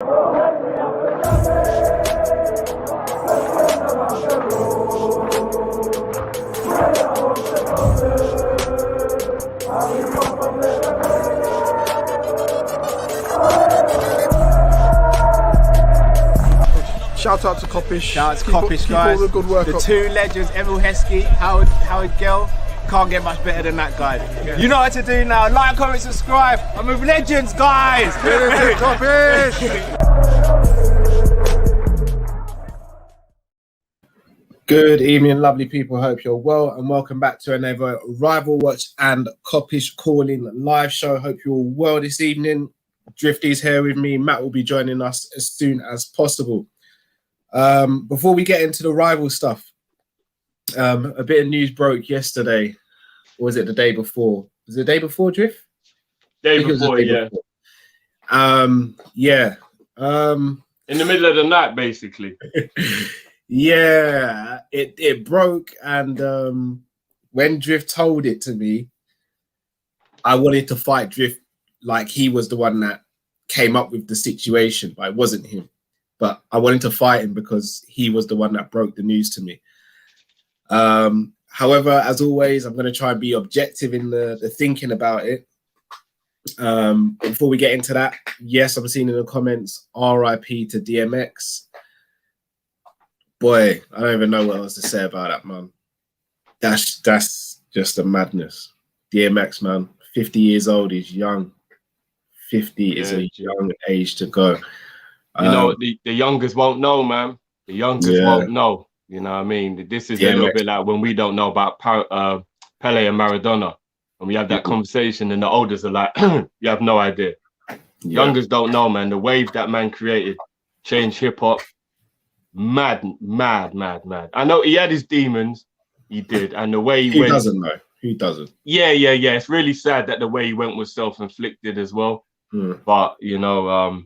Shout out to Kop-ish. Shout out to Kopish, guys. All the good work the up. two legends, Emil Heskey, Howard Gill. Can't get much better than that, guys. Yeah. You know what to do now. Like, comment, subscribe. I'm with legends, guys. Kop-ish. Good evening, lovely people. Hope you're well, and welcome back to another Rival Watch and Kop-ish Kall-in live show. Hope you're all well this evening. Drifty's here with me. Matt will be joining us as soon as possible. Before we get into the rival stuff, a bit of news broke yesterday. Or was it the day before? Was it the day before, Drift? Day before, yeah. Yeah. In the middle of the night, basically. Yeah, it broke, and when Drift told it to me, I wanted to fight Drift like he was the one that came up with the situation, but it wasn't him. But I wanted to fight him because he was the one that broke the news to me. However, as always, I'm going to try and be objective in the thinking about it. Before we get into that, yes, I'm seeing in the comments, RIP to DMX. Boy, I don't even know what else to say about that, man. That's just a madness. DMX, man, 50 years old, he's young. 50 is a young age to go. You know, the youngest won't know, man. The youngest won't know. You know what I mean? This is a little bit like when we don't know about Pele and Maradona. And we have that conversation and the oldest are like, you have no idea. Youngest don't know, man. The wave that man created changed hip-hop. Mad. I know he had his demons. He did. And the way he went... doesn't know? Who doesn't? Yeah. It's really sad that the way he went was self-inflicted as well. But, you know...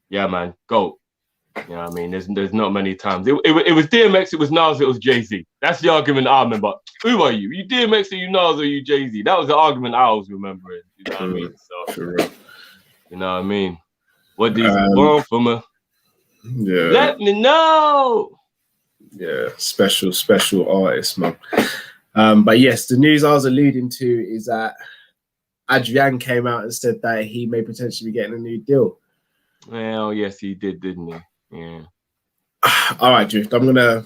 yeah, man, GOAT. You know what I mean? There's not many times. It was DMX, it was Nas, it was Jay-Z. That's the argument I remember. Who are you? You DMX or you Nas or you Jay-Z? That was the argument I was remembering. You know what I mean? So, you know what I mean? What do you want from me? Yeah. Let me know. Yeah, special artist, man. But yes, the news I was alluding to is that Adrian came out and said that he may potentially be getting a new deal. Well, yes, he did, didn't he? Yeah. All right, Drift. I'm gonna.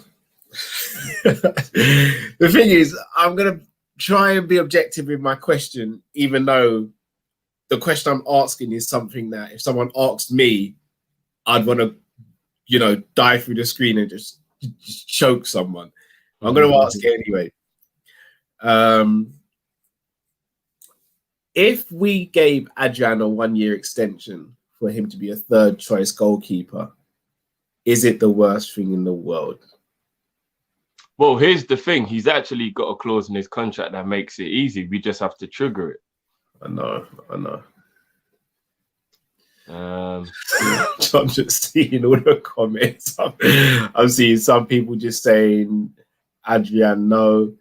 The thing is, I'm gonna try and be objective with my question, even though the question I'm asking is something that if someone asked me, I'd want to, you know, dive through the screen and just choke someone. I'm gonna ask it anyway. If we gave Adrian a 1-year extension for him to be a third choice goalkeeper, is it the worst thing in the world? Well, here's the thing. He's actually got a clause in his contract that makes it easy. We just have to trigger it. I know. I'm just seeing all the comments. I'm seeing some people just saying, Adrian, no.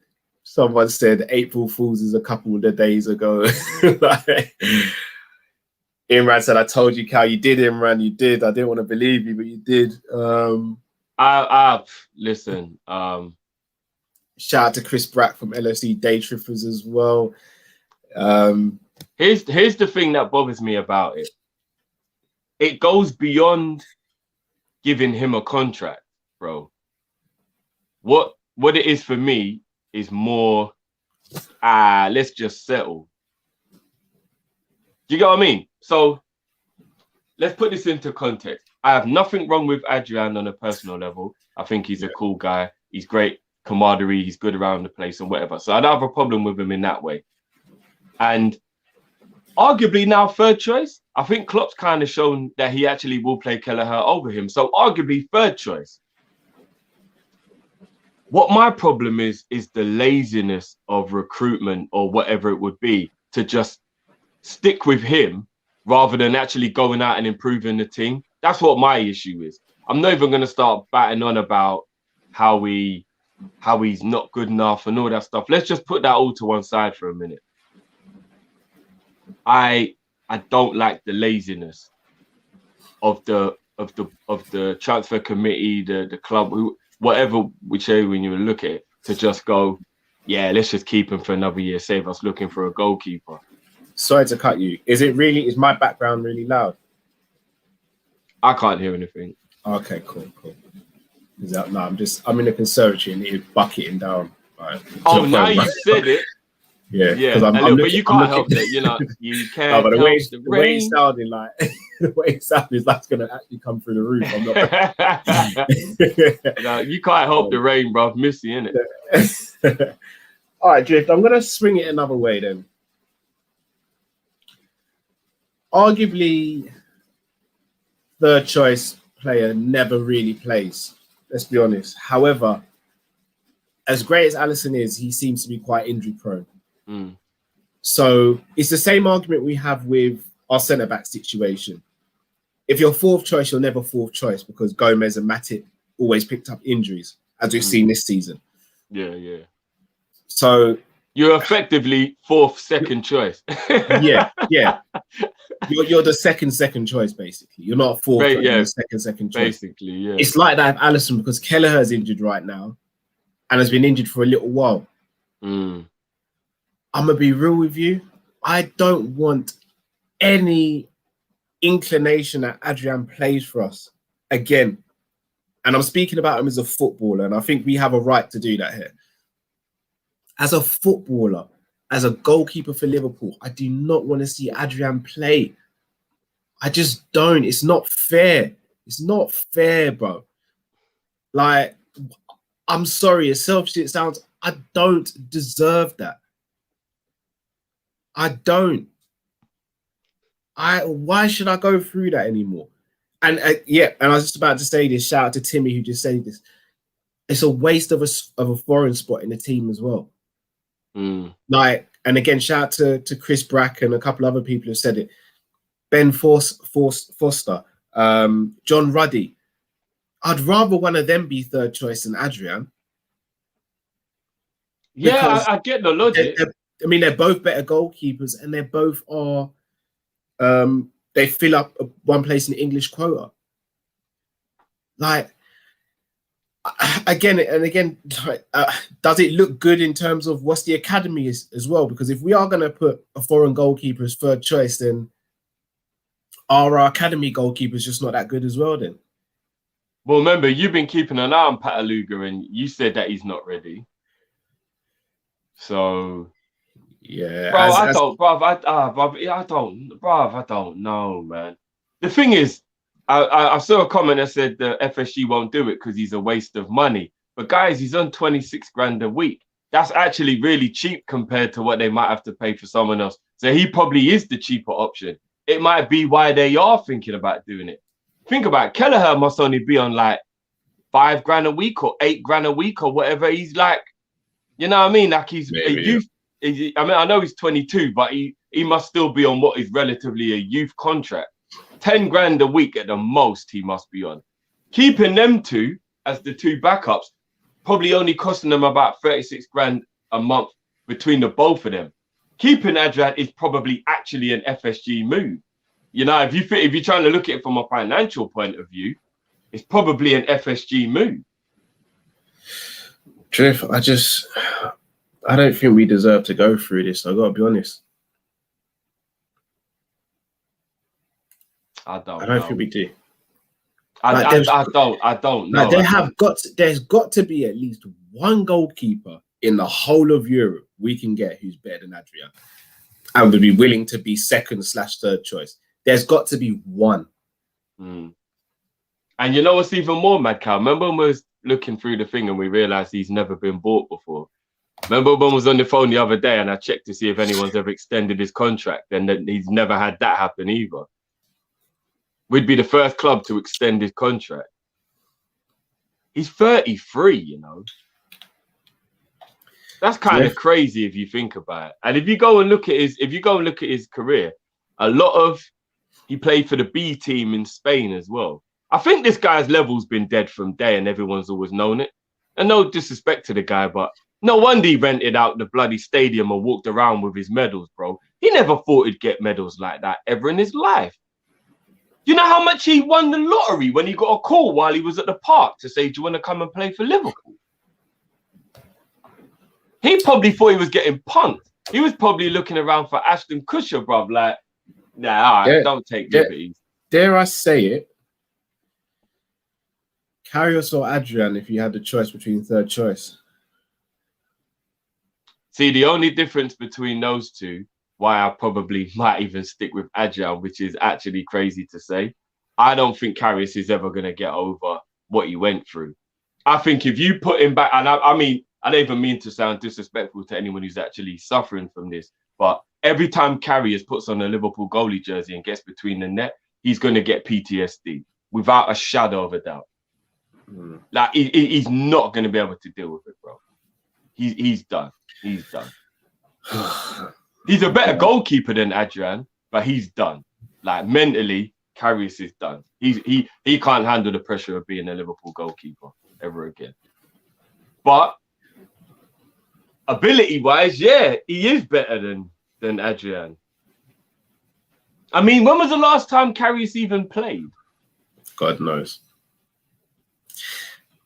Someone said April Fools is a couple of days ago. Like, Imran said, I told you, Cal, you did, Imran, you did. I didn't want to believe you, but you did. Listen. Shout out to Chris Brack from LFC Day Trippers as well. Here's the thing that bothers me about it. It goes beyond giving him a contract, bro. What it is for me is more, let's just settle. Do you get what I mean? So let's put this into context. I have nothing wrong with Adrian on a personal level. I think he's a cool guy. He's great camaraderie. He's good around the place and whatever. So I don't have a problem with him in that way. And arguably now third choice, I think Klopp's kind of shown that he actually will play Kelleher over him. So arguably third choice. What my problem is the laziness of recruitment or whatever it would be to just stick with him rather than actually going out and improving the team. That's what my issue is. I'm not even going to start batting on about how he's not good enough and all that stuff. Let's just put that all to one side for a minute. I don't like the laziness of the the transfer committee, the club, whichever when you look at it, to just go, yeah, let's just keep him for another year, save us looking for a goalkeeper. Sorry to cut you. Is my background really loud? I can't hear anything. Okay, cool. I'm in the conservatory and it's bucketing down. Right? Oh, now you said it. Yeah, but you can't help it. You know, you can't. No, but the way it sounded like it's gonna actually come through the roof. I'm not. No, you can't help the rain, bro. Missy, innit? All right, Drift. I'm gonna swing it another way then. Arguably, third choice player never really plays. Let's be honest. However, as great as Alisson is, he seems to be quite injury prone. So it's the same argument we have with our centre-back situation. If you're fourth choice, you're never fourth choice because Gomez and Matip always picked up injuries, as we've seen this season. Yeah. So you're effectively second choice. yeah. You're the second choice, basically. You're not fourth, you're second choice. Basically, yeah. It's like that with Alisson because Kelleher's injured right now and has been injured for a little while. I'm going to be real with you. I don't want any inclination that Adrian plays for us again. And I'm speaking about him as a footballer, and I think we have a right to do that here. As a footballer, as a goalkeeper for Liverpool, I do not want to see Adrian play. I just don't. It's not fair. It's not fair, bro. Like, I'm sorry, as selfish as it sounds, I don't deserve that. I don't. Why should I go through that anymore? And and I was just about to say this. Shout out to Timmy who just said this. It's a waste of a foreign spot in the team as well. Like, and again, shout out to Chris Brack and a couple other people who said it. Ben Foster, John Ruddy. I'd rather one of them be third choice than Adrian. Yeah, I get the logic. They're both better goalkeepers, and they both are. They fill up one place in the English quota. Like, again, does it look good in terms of what's the academy as well? Because if we are going to put a foreign goalkeeper as third choice, then are our academy goalkeepers just not that good as well? Then. Well, remember, you've been keeping an eye on Pataluga, and you said that he's not ready. So. Yeah, I don't know, man. The thing is, I saw a comment that said the FSG won't do it because he's a waste of money. But guys, he's on 26 grand a week. That's actually really cheap compared to what they might have to pay for someone else. So he probably is the cheaper option. It might be why they are thinking about doing it. Think about it. Kelleher must only be on like 5 grand a week or 8 grand a week or whatever. He's like, you know what I mean? Like he's a youth. I know he's 22, but he must still be on what is relatively a youth contract. 10 grand a week at the most he must be on. Keeping them two as the two backups, probably only costing them about 36 grand a month between the both of them. Keeping Adrian is probably actually an FSG move. You know, if you're trying to look at it from a financial point of view, it's probably an FSG move. Drift, I don't think we deserve to go through this. I gotta be honest. I don't think we do. I don't know. There's got to be at least one goalkeeper in the whole of Europe we can get who's better than Adrian and would be willing to be second/third choice. There's got to be one. And you know what's even more mad, Cal? Remember when we was looking through the thing and we realized he's never been bought before? Remember when I was on the phone the other day and I checked to see if anyone's ever extended his contract, and then he's never had that happen either. We'd be the first club to extend his contract. He's 33, you know. That's kind of crazy if you think about it. And if you go and look at his career, he played for the B team in Spain as well. I think this guy's level's been dead from day and everyone's always known it. And no disrespect to the guy, but no wonder he rented out the bloody stadium and walked around with his medals, bro. He never thought he'd get medals like that ever in his life. You know how much he won the lottery when he got a call while he was at the park to say, do you want to come and play for Liverpool? He probably thought he was getting punked. He was probably looking around for Ashton Kutcher, bruv. Like, nah, all right, don't take liberties. Dare I say it? Karius or Adrian if you had the choice between third choice? See, the only difference between those two, why I probably might even stick with Adrian, which is actually crazy to say, I don't think Karius is ever going to get over what he went through. I think if you put him back, and I mean, I don't even mean to sound disrespectful to anyone who's actually suffering from this, but every time Karius puts on a Liverpool goalie jersey and gets between the net, he's going to get PTSD without a shadow of a doubt. Like he's not going to be able to deal with it, bro. He's done. He's done. He's a better goalkeeper than Adrian, but he's done. Like mentally, Karius is done. He can't handle the pressure of being a Liverpool goalkeeper ever again. But ability-wise, yeah, he is better than Adrian. I mean, when was the last time Karius even played? God knows.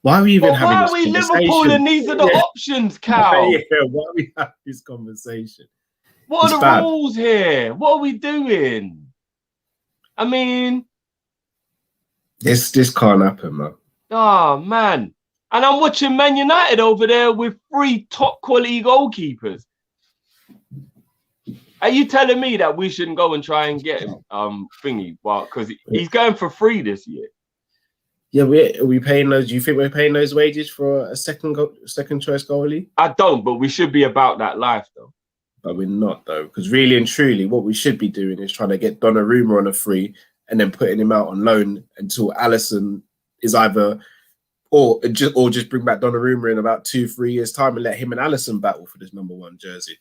Why are we even having this conversation? Why are we Liverpool and these are the options, Cal? Yeah, why are we having this conversation? What are the rules here? What are we doing? I mean... This can't happen, man. Oh, man. And I'm watching Man United over there with 3 top-quality goalkeepers. Are you telling me that we shouldn't go and try and get him thingy? Well, because he's going for free this year. Yeah, are we paying those? Do you think we're paying those wages for a second choice goalie? I don't, but we should be about that life, though. But we're not, though, because really and truly, what we should be doing is trying to get Donnarumma on a free and then putting him out on loan until Alisson is either, or just bring back Donnarumma in about 2-3 years' time and let him and Alisson battle for this #1 jersey.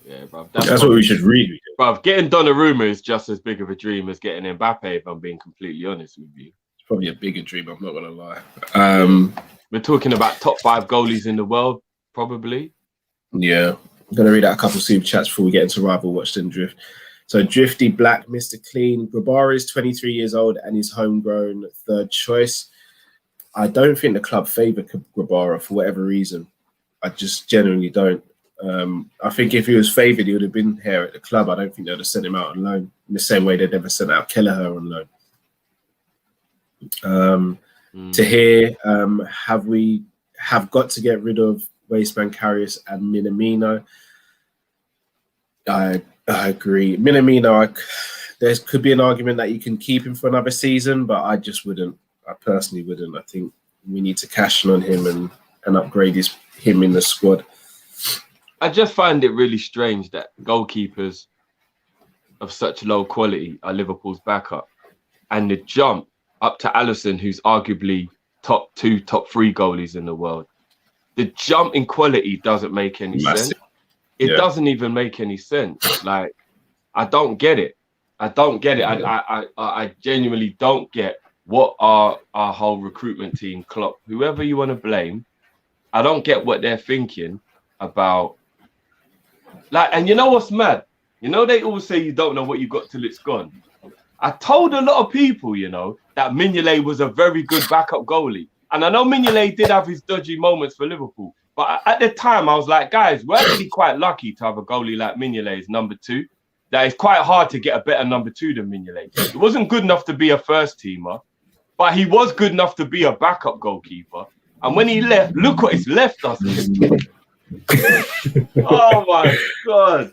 Yeah, bro. That's what we should really do. Bro, getting Donnarumma is just as big of a dream as getting Mbappe, if I'm being completely honest with you. Probably a bigger dream, I'm not gonna lie. We're talking about top 5 goalies in the world, probably. Yeah, I'm gonna read out a couple super chats before we get into Rival Watch and Drift. So Drifty Black, Mr. Clean, Grabara is 23 years old and is homegrown third choice. I don't think the club favour Grabara for whatever reason. I just genuinely don't. I think if he was favoured, he would have been here at the club. I don't think they'd have sent him out on loan in the same way they'd never sent out Kelleher on loan. To hear, have got to get rid of Wasteman, Karius and Minamino. I agree. Minamino, there could be an argument that you can keep him for another season, but I just wouldn't. I personally wouldn't. I think we need to cash in on him and upgrade him in the squad. I just find it really strange that goalkeepers of such low quality are Liverpool's backup, and the jump up to Alisson, who's arguably top 2, top 3 goalies in the world. The jump in quality doesn't make any sense. It doesn't even make any sense. Like, I don't get it. I don't get it. I genuinely don't get what our whole recruitment team, Klopp, whoever you want to blame, I don't get what they're thinking about. Like, and you know what's mad? You know, they always say you don't know what you got till it's gone. I told a lot of people, you know, that Mignolet was a very good backup goalie. And I know Mignolet did have his dodgy moments for Liverpool. But at the time, I was like, guys, we're actually quite lucky to have a goalie like Mignolet as number 2. That it's quite hard to get a better number 2 than Mignolet. He wasn't good enough to be a first teamer, but he was good enough to be a backup goalkeeper. And when he left, look what it's left us. Oh my God.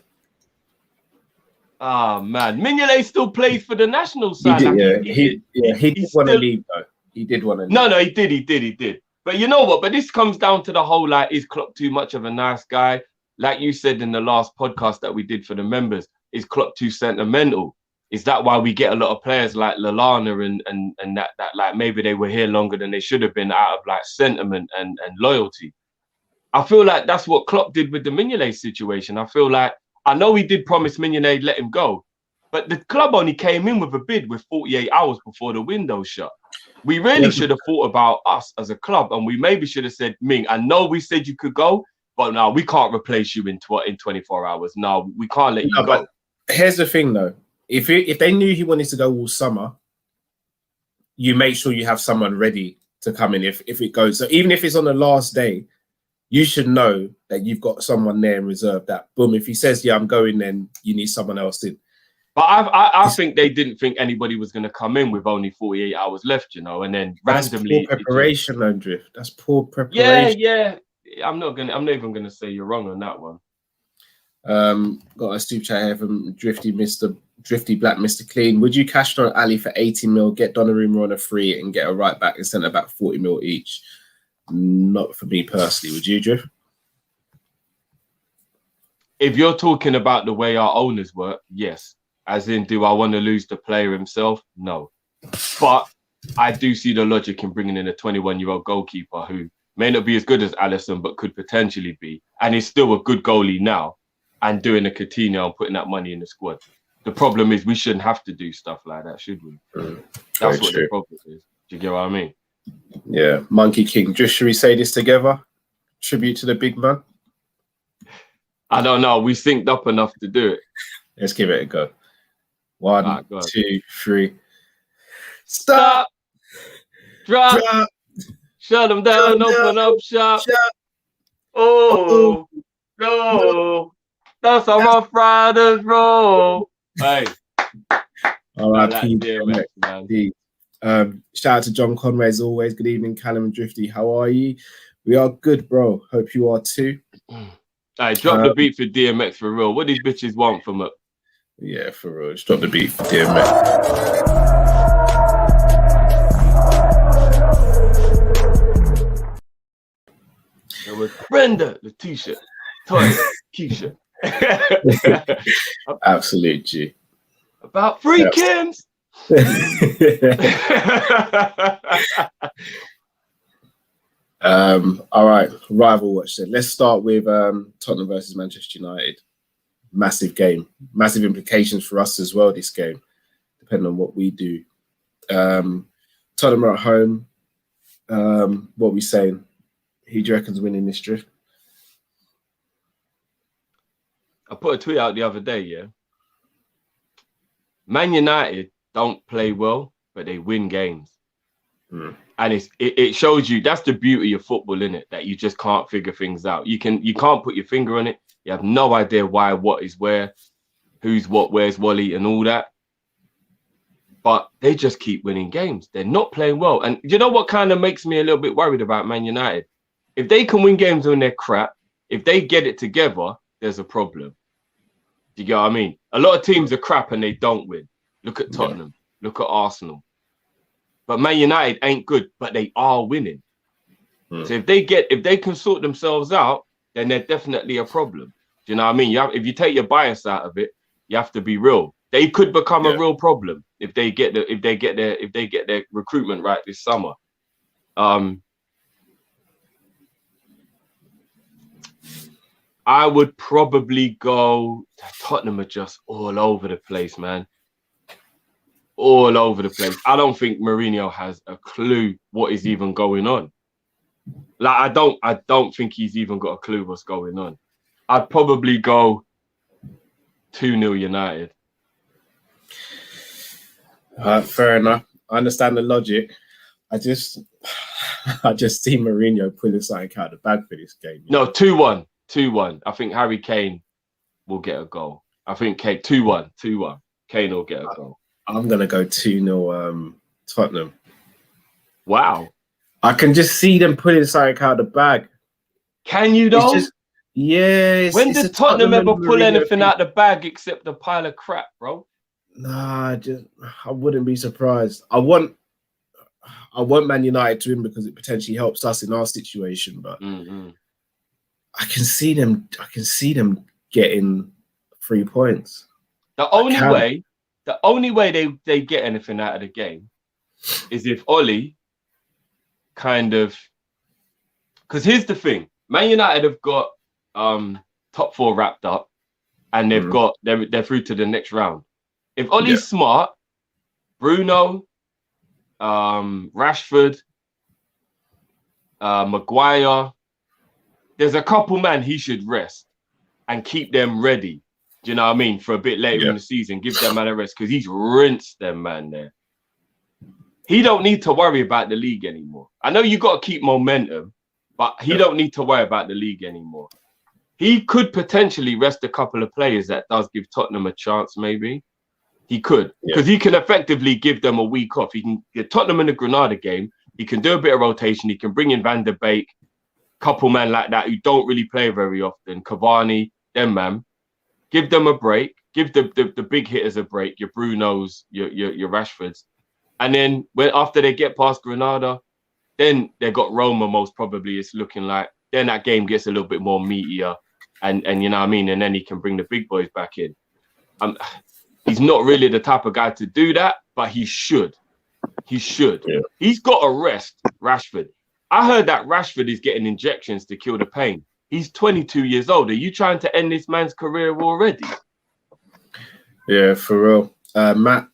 Oh man, Mignolet still plays for the national side. He did want to leave though. He did want to leave. No, he did. But you know what? But this comes down to the whole, like, is Klopp too much of a nice guy? Like you said in the last podcast that we did for the members, is Klopp too sentimental? Is that why we get a lot of players like Lallana and that like maybe they were here longer than they should have been out of like sentiment and loyalty? I feel like that's what Klopp did with the Mignolet situation. I feel like, I know he did promise Mignolet let him go, but the club only came in with a bid with 48 hours before the window shut. We really should have thought about us as a club, and we maybe should have said, Ming, I know we said you could go, but no, we can't replace you in 24 hours. No, we can't let you go. But here's the thing, though. if they knew he wanted to go all summer, you make sure you have someone ready to come in if it goes. So even if it's on the last day, you should know that you've got someone there in reserve that, boom, if he says, yeah, I'm going, then you need someone else in. But I think they didn't think anybody was going to come in with only 48 hours left, you know, and then randomly. That's poor preparation, Andrew. That's poor preparation. Yeah. I'm not even gonna say you're wrong on that one. Got a super chat here from Drifty Black Mr. Clean. Would you cash on Ali for 80 mil, get Donnarumma on a free, and get a right back and centre back 40 mil each? Not for me personally. Would you, Drift? If you're talking about the way our owners work, yes. As in, do I want to lose the player himself? No. But I do see the logic in bringing in a 21-year-old goalkeeper who may not be as good as Alisson, but could potentially be, and is still a good goalie now, and doing a Coutinho and putting that money in the squad. The problem is we shouldn't have to do stuff like that, should we? That's what the problem is. Do you get what I mean? Yeah. Monkey King. Just should we say this together? Tribute to the big man? I don't know. We synced up enough to do it. Let's give it a go. 1, 2, 3. Stop. Drop. Shut them down. Open up shop. Oh, no. That's how Rough Riders roll. Hey. All right, shout out to John Conway as always. Good evening, Callum and Drifty. How are you? We are good, bro. Hope you are too. Hey, drop the beat for DMX for real. What these bitches want from it? Yeah, for real. Just drop the beat for DMX. It was Brenda, Letitia, Toya, Keisha. Absolute G. About free Kims. All right, rival watch then. Let's start with Tottenham versus Manchester United. Massive game, massive implications for us as well. This game, depending on what we do. Tottenham are at home. What are we saying? Who do you reckon's winning this, Drift? I put a tweet out the other day, yeah. Man United don't play well, but they win games. And it shows you, that's the beauty of football, innit? That you just can't figure things out. You can't put your finger on it. You have no idea why, what is where, who's what, where's Wally, and all that. But they just keep winning games. They're not playing well. And you know what kind of makes me a little bit worried about Man United? If they can win games when they're crap, if they get it together, there's a problem. Do you get what I mean? A lot of teams are crap and they don't win. Look at Tottenham. Look at Arsenal. But Man United ain't good, but they are winning. So if they can sort themselves out, then they're definitely a problem. Do you know what I mean? If you take your bias out of it, you have to be real. They could become a real problem if they get their recruitment right this summer. I would probably go. Tottenham are just all over the place, man. All over the place. I don't think Mourinho has a clue what is even going on. Like I don't think he's even got a clue what's going on. I'd probably go 2-0 United. Fair enough. I understand the logic. I just see Mourinho pulling something out of the bag for this game. No, 2-1. 2-1. I think Harry Kane will get a goal. I think 2-1. Kane will get a goal. I'm going to go 2-0 Tottenham. Wow. I can just see them pulling something out of the bag. Can you though? When did Tottenham ever pull anything out the bag except a pile of crap, bro? Nah, I wouldn't be surprised. I want Man United to win because it potentially helps us in our situation, but I can see them getting 3 points. The only way they get anything out of the game is if Oli kind of, because here's the thing, Man United have got top 4 wrapped up and they're through to the next round. If Ollie's smart, Bruno, Rashford, Maguire, there's a couple man he should rest and keep them ready Do you know what I mean? For a bit later in the season, give them man a rest because he's rinsed them man there. He don't need to worry about the league anymore. I know you got to keep momentum, but he don't need to worry about the league anymore. He could potentially rest a couple of players that does give Tottenham a chance, maybe. He could, because he can effectively give them a week off. He can get Tottenham in the Granada game. He can do a bit of rotation. He can bring in Van der Beek, couple men like that who don't really play very often. Cavani, them man. Give them a break. Give the big hitters a break. Your Brunos, your Rashfords. And then after they get past Granada, then they got Roma most probably, it's looking like. Then that game gets a little bit more meatier. And you know what I mean? And then he can bring the big boys back in. He's not really the type of guy to do that, but he should. He should. Yeah. He's got to rest Rashford. I heard that Rashford is getting injections to kill the pain. He's 22 years old. Are you trying to end this man's career already? Yeah, for real. Matt,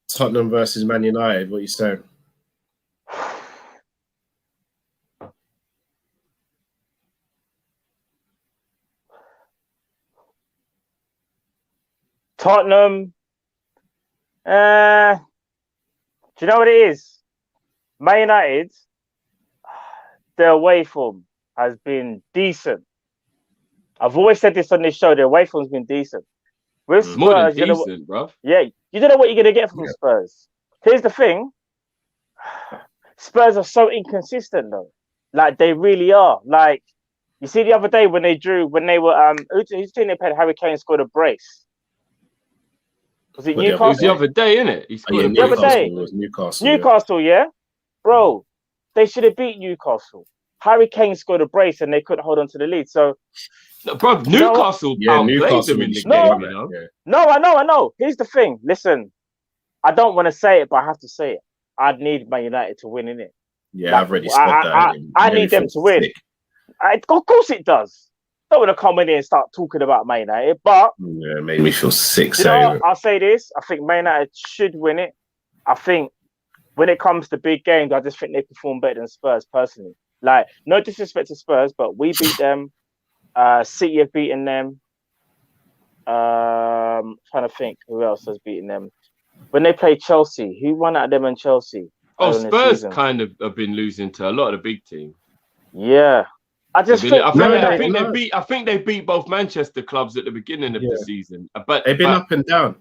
Tottenham versus Man United, what are you saying? Tottenham, do you know what it is? Man United, their away form has been decent. I've always said this on this show, their away form's been decent. With Spurs, more than decent, bro. Yeah, you don't know what you're going to get from Spurs. Here's the thing. Spurs are so inconsistent, though. Like, they really are. Like, you see the other day when they were, whose team they played, Harry Kane scored a brace. Was it Newcastle? It was the other day, innit? He scored the other day. It was Newcastle. Newcastle, yeah? Bro, they should have beat Newcastle. Harry Kane scored a brace and they couldn't hold on to the lead. So, no, bro, Newcastle outplayed them in the game, you know? No, I know. Here's the thing. Listen, I don't want to say it, but I have to say it. I'd need Man United to win, innit? Yeah, like, I've already said that. I need them to win. Of course it does. Don't want to come in here and start talking about Man United, but it made me feel sick. You know what? I'll say this: I think Man United should win it. I think when it comes to big games, I just think they perform better than Spurs personally. Like, no disrespect to Spurs, but we beat them. City have beaten them. Trying to think who else has beaten them. When they played Chelsea, who won out of them and Chelsea? Oh, Spurs kind of have been losing to a lot of the big teams. Yeah. I think they beat both Manchester clubs at the beginning of the season, but they've been up and down.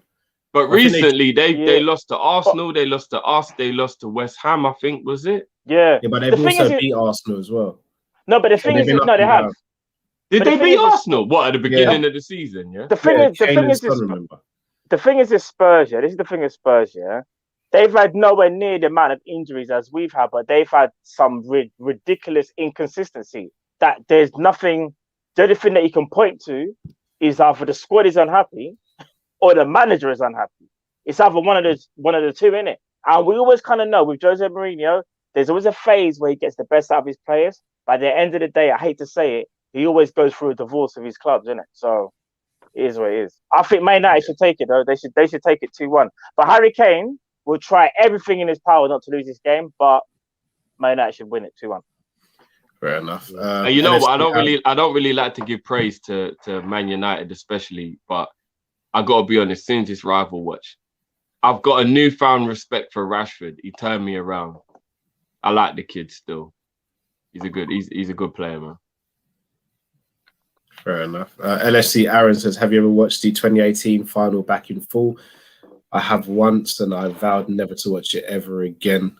But recently they lost to Arsenal, they lost to us, they lost to West Ham. I think was it? Yeah, but they've also beat Arsenal as well. No, but the thing is, no, they have. Did they beat Arsenal? What at the beginning of the season? Yeah. The thing is, this Spurs. Yeah, this is the thing with Spurs. Yeah, they've had nowhere near the amount of injuries as we've had, but they've had some ridiculous inconsistency. That there's nothing. The only thing that you can point to is either the squad is unhappy or the manager is unhappy. It's either one of the two, innit? And we always kind of know with Jose Mourinho, there's always a phase where he gets the best out of his players. By the end of the day, I hate to say it, he always goes through a divorce of his clubs, innit? So it is what it is. I think Man United should take it though. They should take it 2-1. But Harry Kane will try everything in his power not to lose this game, but Man United should win it 2-1. Fair enough. You know what? I don't really like to give praise to Man United, especially, but I gotta be honest. Since this rival watch, I've got a newfound respect for Rashford. He turned me around. I like the kid still. He's a good player, man. Fair enough. LFC Aaron says, "Have you ever watched the 2018 final back in full?" I have once, and I vowed never to watch it ever again.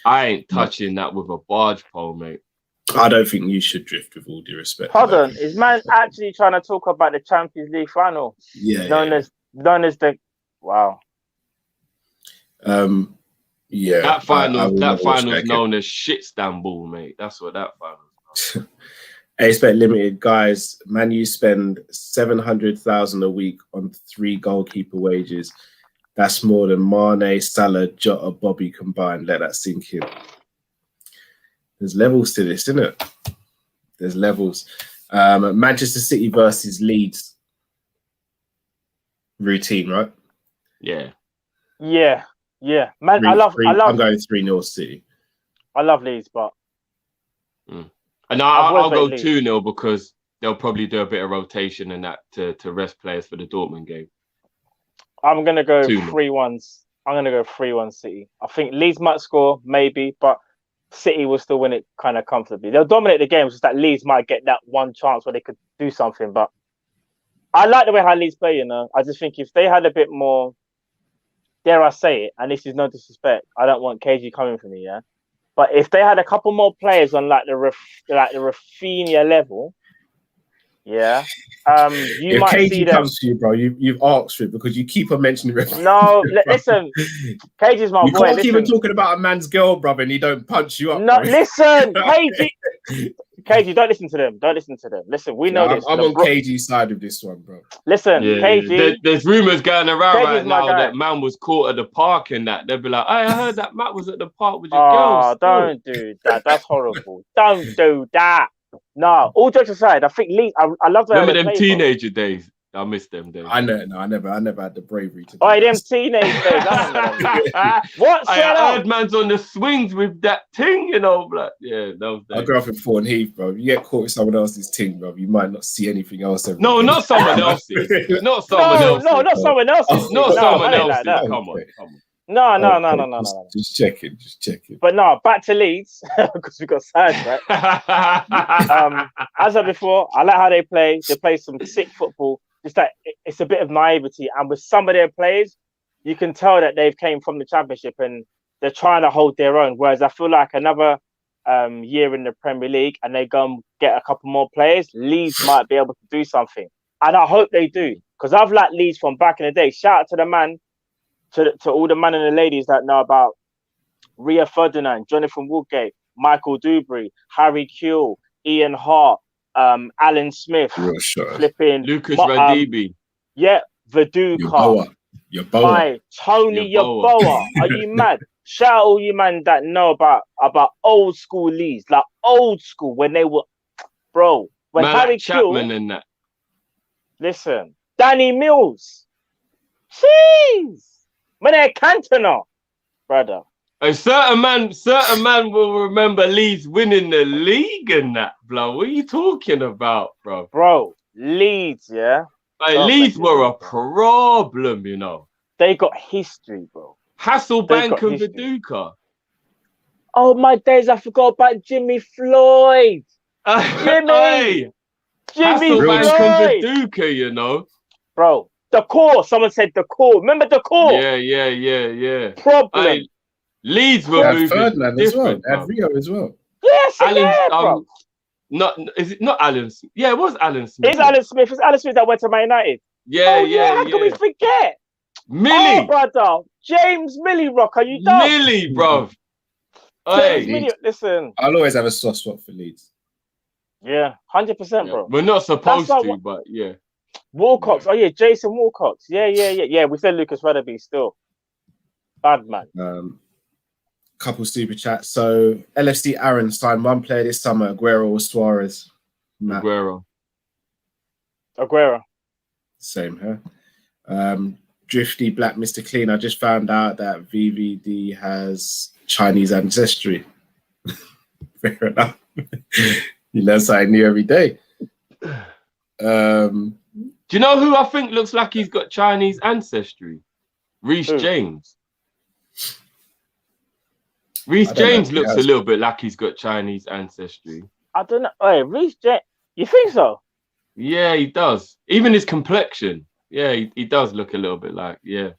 I ain't touching that with a barge pole, mate. I don't think you should drift, with all due respect. Hold on, is man actually trying to talk about the Champions League final? Yeah. Known as the wow. Yeah. That final is known as Shitstanbul, mate. That's what that final is. Expect Limited, guys. Man, you spend 700,000 a week on 3 goalkeeper wages. That's more than Mane, Salah, Jota, Bobby combined. Let that sink in. There's levels to this, isn't it? There's levels. Manchester City versus Leeds. Routine, right? Yeah. Man, I'm going 3-0 City. I love Leeds, but and I'll go 2-0 because they'll probably do a bit of rotation and that to rest players for the Dortmund game. I'm gonna go 2-0. 3-1. I'm gonna go 3-1 City. I think Leeds might score, maybe, but City will still win it kind of comfortably. They'll dominate the game, just that Leeds might get that one chance where they could do something. But I like the way how Leeds play, you know. I just think if they had a bit more, dare I say it, and this is no disrespect, I don't want KG coming for me, yeah. But if they had a couple more players on like the Rafinha level, yeah, you if might KG see them. comes to you, bro, you've asked for it because you keep on mentioning it. No, listen, KG's my you boy. can't keep on Listen. talking about a man's girl, brother, and he don't punch you up. No, bro. listen, KG, don't listen to them. Don't listen to them. Listen, we know this. I'm on KG's side of this one, bro. Listen, KG. There's rumours going around KG right is my now guy. that man was caught at the park and that. They'll be like, hey, I heard that Matt was at the park with your Oh, girls. don't do that. That's horrible. Don't do that. No, all jokes aside, I think Leeds. I love the way Remember they them play, teenager days? I miss them days. I never had the bravery to. bro. Oh, them teenage days. I remember them. What? I heard man's on the swings with that ting, you know, like, yeah, those days. I grew up in Thorn Heath, bro. If you get caught with someone else's ting, bro, you might not see anything else. No, not someone else's. Not someone else's. No, not someone else's. Not someone I ain't else's. like that. Come on. No. Just checking. But no, back to Leeds because we got sides, right? As I said before, I like how they play. They play some sick football. Just that it's a bit of naivety, and with some of their players, you can tell that they've came from the Championship and they're trying to hold their own. Whereas I feel like another year in the Premier League, and they go and get a couple more players, Leeds might be able to do something, and I hope they do because I've liked Leeds from back in the day. Shout out to the man. To all the men and the ladies that know about Ria Ferdinand, Jonathan Woodgate, Michael Dewberry, Harry Kewell, Ian Hart, Alan Smith, flipping Lucas Radibi. Viduka, Yaboa. Tony Yaboa. Are you mad? Shout out all you man that know about old school Leeds, like old school when they were, bro. When man, Harry Chapman Kewell, and that. listen, Danny Mills, jeez. When they're Cantona, brother. A certain man will remember Leeds winning the league and that, bro. What are you talking about, bro? Bro, Leeds, yeah. Like, Leeds were a problem, you know. They got history, bro. Hasselbank and Viduka. Oh my days, I forgot about Jimmy Floyd. Jimmy Hasselbank Floyd. and Viduka, you know. Bro. The core. Someone said the core. Remember the core? Yeah. Problem. Leeds were moving Ferdinand as well. different. Had Rio as well. Yes, bro. Is it not Alan Smith? Yeah, it was Alan Smith. It's Alan Smith. It's Alan Smith that went to Man United. Yeah. How can we forget? Millie. Oh, brother. James Millie Rock. Are you dumb? Millie, bro. James Millie. Listen. I'll always have a soft spot for Leeds. Yeah, 100%, bro. We're not supposed to, but yeah. Wilcox. Oh yeah, Jason Wilcox. Yeah. We said Lucas Radaby still. Bad man. Couple super chats. So LFC Aaron signed one player this summer, Aguero or Suarez. Matt. Aguero. Same here. Drifty Black Mr. Clean. I just found out that VVD has Chinese ancestry. Fair enough. You learn something new every day. Do you know who I think looks like he's got Chinese ancestry? Reece James. Reece James looks a little bit like he's got Chinese ancestry. I don't know. Hey, Reece James. You think so? Yeah, he does. Even his complexion. Yeah, he does look a little bit like, yeah.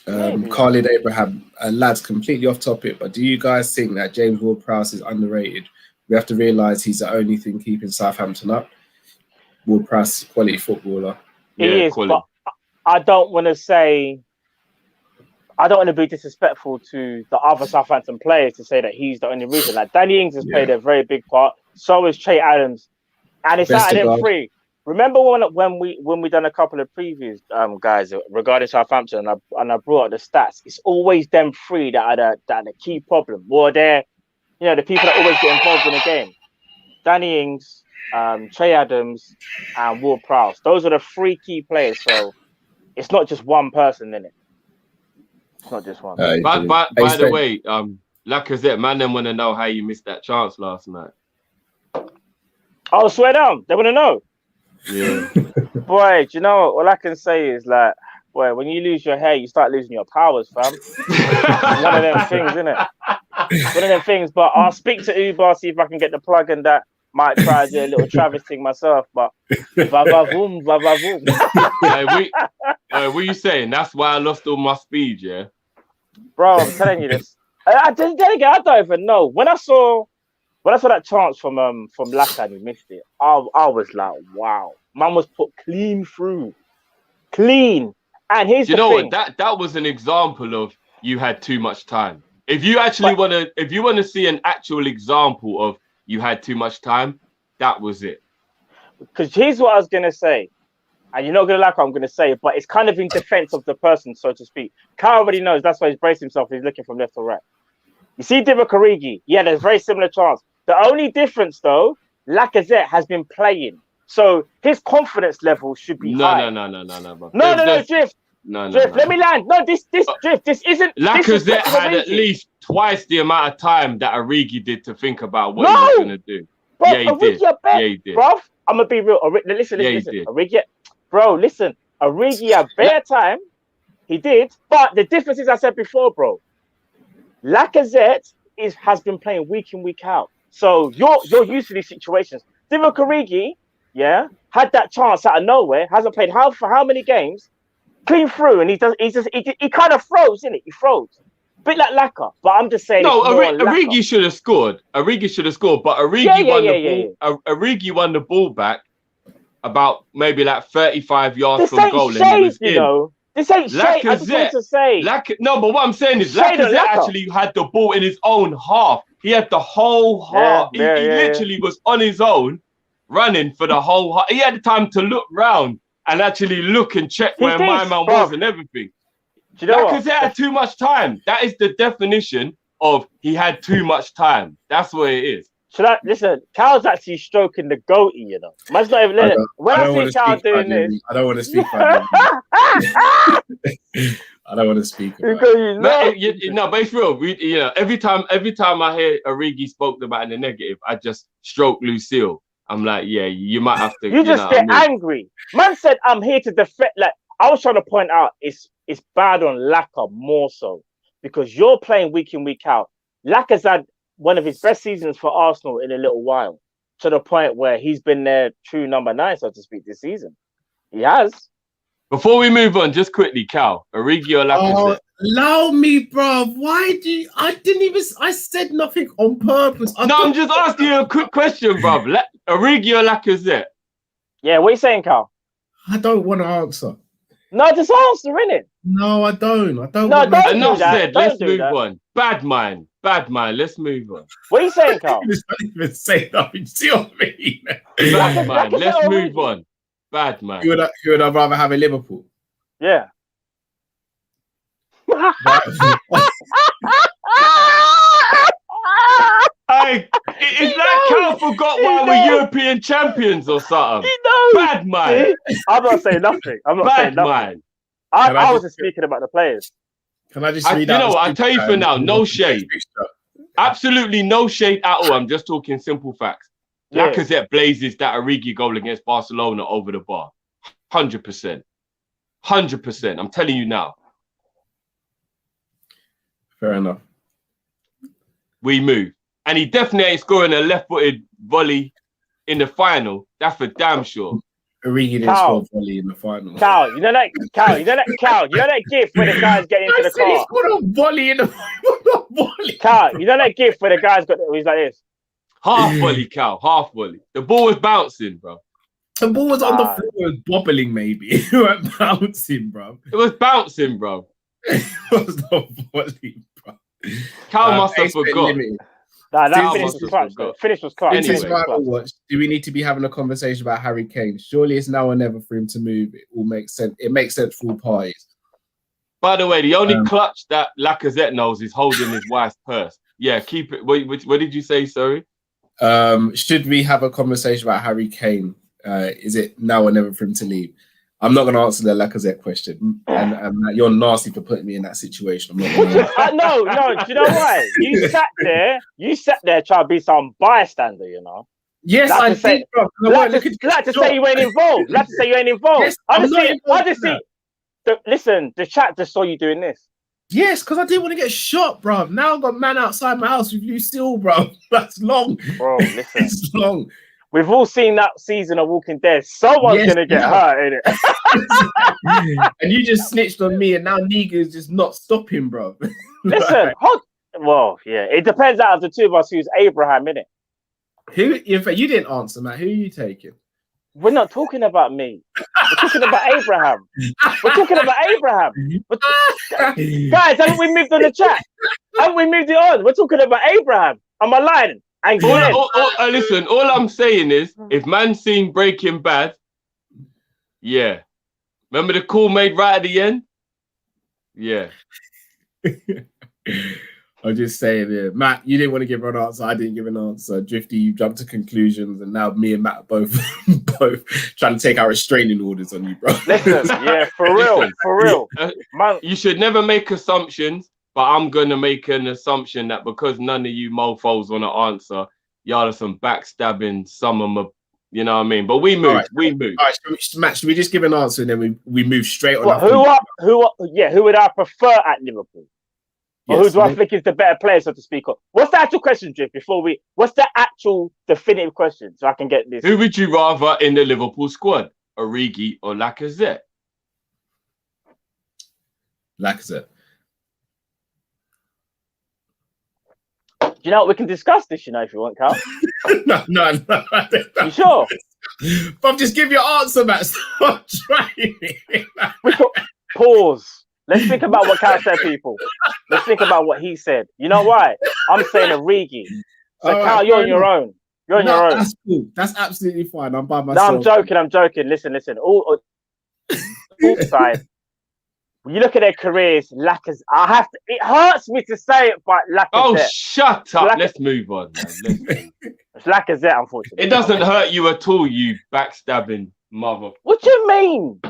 Kall-in Abraham, lads, completely off topic, but do you guys think that James Ward-Prowse is underrated? We have to realise he's the only thing keeping Southampton up. Ward-Prowse, quality footballer. He is, quality. But I don't want to be disrespectful to the other Southampton players to say that he's the only reason. Like Danny Ings has played a very big part. So is Che Adams, and it's out of them three. Remember when we done a couple of previews, guys, regarding Southampton, and I brought up the stats. It's always them three that are the key problem. Or they're, the people that always get involved in the game. Danny Ings, Che Adams, and Ward-Prowse. Those are the three key players. So it's not just one person in it. It's not just one. By the way, Lacazette, man, them want to know how you missed that chance last night. Oh, swear down. They want to know. Yeah. Boy, do you know what? All I can say is like, boy, when you lose your hair, you start losing your powers, fam. One of them things, isn't it? One of them things. But I'll speak to Uber, see if I can get the plug and that. Might try to do a little Travis thing myself, but va-va-voom, va-va-voom. What are you saying? That's why I lost all my speed, yeah? Bro, I'm telling you this. Then again, I don't even know. When I saw that chance from Lacazette and he missed it, I was like, wow. Man was put clean through. Clean. And here's the thing. What? That was an example of you had too much time. If you actually want to see an actual example of you had too much time, that was it. Because here's what I was going to say. And you're not going to like what I'm going to say, but it's kind of in defense of the person, so to speak. Kyle already knows that's why he's braced himself. He's looking from left to right. You see Divock Origi. Yeah, there's a very similar chance. The only difference, though, Lacazette has been playing. So his confidence level should be high. No, bro. No, Drift. No. Let me land. No, this Drift. This isn't. Lacazette had at least twice the amount of time that Origi did to think about what he was going to do. Bro, yeah, he did. Bro, I'm going to be real. Listen. Origi, bro, listen. Origi had bare time. He did. But the difference is, I said before, bro, Lacazette has been playing week in, week out. So you're used to these situations. Divock Origi, had that chance out of nowhere, hasn't played for how many games, clean through, and he kind of froze, innit? He froze. A bit like Laka, but I'm just saying. No, Origi should have scored. Origi should have scored, but Origi won the ball. Origi won the ball back about maybe like 35 yards from goal, and he was in. This ain't shade. I just want to say. No, but what I'm saying is Lacazette actually had the ball in his own half. He had the whole half. He literally was on his own, running for the whole half. He had the time to look round and actually look and check where my man was and everything. Do you know Lacazette had too much time. That is the definition of he had too much time. That's what it is. Listen, Cal's actually stroking the goatee, you know. Man's not even letting it. When I see Cal doing this, I don't want to speak about it. I don't want to speak about it. No, but it's real. Every time I hear Origi spoke about in the negative, I just stroke Lucille. I'm like, yeah, you might have to. You just get angry. Man said, I'm here to defend. Like, I was trying to point out, it's bad on Laka more so because you're playing week in, week out. Laka's had one of his best seasons for Arsenal in a little while, to the point where he's been their true number 9, so to speak, this season. He has. Before we move on, just quickly, Cal, Origi or Lacazette? Allow me, bro. I said nothing on purpose. I'm just asking you a quick question, bro. Origi or Lacazette? Yeah, what are you saying, Cal? I don't want to answer. No, just answer, innit? No, I don't. Enough said. Let's move on. Bad mind. Let's move on. What are you saying, Carl? I didn't even say nothing. See what I mean? Bad mind. Let's move on. Bad man. You would have rather have a Liverpool? Yeah. Hey, is that Cal forgot why we're European champions or something? He knows. Bad man. I'm not saying nothing. Bad man. I wasn't speaking about the players. Can I just read out? You know what? I'll tell you for now, no shade. Absolutely no shade at all. I'm just talking simple facts. Yeah. Lacazette blazes that Origi goal against Barcelona over the bar. 100%. 100%. I'm telling you now. Fair enough. We move. And he definitely ain't scoring a left-footed volley in the final. That's for damn sure. Origi didn't score a volley in the final. You know that gif where the guys get into the car. He scored a volley in the volley. Cal, you know that gif where the guys he's like this. Half volley, Cal. Half volley. The ball was bouncing, bro. The ball was on the floor, it was bobbling maybe. It wasn't bouncing, bro. It was bouncing, bro. It was not volley, bro. Cal must have forgot. That finish was clutch. Finish was clutch. Anyway. Do we need to be having a conversation about Harry Kane? Surely it's now or never for him to move. It all makes sense. It makes sense for all parties. By the way, the only clutch that Lacazette knows is holding his wife's purse. Yeah, keep it. What did you say? Sorry. Should we have a conversation about Harry Kane? Is it now or never for him to leave? I'm not going to answer the Lacazette question, and you're nasty for putting me in that situation. I'm not no. Do you know why? You sat there trying to be some bystander, you know. Yes, Like I to say- did, bro. Like to say you ain't involved. Like to say you ain't involved. Yes, I I'm just not see. involved I just in see. Listen, the chat just saw you doing this. Yes, because I didn't want to get shot, bro. Now I've got man outside my house with Lucille, bro. That's long. Bro, listen. It's long. We've all seen that season of Walking Dead. Someone's Yes, gonna get hurt, innit? And you just snitched on me, and now Niga's just not stopping, bro. Listen, well, yeah, it depends out of the two of us who's Abraham, innit? Who? In fact, you didn't answer, Matt. Who are you taking? We're not talking about me. We're talking about Abraham. We're talking about Abraham. Guys, haven't we moved on the chat? Haven't we moved it on? We're talking about Abraham. Am I lying? And Glenn. Listen, all I'm saying is, if man seen Breaking Bad, yeah. Remember the call made right at the end? Yeah. I'm just saying, yeah. Matt, you didn't want to give an answer. I didn't give an answer. Drifty, you jumped to conclusions, and now me and Matt are both trying to take our restraining orders on you, bro. Listen, yeah, for real. Man. You should never make assumptions, but I'm gonna make an assumption that because none of you mofos want to answer, y'all are some backstabbing, some of them, you know what I mean? But we moved. All right. All right, Matt, should we just give an answer and then we move straight on? Who would I prefer at Liverpool? Or who do I think is the better player, so to speak? What's the actual question, Drift? What's the actual definitive question, so I can get this? Who would you rather in the Liverpool squad, Origi or Lacazette? Lacazette. You know what? We can discuss this, if you want, Carl. No. You sure? But just give your answer, Matt. Stop trying. Pause. Let's think about what Cal said, people. Let's think about what he said. You know why? I'm saying Origi. So, Cal, you're on your own. You're on your own. That's cool. That's absolutely fine. I'm by myself. No, I'm joking. Listen. All side. When you look at their careers, Lacazette. It hurts me to say it, but Lacazette. Oh, shut up. Let's move on, man. It's Lacazette, unfortunately. It doesn't hurt you at all, you backstabbing mother. What do you mean?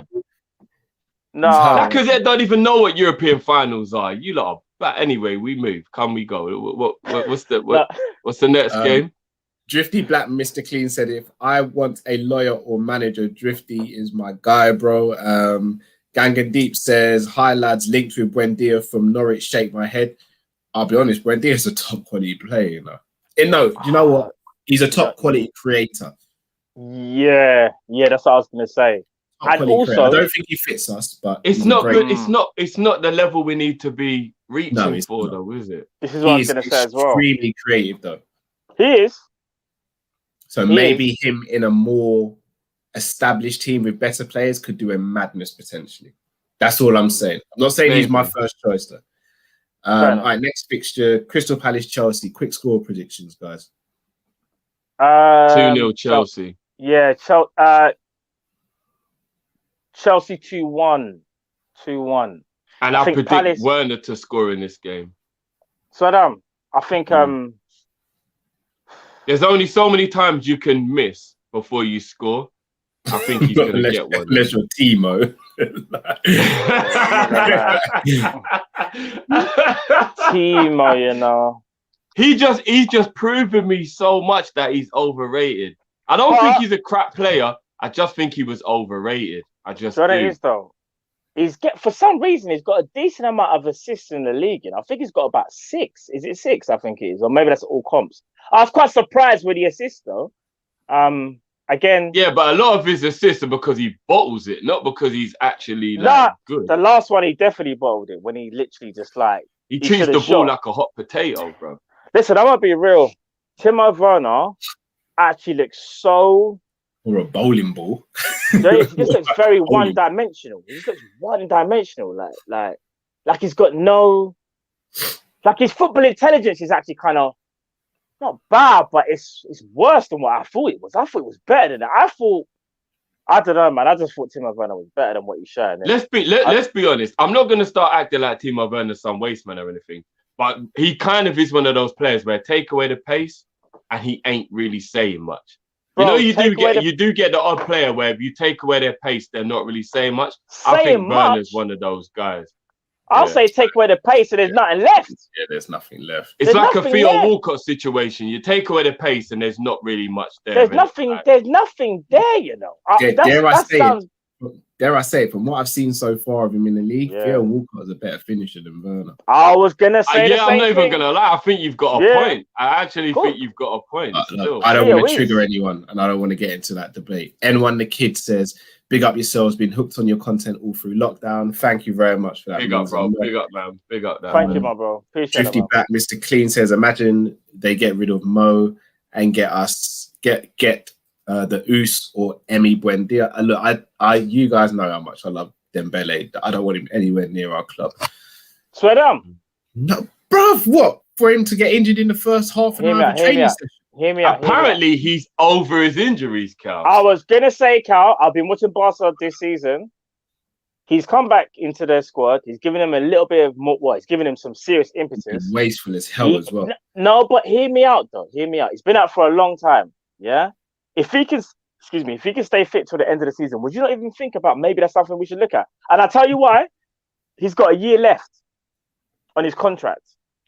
No. Lacazette don't even know what European finals are. You lot are. But anyway, we move. Can we go? What's the next game? Drifty Black Mr. Clean said, if I want a lawyer or manager, Drifty is my guy, bro. Gangan Deep says, hi lads, linked with Buendia from Norwich, shake my head. I'll be honest, Buendia is a top quality player, you know. No, you know what? He's a top quality creator. Yeah, that's what I was gonna say. And also, I don't think he fits us, but it's not good. It's not the level we need to be reaching for, though, is it? This is what I was gonna say as well. Extremely creative, though. He is. So maybe him in a more established team with better players could do a madness potentially. That's all I'm saying. I'm not saying he's my first choice, though. All right, next fixture: Crystal Palace, Chelsea. Quick score predictions, guys. 2-0 Chelsea. Chelsea 2-1. 2-1. And I predict Palace... Werner to score in this game. Saddam, I think there's only so many times you can miss before you score. I think he's going to get one. Unless you're Timo. Timo, you know. He's just proven me so much that he's overrated. I don't think he's a crap player. I just think he was overrated. I just so that is though. For some reason he's got a decent amount of assists in the league, and I think he's got about 6. Is it 6? I think it is, or maybe that's all comps. I was quite surprised with the assists though. Again, yeah, but a lot of his assists are because he bottles it, not because he's actually good. The last one he definitely bottled it when he literally just he treats the ball like a hot potato, bro. Listen, I might be real. Timo Werner actually looks so. Or a bowling ball. He just looks very one-dimensional. He just looks one-dimensional. Like he's got no. Like his football intelligence is actually kind of not bad, but it's worse than what I thought it was. I thought it was better than that. I don't know, man. I just thought Timo Werner was better than what he's showing. Let's be honest. I'm not gonna start acting like Timo Werner's some waste man or anything, but he kind of is one of those players where take away the pace and he ain't really saying much. Bro, you do get the odd player where if you take away their pace, they're not really saying much. I think Werner's one of those guys. I'll say take away the pace, and there's nothing left. Yeah, there's nothing left. It's There's like a nothing Theo there. Walcott situation. You take away the pace, and there's not really much there. There's innit? nothing. Like, There's nothing there. You know. Dare I say, from what I've seen so far of him in the league, Yeah. Theo Walcott is a better finisher than Werner. I was gonna say the yeah, same I'm not even thing. gonna lie. I think you've got a Yeah. point. I actually Cool. think you've got a point. Still. I don't Yeah, want to we- trigger anyone, and I don't want to get into that debate. N1 the Kid says, "Big up yourselves, been hooked on your content all through lockdown. Thank you very much for that." Big up, bro. Big up, man. Big up, that. Thank man. you, my bro. Appreciate it. Drifty Man. back, Mr. Clean says, "Imagine they get rid of Mo and get the Us or Emi Buendia." Look, you guys know how much I love Dembele. I don't want him anywhere near our club. Swear down. No, bruv, what? For him to get injured in the first half an Hear me hour out, of a hear me training out. session? Hear me out. Apparently, he's over his injuries, Cal. I was gonna say, Cal, I've been watching Barca this season. He's come back into their squad. He's given him a little bit of more. Well, he's given him some serious impetus. Wasteful as hell as well. No, but hear me out, though. Hear me out. He's been out for a long time. Yeah. If he can stay fit till the end of the season, would you not even think about maybe that's something we should look at? And I'll tell you why. He's got a year left on his contract.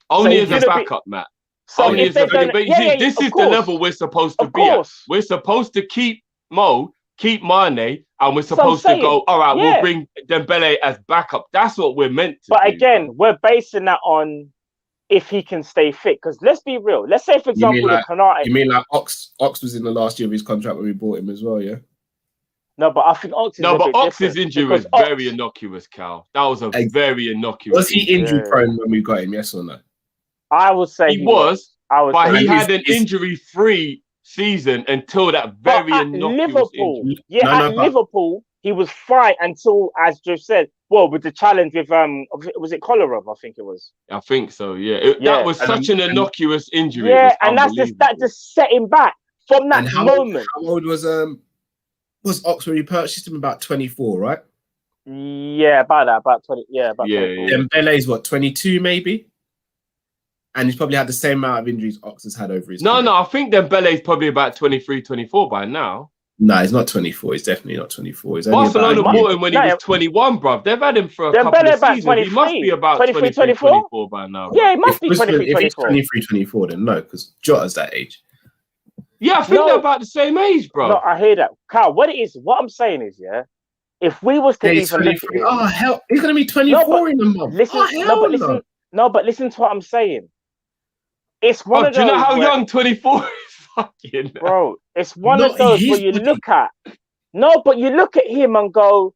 Only so as he's a gonna backup, Matt. So Only if as a they've done, but you see, this of is the course. level we're supposed to Of be at. course. We're supposed to keep Mo, keep Mane, and we're So supposed to saying, go, all right, yeah. we'll bring Dembele as backup. That's what we're meant to But do. again, we're basing that on if he can stay fit. Because let's be real. Let's say, for example, You Konate. mean like Ox was in the last year of his contract when we bought him as well, yeah? No, but I think Ox is No, a but bit Ox's different, injury was because very Ox- innocuous, Cal. That was a Ex- very innocuous. Was he injury. injury prone when we got him, yes or no? I would say He was, I would but say he And had an his- injury-free season until that But very at innocuous Liverpool, injury. yeah, No, at no, but- Liverpool, he was fine until, as Jeff said, well, with the challenge with was it Kolarov? I think it was. I think so, yeah. Yeah. That was such an innocuous injury. Yeah, It was and that just set him back from that And how moment. old was Ox when you purchased him? About 24, right? Yeah, about 20. Yeah, about Yeah, 24. yeah. Dembele's what, 22 maybe? And he's probably had the same amount of injuries Ox has had over his No, career. no, I think Dembele's probably about 23, 24 by now. No, he's not 24. He's definitely not 24. He's only Barcelona about a year. bought him when he was 21, bruv. They've had him for a Dembele couple of about seasons. He must be 23, about 23, 23, 24? 24 by now. Yeah, it must If be he's 23, 24. 23, 24, then no, because Jota's that age. Yeah, I think No. they're about the same age, bro. No, I hear that. Carl, what I'm saying is, yeah, if we was to He's even look at 23. him, Oh, hell. He's going to be 24 in a month. listen, Oh, hell but listen to what I'm saying. It's one Bro, of do you those know how where- young 24 is? Fucking bro, it's one No, of those where he's you body. look at. No, but you look at him and go,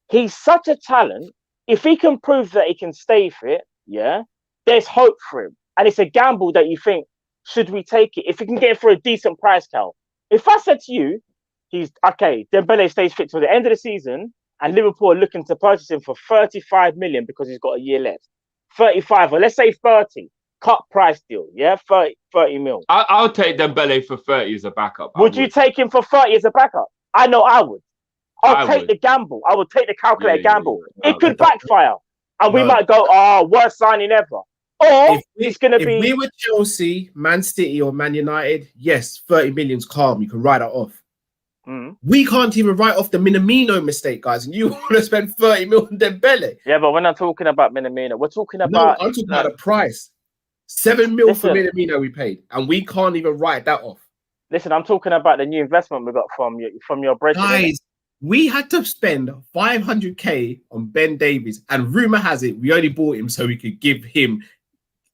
he's such a talent. If he can prove that he can stay fit, yeah, there's hope for him. And it's a gamble that you think, should we take it? If we can get it for a decent price, Cal. If I said to you, he's okay, Dembele stays fit till the end of the season, and Liverpool are looking to purchase him for 35 million because he's got a year left. 35, or let's say 30. Cut price deal, yeah? 30 mil. I'll take Dembele for 30 as a backup. Would you take him for 30 as a backup? I know I would. I'll take the gamble. I would take the calculated gamble. It could backfire. And we might go, worst signing ever. Or it's going to be... If we were Chelsea, Man City or Man United, yes, 30 million's calm. You can write that off. We can't even write off the Minamino mistake, guys. And you want to spend 30 million on Dembele. Yeah, but we're not talking about Minamino. We're talking about... No, I'm talking about the price. 7 mil for Minamino we paid. And we can't even write that off. Listen, I'm talking about the new investment we got from your bread. Guys, we had to spend 500k on Ben Davies, and rumor has it we only bought him so we could give him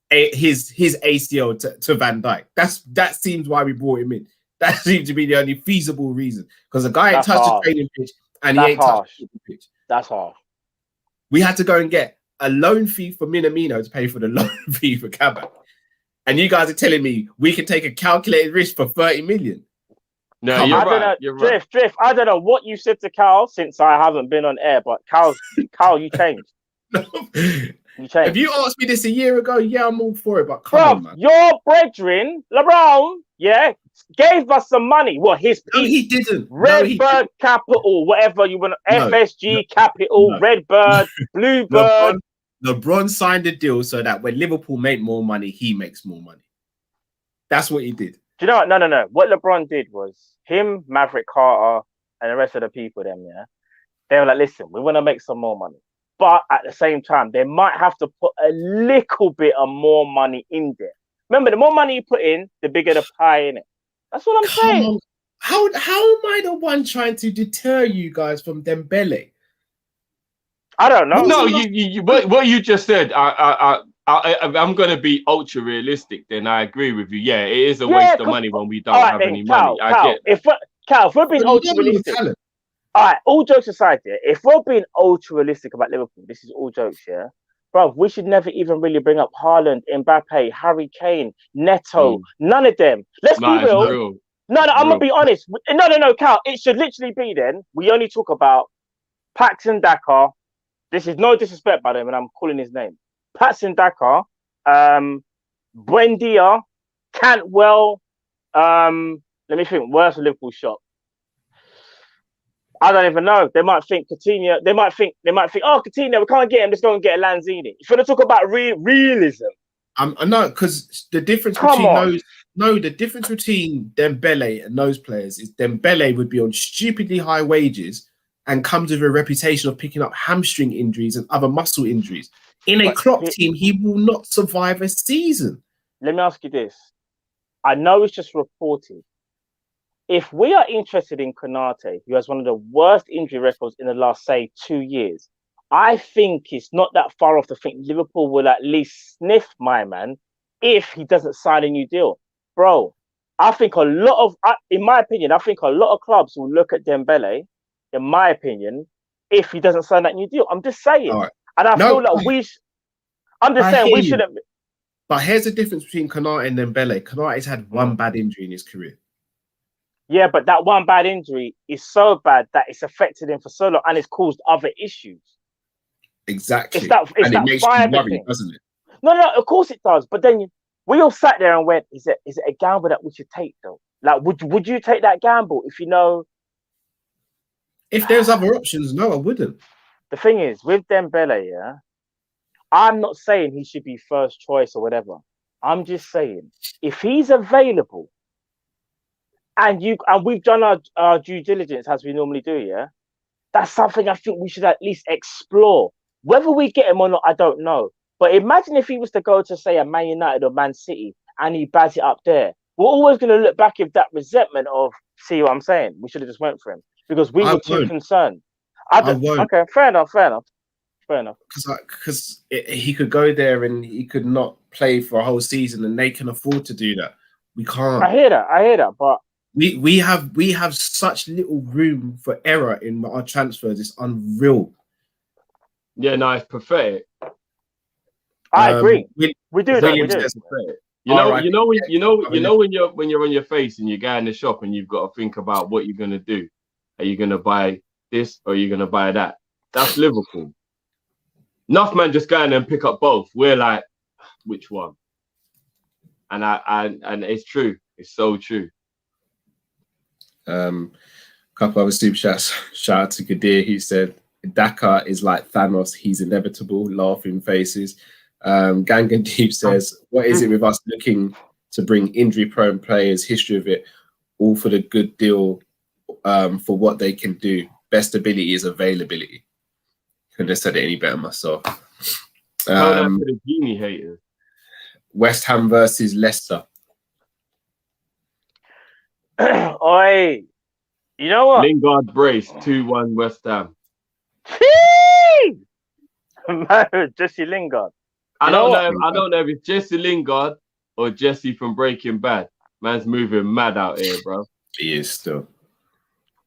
his ACL to Van Dijk. That seems why we brought him in. That seems to be the only feasible reason, because the guy ain't touched the training pitch and he ain't touched the pitch. That's harsh. We had to go and get a loan fee for Minamino to pay for the loan fee for Kabak. And you guys are telling me we can take a calculated risk for 30 million. No, you're right. You're right. Drift. I don't know what you said to Carl since I haven't been on air, but Carl, you changed. You changed. If you asked me this a year ago, yeah, I'm all for it. But come on, man. Your brethren, LeBron, yeah, gave us some money. What his piece? No, he didn't. Redbird Capital, whatever you want. FSG Capital, Redbird, Bluebird. LeBron signed a deal so that when Liverpool make more money, he makes more money. That's what he did. Do you know what? No. What LeBron did was him, Maverick Carter, and the rest of the people, they were like, listen, we want to make some more money. But at the same time, they might have to put a little bit of more money in there. Remember, the more money you put in, the bigger the pie in it. That's what I'm saying. On. How am I the one trying to deter you guys from Dembele? I don't know. No, what you just said. I'm going to be ultra realistic. Then I agree with you. Yeah, it is a waste of money when we don't have any money. If we're being ultra realistic, all right. All jokes aside, yeah, if we're being ultra realistic about Liverpool, this is all jokes, yeah. Bro, we should never even really bring up Haaland, Mbappe, Harry Kane, Neto, none of them. Let's be real. No, I'm gonna be honest. No, Cal. It should literally be then. We only talk about Paxton Dakar. This is no disrespect by them, and I'm calling his name. Paxton Dakar, Buendia, Cantwell. Let me think. Where's the Liverpool shop? I don't even know. They might think Coutinho. They might think, oh, Coutinho, we can't get him. Let's go and get a Lanzini. If you're gonna talk about realism, no, because the difference the difference between Dembele and those players is Dembele would be on stupidly high wages and comes with a reputation of picking up hamstring injuries and other muscle injuries. In a Klopp team, he will not survive a season. Let me ask you this. I know it's just reported. If we are interested in Konate, who has one of the worst injury records in the last, say, 2 years, I think it's not that far off to think Liverpool will at least sniff my man if he doesn't sign a new deal. Bro, I think in my opinion, I think a lot of clubs will look at Dembele, in my opinion, if he doesn't sign that new deal. I'm just saying. Right. And I feel like we shouldn't. But here's the difference between Konate and Dembele. Konate's had one bad injury in his career. Yeah, but that one bad injury is so bad that it's affected him for so long and it's caused other issues. Exactly. It makes you worry, doesn't it? No, of course it does. But then we all sat there and went, is it a gamble that we should take, though? Like, would you take that gamble if you know? If there's other options, no, I wouldn't. The thing is, with Dembele, yeah, I'm not saying he should be first choice or whatever. I'm just saying, if he's available, and we've done our due diligence as we normally do, yeah, that's something I think we should at least explore. Whether we get him or not, I don't know. But imagine if he was to go to, say, a Man United or Man City and he bads it up there. We're always going to look back with that resentment of, see what I'm saying? We should have just went for him because we were too concerned. I won't. Okay, fair enough. Because he could go there and he could not play for a whole season and they can afford to do that. We can't. I hear that, but we have such little room for error in our transfers. It's unreal. Yeah, no, it's pathetic. I agree. We do that. We do. When you're on your face and you go in the shop and you've got to think about what you're gonna do. Are you gonna buy this or are you gonna buy that? That's Liverpool. Enough man just go in and pick up both. We're like, which one? And and it's true. It's so true. Couple other super chats. Shout out to Kadir. He said Dakar is like Thanos. He's inevitable. Laughing faces. Gangan Deep says, what is it with us looking to bring injury-prone players? History of it, all for the good deal. For what they can do. Best ability is availability. Couldn't have said it any better myself. The Genie haters. West Ham versus Leicester. Oi, you know what? Lingard brace 2-1 West Ham. Jesse Lingard. I don't know if it's Jesse Lingard or Jesse from Breaking Bad. Man's moving mad out here, bro. He is still.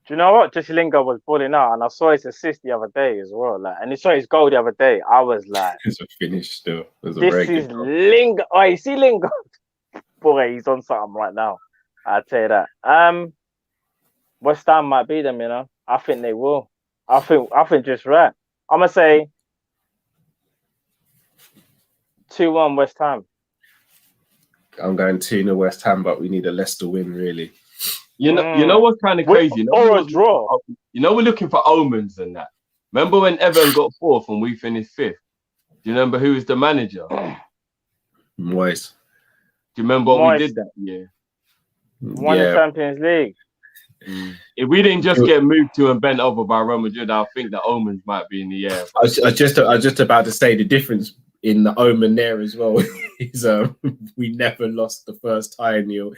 Do you know what? Jesse Lingard was balling out, and I saw his assist the other day as well. Like, and he saw his goal the other day. I was like, it's a finish still. This is Lingard. Oh, you see Lingard? Boy, he's on something right now. I'll tell you that. West Ham might beat them, you know. I think they will. I think just right. I'm gonna say 2-1 West Ham. I'm going 2-0 West Ham, but we need a Leicester win, really. You know what's kind of crazy? Or a draw. You know, we're looking for omens and that. Remember when Everton got 4th and we finished 5th? Do you remember who was the manager? Moyes. Do you remember what we did that year? Won the Champions League. If we didn't just get moved to and bent over by Real Madrid, I think the omens might be in the air. I was just about to say the difference in the omen there as well is we never lost the first tie in the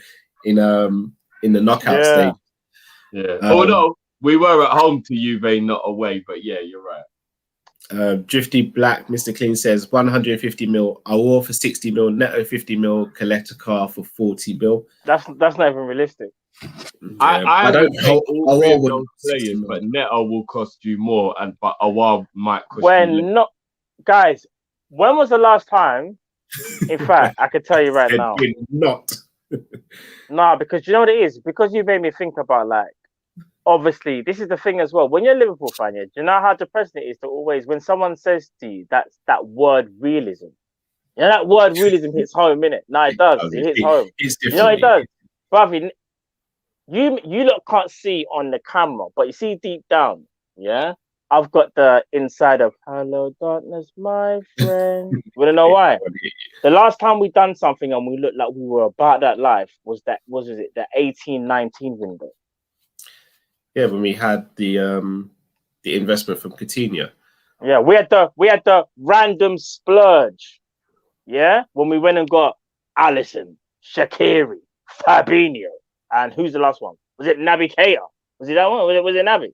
knockout stage. Yeah. Although we were at home to Juve, not away, but yeah, you're right. Drifty Black, Mr. Clean says 150 mil, Aouar for 60 mil, Neto 50 mil, collect a car for 40 mil. That's not even realistic. Yeah, I don't think all three of those players, players, but Neto will cost you more, but Aouar might cost you less. Not, guys. When was the last time? In fact, I could tell you right now. Not. No, because you know what it is? Because you made me think about, like, obviously, this is the thing as well. When you're a Liverpool fan, do you know how depressing it is to always, when someone says to you that word realism, you know, that word realism hits home, innit? No, it does. It hits home. You know, it does. Bruv, you lot can't see on the camera, but you see deep down, yeah? I've got the inside of "Hello, darkness, my friend." You wanna know why? The last time we done something and we looked like we were about that life was the 18-19 window. Yeah, when we had the investment from Coutinho. Yeah, we had the random splurge. Yeah, when we went and got Alisson, Shaqiri, Fabinho, and who's the last one? Was it Naby Keita? Was it that one? Was it Naby?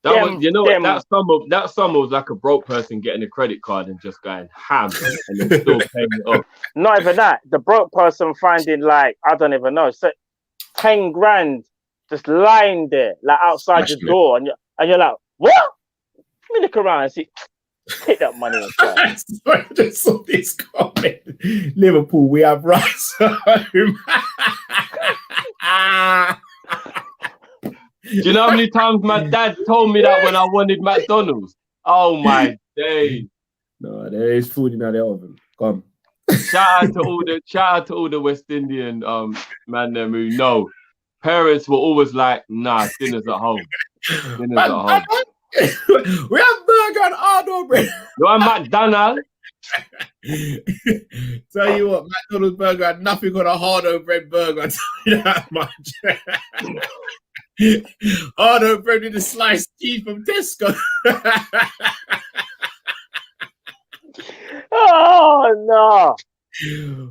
That summer was like a broke person getting a credit card and just going ham and then still paying it off. Not even that. The broke person finding, like, I don't even know, so 10 grand just lying there, like outside your door, and you're like, what? Let me look around and see. Take that money and try. I just saw this comment. Liverpool, we have rights home. Do you know how many times my dad told me that when I wanted McDonald's? Oh my days! No, there is food in the oven. Come. Shout out to all the West Indian man them who know. Parents were always like, nah, dinner's at home. Dinner's at home. We have burger and hard bread. You want McDonald's? Tell you what, McDonald's burger had nothing on a hard bread burger. I'll tell you that much. Hard bread with a sliced cheese from Tesco. Oh no!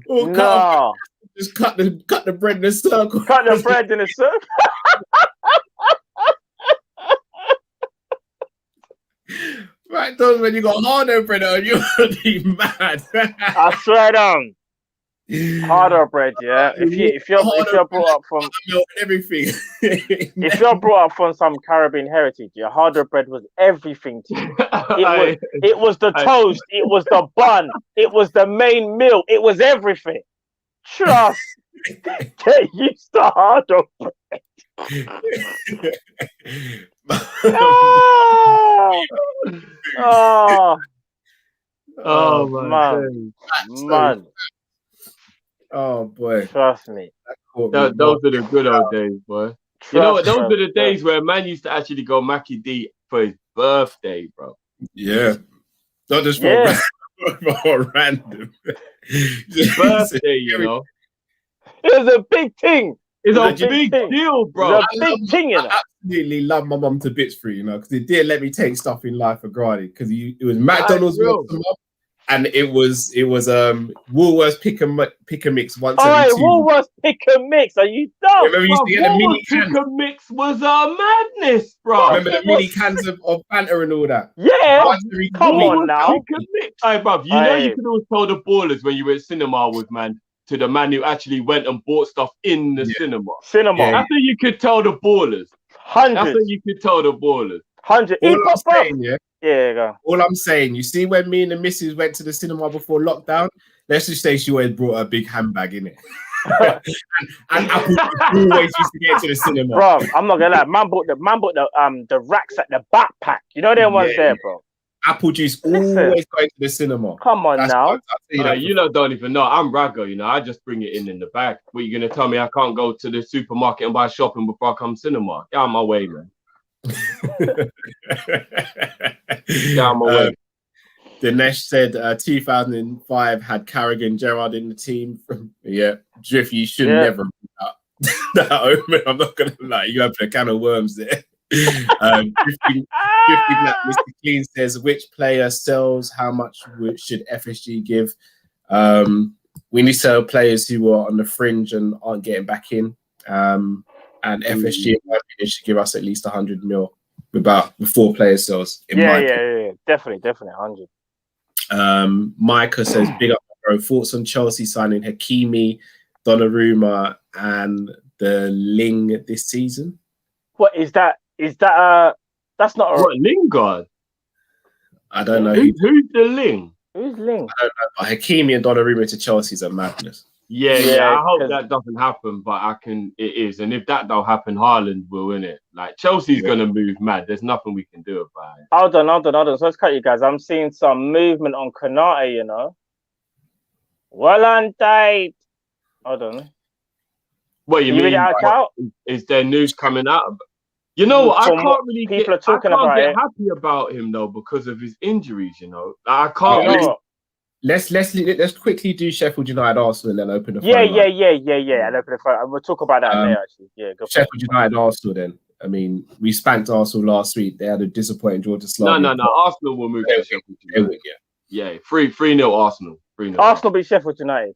No. Just cut the bread in a circle. Cut the bread in a circle. Right, those when you got harder bread on, you're gonna be mad. I swear down. Harder bread, yeah. If you're brought up from everything, if you're brought up from some Caribbean heritage, your harder bread was everything to you. It was the toast, it was the bun, it was the main meal, it was everything. Trust. Get used to harder bread. Oh man. Oh boy. Trust me. Those are the good old days, boy. You know what? Those are the days where man used to actually go Mackie D for his birthday, bro. Yeah. Not just for random. His birthday, you know. It was a big thing. It's a big deal, bro. It's a big thing, you know. I absolutely love my mum to bits for it, you know, because it did let me take stuff in life for granted. Because it was McDonald's once a month, and it was Woolworths pick and mix once every 2 Woolworths pick and mix. Are you dumb? Remember, you used to get the mini cans. Pick and mix was madness, bro. Remember the mini cans of Fanta and all that? Yeah. Come on now. Pick and mix. Hey, bruv, you know you could always tell the ballers when you were at cinema with man. To the man who actually went and bought stuff in the cinema. Yeah. That's how you could tell the ballers. 100. That's how you could tell the ballers. 100. All I'm saying, you see when me and the missus went to the cinema before lockdown, let's just say she always brought a big handbag in it. and Apple always used to get to the cinema. Bro, I'm not gonna lie. Man bought the racks at the backpack. You know them ones there, bro. Apple juice always going to the cinema. Come on now. You lot don't even know. I'm raggo, you know. I just bring it in the bag. What, you going to tell me I can't go to the supermarket and buy shopping before I come cinema? Get out of my way, man. Get out of my way. Dinesh said 2005 had Carragher, Gerrard in the team. Yeah, Drift, you should never do that. that omen. I'm not gonna lie, you open a can of worms there. 50 Black Mr. Clean says, which player sells? How much should FSG give? We need to sell players who are on the fringe and aren't getting back in. And FSG, in my opinion, should give us at least 100 mil with 4 player sales. Yeah, definitely 100. Micah says, big up, bro. Thoughts on Chelsea signing Hakimi, Donnarumma, and the Ling this season? What is that? That's not a What, Lingard? I don't know. Who's the Ling? Who's Ling? I don't know. But Hakimi and Donnarumma to Chelsea is a madness. Yeah. I hope that doesn't happen, but it is. And if that don't happen, Haaland will win it. Like, Chelsea's gonna move mad. There's nothing we can do about it. Hold on. So let's cut you guys. I'm seeing some movement on Konate, you know. Well on tight. Hold on. What you mean? Is there news coming out? You know, I can't really get happy about him though because of his injuries. You know, I can't. You know, Let's quickly do Sheffield United Arsenal and then open the phone yeah. line. And open the phone. We'll talk about that later. Actually, yeah. Go Sheffield United Arsenal. Then I mean, we spanked Arsenal last week. They had a disappointing draw to Slavia. No. Arsenal will move to Sheffield United. Yeah, 3-0 Arsenal. 3-0. Arsenal beat Sheffield United.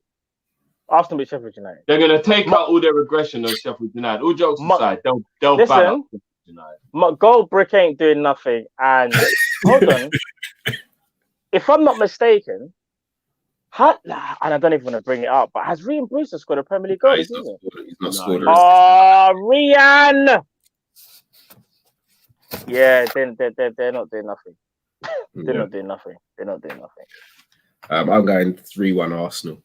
They're gonna take out all their regression on Sheffield United. All jokes aside, they'll battle Sheffield United. My gold brick ain't doing nothing. And hold on, if I'm not mistaken, and I don't even want to bring it up, but has Ryan Brewster scored a Premier League goal? He's not scored. Oh, Ryan! Yeah, they're not doing nothing. They're not doing nothing. I'm going 3-1 Arsenal.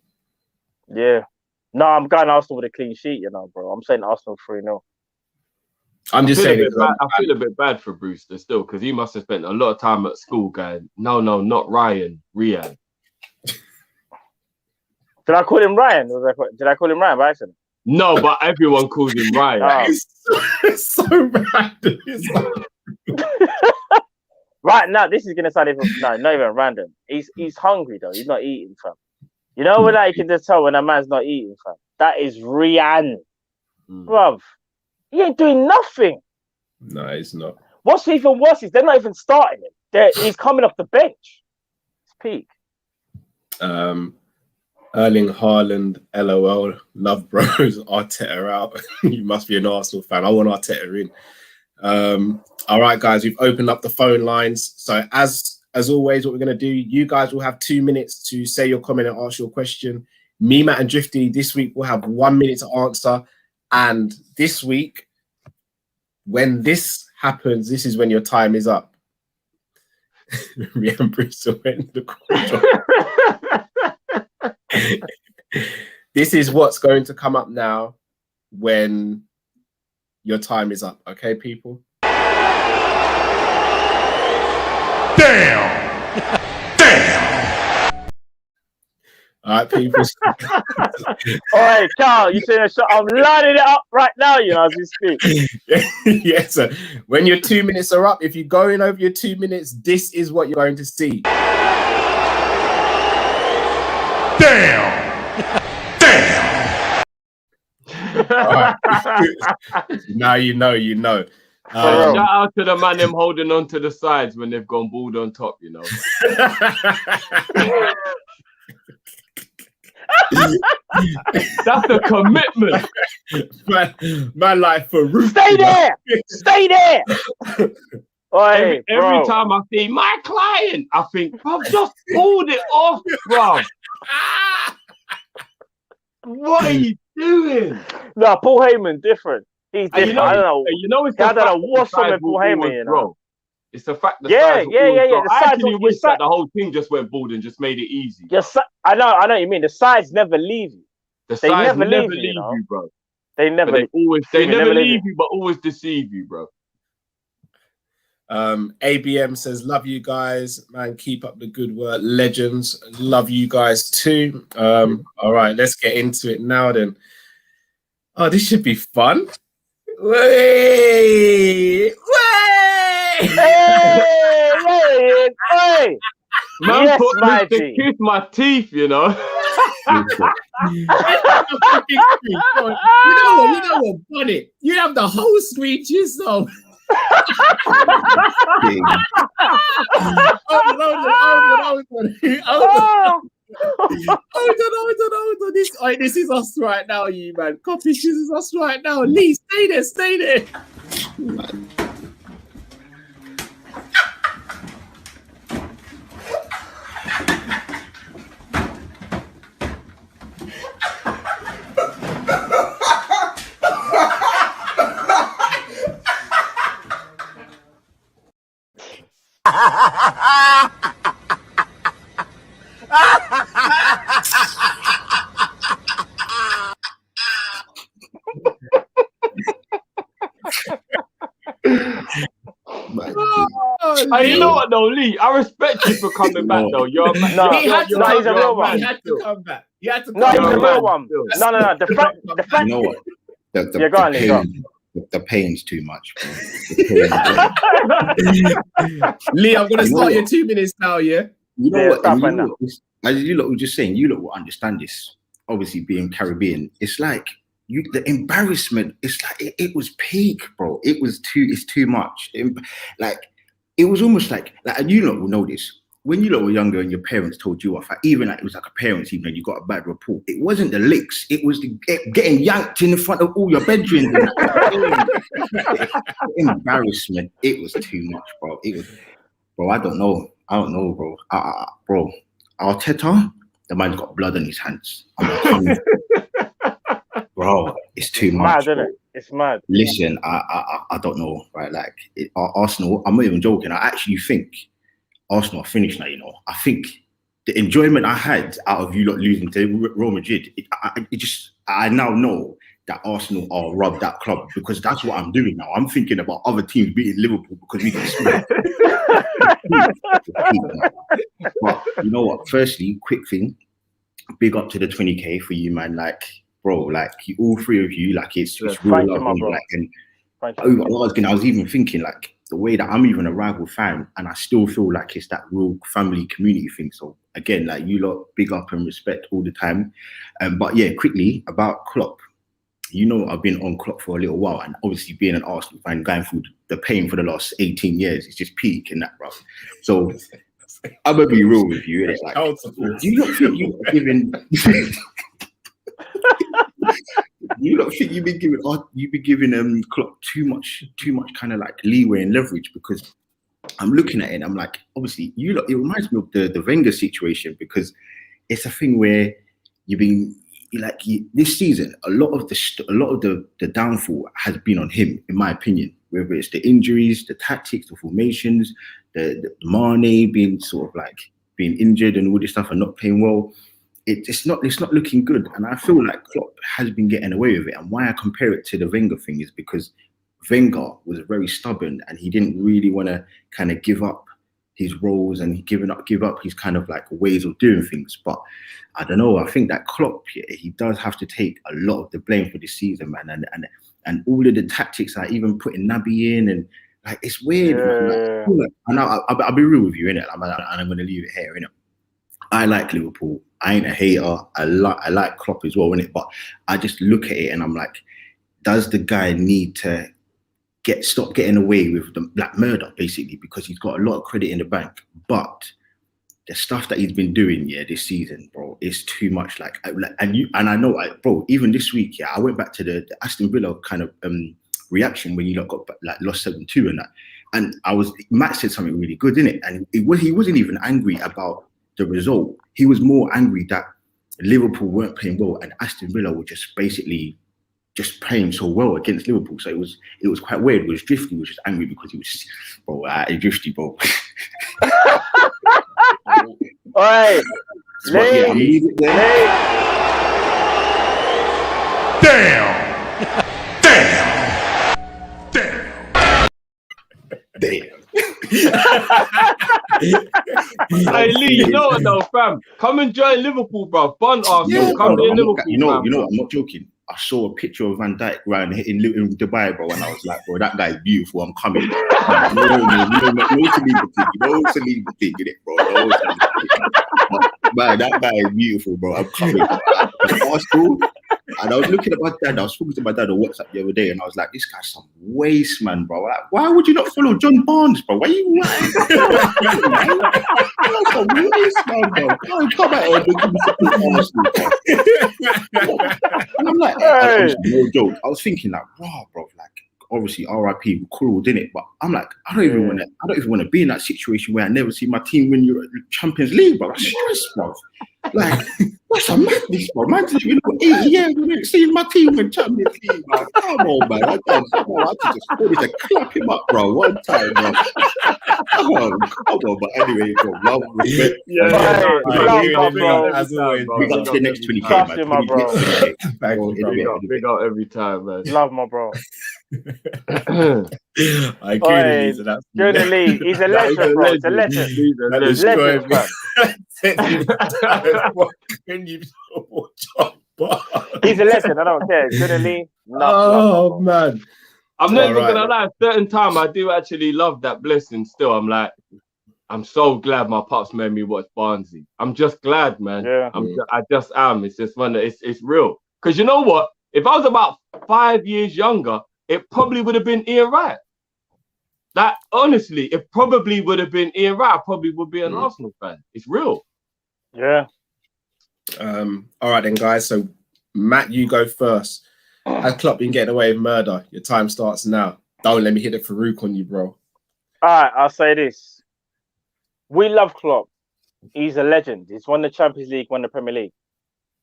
Yeah. No, I'm going Arsenal with a clean sheet, you know, bro. I'm saying Arsenal 3-0. I'm just saying. I feel a bit bad for Brewster still because he must have spent a lot of time at school going, no, not Ryan. Did I call him Ryan? Did I call him Ryan by accident? No, but everyone calls him Ryan. It's so random. Right now, this is gonna sound not even random. He's hungry though. He's not eating, fam. You know when you can just tell when a man's not eating, fam. That is Ryan, bruv. He ain't doing nothing. No, he's not. What's even worse is they're not even starting him. He's coming off the bench. It's peak. Erling Haaland, LOL, love bros, Arteta out. You must be an Arsenal fan. I want Arteta in. All right, guys, we've opened up the phone lines. So as always, what we're going to do, you guys will have 2 minutes to say your comment and ask your question. Me, Matt, and Drifty this week will have 1 minute to answer. And this week, when this happens, this is when your time is up. Ryan Brewster went the This is what's going to come up now when your time is up. Okay, people? Damn! All right, people. All right, Carl, you saying a shot? I'm lining it up right now, you know, as we speak. Yes, sir. When your 2 minutes are up, if you're going over your 2 minutes, this is what you're going to see. Damn! Right. Now you know. Shout out to the man them holding on to the sides when they've gone bald on top, you know. That's a commitment. My life for Ruth. Stay there. Every time I see my client, I think, bro, just pulled it off, bro. What are you doing? No, Paul Heyman different. He's different. I don't know. You know, it's I don't know what's wrong with Paul Heyman. You know, it's the fact that yeah. I actually wish that the whole thing just went bald and just made it easy. I know what you mean. The sides never leave you. They never leave you, bro. They never leave you, but always deceive you, bro. ABM says, love you guys, man. Keep up the good work. Legends, love you guys too. All right, let's get into it now then. Oh, this should be fun. Way! Man, yes, put Mr. Kiss my teeth, you know. You know what, Bonnet? You have the whole screen to yourself. Hold on. This is us right now, you man. Kopish, this is us right now. Lee, stay there. Hey, you know what though, Lee? I respect you for coming back though. You're a man. He's a real one. He had to come back. He's a real one. No. The fact. You know what? The pain's too much, bro. Lee, I'm gonna start your 2 minutes now, yeah? You know what? As you lot were just saying, you lot will understand this. Obviously, being Caribbean, it's like the embarrassment. It's like it was peak, bro. It's too much. It was almost like you lot will know this. When you lot were younger and your parents told you off, even it was like a parents' evening, you got a bad report. It wasn't the licks, it was getting yanked in front of all your bedrooms. Embarrassment. It was too much, bro. Bro, I don't know, bro. Bro, Arteta, the man's got blood on his hands. Bro, it's too much. Mad, isn't it? It's mad. Listen, I don't know, right? Like Arsenal, I'm not even joking. I actually think Arsenal are finished now, you know. I think the enjoyment I had out of you lot losing to Real Madrid, I now know that Arsenal are robbed that club, because that's what I'm doing now. I'm thinking about other teams beating Liverpool because we can smack. But you know what? Firstly, quick thing, big up to the 20k for you, man. Like, bro, like all three of you, like it's real love. I was even thinking like, the way that I'm even a rival fan, and I still feel like it's that real family community thing. So again, like you lot, big up and respect all the time. But yeah, quickly about Klopp. You know, I've been on Klopp for a little while, and obviously being an Arsenal fan, going through the pain for the last 18 years, it's just peak in that, bro. So I'm gonna be real with you. It's like, do you not think you've been you don't think you've been giving Klopp too much kind of like leeway and leverage? Because I'm looking at it and I'm like, obviously it reminds me of the Wenger situation, because it's a thing where this season a lot of the downfall has been on him, in my opinion, whether it's the injuries, the tactics, the formations, the Mane being sort of like being injured and all this stuff and not playing well. It's not looking good, and I feel like Klopp has been getting away with it. And why I compare it to the Wenger thing is because Wenger was very stubborn, and he didn't really want to kind of give up his roles and give up his kind of like ways of doing things. But I don't know. I think that Klopp, he does have to take a lot of the blame for this season, man. And all of the tactics, like even putting Naby in, and like it's weird. Yeah. Man. And I'll be real with you, innit? And I'm going to leave it here, innit? I like Liverpool. I ain't a hater. I like Klopp as well, innit? But I just look at it and I'm like, does the guy need to stop getting away with the black murder, basically, because he's got a lot of credit in the bank? But the stuff that he's been doing, this season, bro, is too much. And I know, bro, even this week, I went back to the Aston Villa kind of reaction when you got like lost 7-2 and that. And Matt said something really good, innit? And he wasn't even angry about the result. He was more angry that Liverpool weren't playing well and Aston Villa were just basically just playing so well against Liverpool. So it was quite weird. It was Drifty was just angry because he was, bro, Drifty, bro. Oi, Lee. Damn. Hey Lee, you know what though, fam? Come and join Liverpool, bro. Bun Arsenal. Come to Liverpool. You know, I'm not joking. I saw a picture of Van Dijk in Dubai, bro, and I was like, bro, that guy's beautiful. I'm coming. No to leave the thing, innit, bro? Man, that guy is beautiful, bro. I'm coming. Arsenal, and I was looking at my dad. I was talking to my dad on WhatsApp the other day, and I was like, "This guy's some waste, man, bro. Like, why would you not follow John Barnes, bro? Why are you like, that's some waste, man, bro? Come out and give me some Arsenal, bro." And I'm like, hey. No joke. I was thinking like, wow, bro, like. Obviously, RIP, cool, didn't it? But I'm like, I don't even want to be in that situation where I never see my team win your Champions League, bro. That's stress, bro. Like, that's a madness, bro. Man, you know, 8 years we ain't seen my team win Champions League, man. Come on, man. I had to clap him up, bro. One time, bro. Come on, but anyway, bro. Love, respect. Bro. As always, we got to the next 20K, man. Bro. Big up every time, man. Love my bro. I agree. He's a legend, bro. He's a legend. He's a legend. He's a legend. I don't care. Good Oh man. I'm not even gonna lie. Certain time, I do actually love that blessing. Still, I'm like, I'm so glad my pops made me watch Barnsley. I'm just glad, man. Yeah. I just am. It's just fun. It's real. Because you know what? If I was about 5 years younger, it probably would have been Ian Wright. That honestly, it probably would have been Ian Wright. I probably would be an Arsenal fan. It's real. Yeah. All right then, guys. So Matt, you go first. Has Klopp been getting away with murder? Your time starts now. Don't let me hit the Farouk on you, bro. All right, I'll say this. We love Klopp. He's a legend. He's won the Champions League, won the Premier League.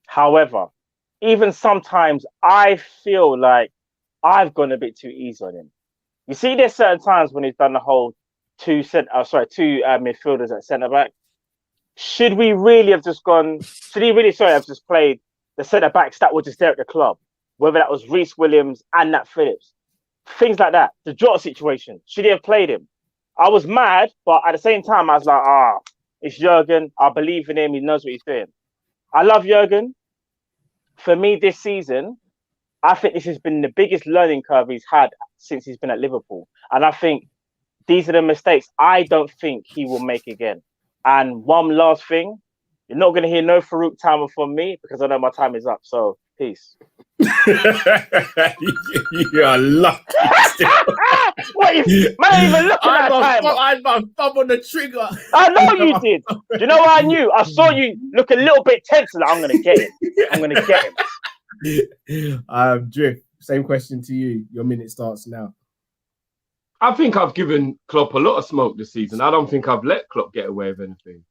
However, even sometimes I feel like I've gone a bit too easy on him. You see, there's certain times when he's done the whole two midfielders at centre back. Should we really have just gone? Should he really have just played the centre backs that were just there at the club? Whether that was Reece Williams and Nat Phillips, things like that. The Jota situation. Should he have played him? I was mad, but at the same time, I was like, it's Jurgen. I believe in him. He knows what he's doing. I love Jurgen. For me, this season, I think this has been the biggest learning curve he's had since he's been at Liverpool. And I think these are the mistakes I don't think he will make again. And one last thing, you're not going to hear no Farouk timer from me because I know my time is up. So, peace. You are lucky. What you man even looking at time? I had my thumb on the trigger. I know you did. Do you know what I knew? I saw you look a little bit tense. Like, I'm gonna get him. I'm gonna get him. Drift. Same question to you. Your minute starts now. I think I've given Klopp a lot of smoke this season. I don't think I've let Klopp get away with anything.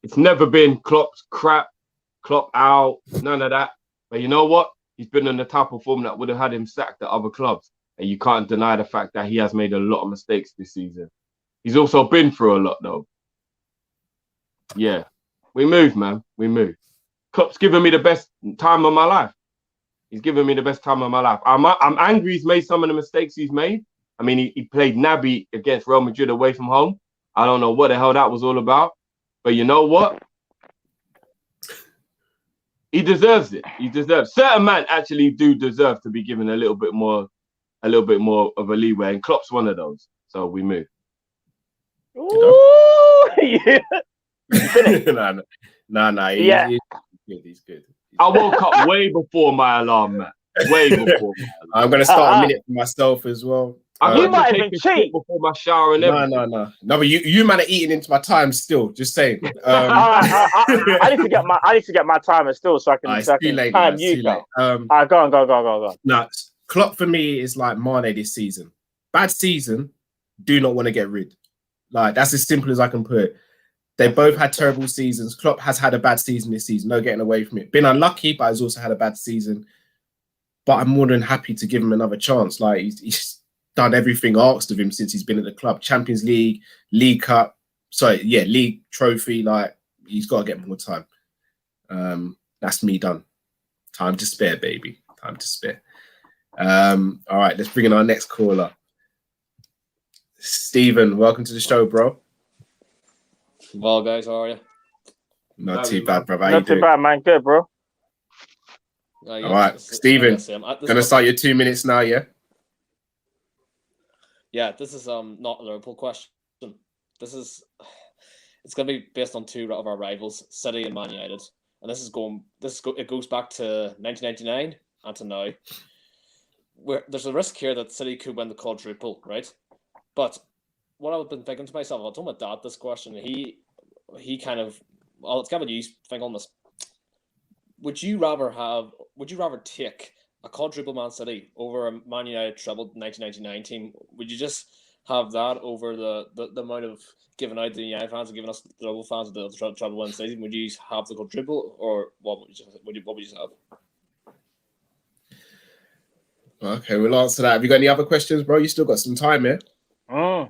It's never been Klopp's crap, Klopp out, none of that. But you know what? He's been in the type of form that would have had him sacked at other clubs. And you can't deny the fact that he has made a lot of mistakes this season. He's also been through a lot, though. Yeah. We move, man. We move. Klopp's given me the best time of my life. He's given me the best time of my life. I'm angry he's made some of the mistakes he's made. I mean, he played Naby against Real Madrid away from home. I don't know what the hell that was all about. But you know what? He deserves it. He deserves. Certain men actually do deserve to be given a little bit more of a leeway, and Klopp's one of those. So we move. Ooh, yeah. No. He's good. I woke up way before my alarm, man. Way before. My alarm. I'm gonna start a minute for myself as well. You might even cheat before my shower and everything. No. But you man are eating into my time still. Just saying. I need to get my timer still so I can time you. Go on. No, Klopp for me is like Mane this season. Bad season, do not want to get rid. Like that's as simple as I can put it. They both had terrible seasons. Klopp has had a bad season this season. No getting away from it. Been unlucky, but has also had a bad season. But I'm more than happy to give him another chance. Like he's done everything asked of him since he's been at the club. Champions League, League Cup, League trophy. Like he's got to get more time. That's me done. Time to spare, baby. Time to spare. All right, let's bring in our next caller. Stephen, welcome to the show, bro. Well, guys, how are you? Not too bad, bro. How Not you too doing? bad, man. Good, bro. All right, Stephen, gonna start your 2 minutes now, yeah? Yeah, this is not a Liverpool question. This is it's going to be based on two of our rivals, City and Man United, and it goes back to 1999 and to now. Where there's a risk here that City could win the quadruple, right? But what I've been thinking to myself, I told my dad this question. He kind of, well, it's kind of a you think on this. Would you rather take a quadruple Man City over a Man United treble 1999 team? Would you just have that over the amount of giving out the United fans and giving us the Liverpool fans the treble win season? Would you have the quadruple, or what would you have? Okay, we'll answer that. Have you got any other questions, bro? You still got some time here. Yeah.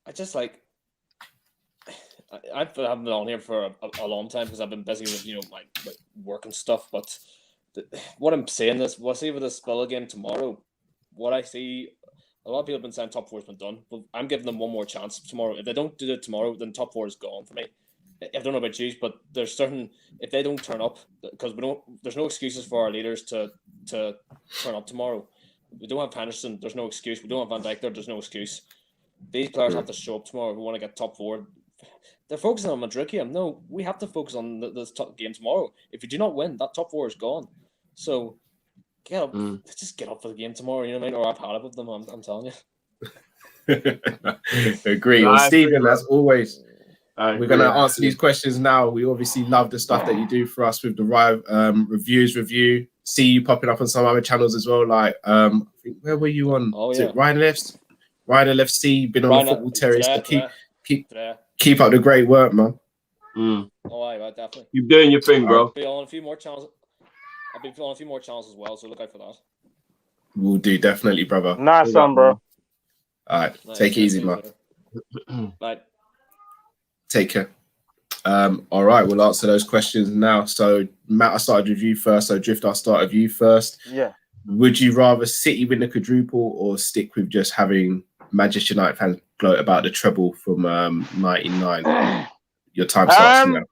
I just like. I haven't been on here for a long time because I've been busy with my work and stuff. But what I'm saying is, we'll see with the Spurs game tomorrow. What I see, a lot of people have been saying top four's been done, but I'm giving them one more chance tomorrow. If they don't do it tomorrow, then top four is gone for me. I don't know about you, but there's certain, if they don't turn up, because there's no excuses for our leaders to turn up tomorrow. We don't have Henderson, there's no excuse. We don't have Van Dijk there's no excuse. These players have to show up tomorrow if we want to get top four. They're focusing on Madrid here. No, we have to focus on this top game tomorrow. If we do not win, that top four is gone. So get up, just get up for the game tomorrow. You know what I mean? Or I've had it with them. I'm telling you. Agree. Well, Stephen, as always, we're going to answer these questions now. We obviously love the stuff that you do for us with the review. See you popping up on some other channels as well. Like, I think, where were you on? Oh, is it Ryan LFC? Been on the Football Terrace. Keep up the great work, man. Oh, right, definitely. You're doing your thing, bro. I'll be on a few more channels. I'll be on a few more channels as well, so look out for that. We'll do, definitely, brother. Nice one, bro. All right, take it easy, man. Bye. Take care. All right, we'll answer those questions now. So, Matt, I started with you first. So, Drift, I'll start with you first. Yeah. Would you rather City win the quadruple or stick with just having Manchester United fans gloat about the treble from 99? Your time starts now.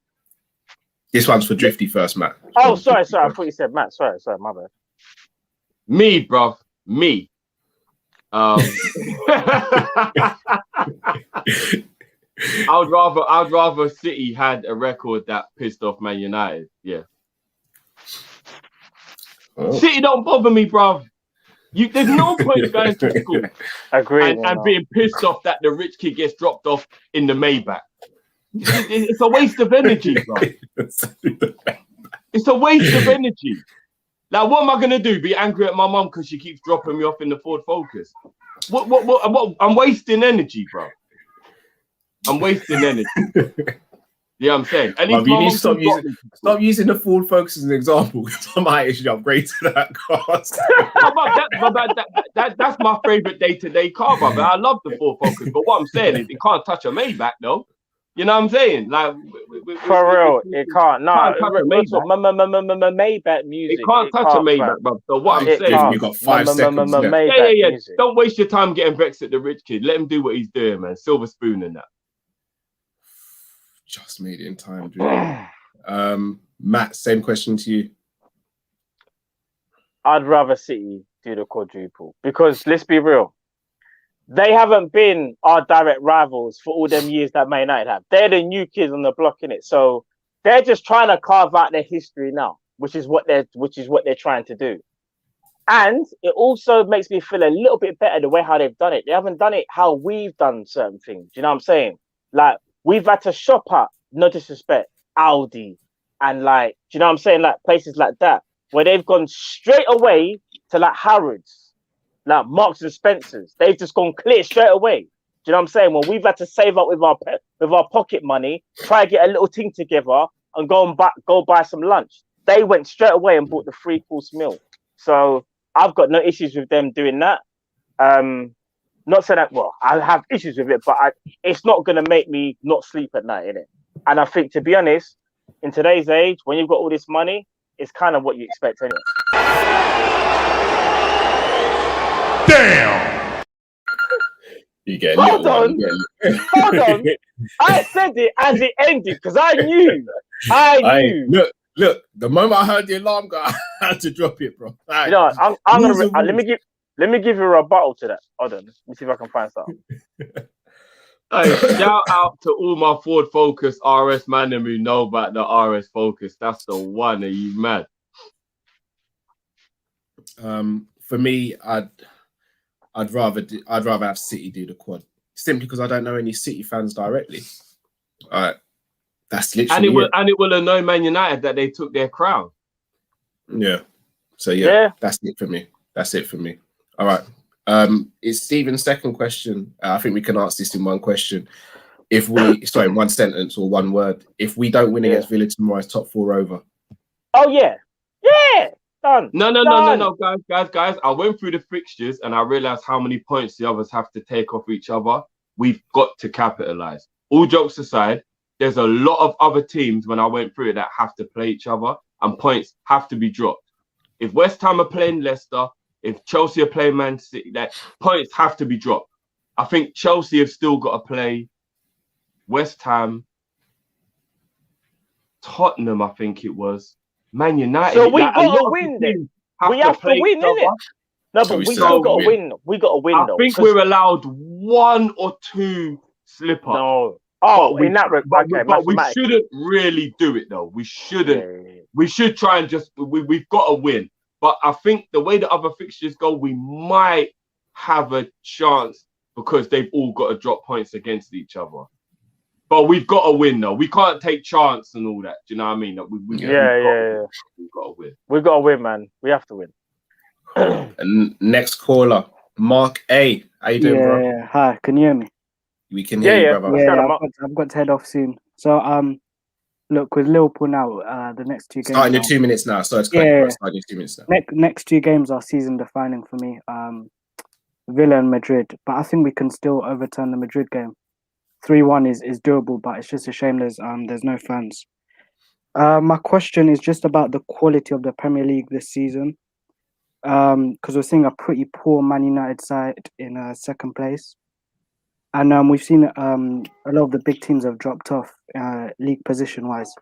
This one's for Drifty first, Matt. Oh, sorry. I thought you said Matt. Sorry, my bad. Me, bruv. Me. I'd rather City had a record that pissed off Man United. Yeah. Oh. City don't bother me, bruv. There's no point going to school and being pissed off that the rich kid gets dropped off in the Maybach. It's a waste of energy, bro. It's a waste of energy. Like, what am I gonna do? Be angry at my mum because she keeps dropping me off in the Ford Focus? What? I'm wasting energy, bro. I'm wasting energy. Yeah, I'm saying. And you need to stop using the Ford Focus as an example, because I might actually upgrade to that car. That's my favorite day-to-day car, brother. I love the Ford Focus, but what I'm saying is it can't touch a Maybach, though. You know what I'm saying? Like, for real, it can't. No, Maybach music. It can't touch a Maybach, bro. So what I'm saying, you got 5 seconds. Yeah. Don't waste your time getting vexed at the rich kid. Let him do what he's doing, man. Silver spoon and that. Just made it in time, dude. Matt, same question to you. I'd rather City do the quadruple because let's be real, they haven't been our direct rivals for all them years that Man United have. They're the new kids on the block, innit? So they're just trying to carve out their history now, which is what they're trying to do. And it also makes me feel a little bit better the way how they've done it. They haven't done it how we've done certain things. Do you know what I'm saying? Like, we've had to shop at, no disrespect, Aldi and like, do you know what I'm saying? Like places like that, where they've gone straight away to like Harrods, like Marks and Spencers. They've just gone clear straight away. Do you know what I'm saying? Well, we've had to save up with our pocket money, try to get a little thing together and go buy some lunch. They went straight away and bought the 3-course meal. So I've got no issues with them doing that. Not saying that, well, I have issues with it, but it's not going to make me not sleep at night, innit? And I think, to be honest, in today's age, when you've got all this money, it's kind of what you expect anyway. Damn! You get Hold on. I said it as it ended because I knew. Look. The moment I heard the alarm go, I had to drop it, bro. You know, I'm gonna let me give you a rebuttal to that. Hold on, let me see if I can find something. Hey, shout out to all my Ford Focus RS man who know about the RS Focus. That's the one. Are you mad? For me, I'd rather have City do the quad, simply because I don't know any City fans directly. All right, that's literally and it will annoy Man United that they took their crown. Yeah. So yeah, that's it for me. All right. It's Stephen's second question. I think we can answer this in one question. One sentence or one word. If we don't win against Villa tomorrow, it's top 4 over. Oh yeah, done. No, guys. I went through the fixtures and I realized how many points the others have to take off each other. We've got to capitalize. All jokes aside, there's a lot of other teams when I went through it that have to play each other and points have to be dropped. If West Ham are playing Leicester, if Chelsea are playing Man City, that points have to be dropped. I think Chelsea have still got to play West Ham, Tottenham, I think it was, Man United. So we got to win then. We have to win, innit? No, but we still got to win. We got to win. I think we're allowed 1 or 2 slip-ups. No. Oh, in that regard, but we shouldn't really do it though. We shouldn't. Yeah. We should try and we've got to win. But I think the way the other fixtures go, we might have a chance because they've all got to drop points against each other. But we've got to win though. We can't take chance and all that. Do you know what I mean? We've got to win. We've got to win, man. We have to win. And next caller, Mark A. How you doing, bro? Yeah. Hi, can you hear me? We can hear you, brother. Yeah, I've got to head off soon. So, look, with Liverpool now, the next 2 games. Starting in 2 minutes now. So it's starting in 2 minutes now. Next 2 games are season defining for me. Villa and Madrid, but I think we can still overturn the Madrid game. 3-1 is doable, but it's just a shame there's no fans. My question is just about the quality of the Premier League this season, because we're seeing a pretty poor Man United side in second place. And we've seen a lot of the big teams have dropped off league position-wise.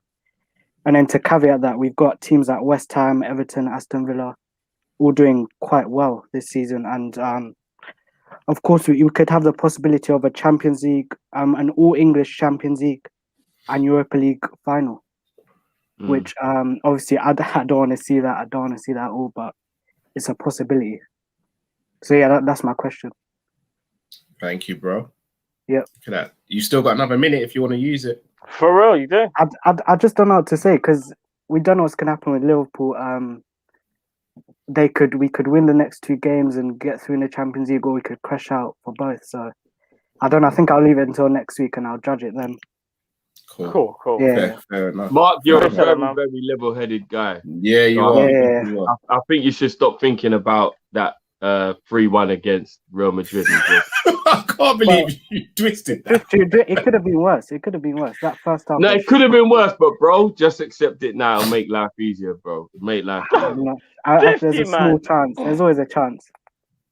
And then to caveat that, we've got teams like West Ham, Everton, Aston Villa, all doing quite well this season. And of course, we could have the possibility of a Champions League, an all-English Champions League and Europa League final, which obviously I don't want to see that. I don't want to see that at all, but it's a possibility. So yeah, that's my question. Thank you, bro. Yeah. Look at that. You still got another minute if you want to use it. For real, you do? I just don't know what to say because we don't know what's going to happen with Liverpool. We could win the next 2 games and get through in the Champions League, or we could crash out for both. So I don't know. I think I'll leave it until next week and I'll judge it then. Cool. Yeah. Fair enough. Mark, you're a very, very level-headed guy. Yeah, you are. Yeah. I think you should stop thinking about that 3-1 against Real Madrid. I can't believe you twisted that. It could have been worse. That first half. No, it could have been worse, but bro, just accept it now and make life easier, bro. Make life easier. There's a small chance. There's always a chance.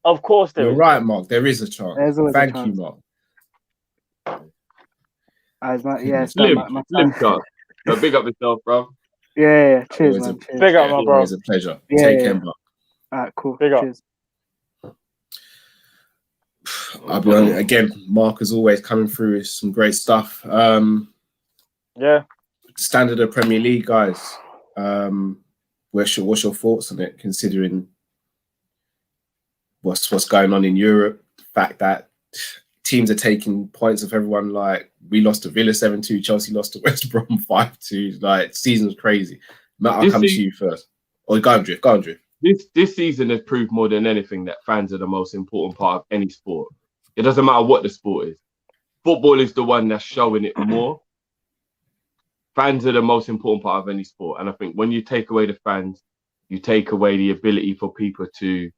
Of course there is. You're right, Mark. There is a chance. There's always Thank a chance. you, Mark. Slim chance. So big up yourself, bro. Yeah. Cheers, man. Cheers. Big up, my bro. It's a pleasure. Yeah, Take care, Mark. All right, cool. Big up. Cheers. I'll be honest, again, Mark is always coming through with some great stuff. Standard of Premier League, guys. What's your thoughts on it, considering what's going on in Europe? The fact that teams are taking points of everyone. Like, we lost to Villa 7-2, Chelsea lost to West Brom 5-2. Like, season's crazy. Matt, I'll come to you first. Or go on, Drift. This season has proved more than anything that fans are the most important part of any sport. It doesn't matter what the sport is. Football is the one that's showing it more. Fans are the most important part of any sport. And I think when you take away the fans, you take away the ability for people to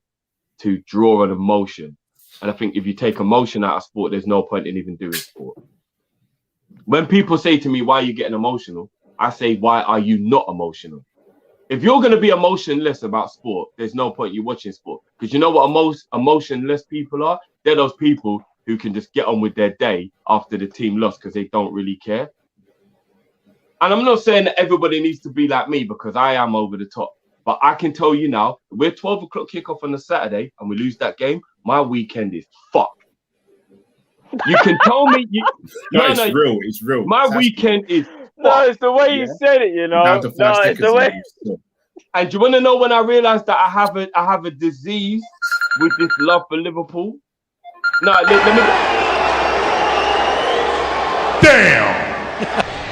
draw an emotion. And I think if you take emotion out of sport, there's no point in even doing sport. When people say to me, why are you getting emotional? I say, why are you not emotional? If you're going to be emotionless about sport, there's no point you watching sport. Because you know what most emotionless people are? They're those people who can just get on with their day after the team lost because they don't really care. And I'm not saying that everybody needs to be like me because I am over the top. But I can tell you now, we're 12 o'clock kickoff on a Saturday and we lose that game, my weekend is fucked. You can tell me. It's real. It's real. My weekend is. No, it's the way you said it, you know. No, it's the way. And do you want to know when I realized that I have a disease with this love for Liverpool? No, let me. Damn!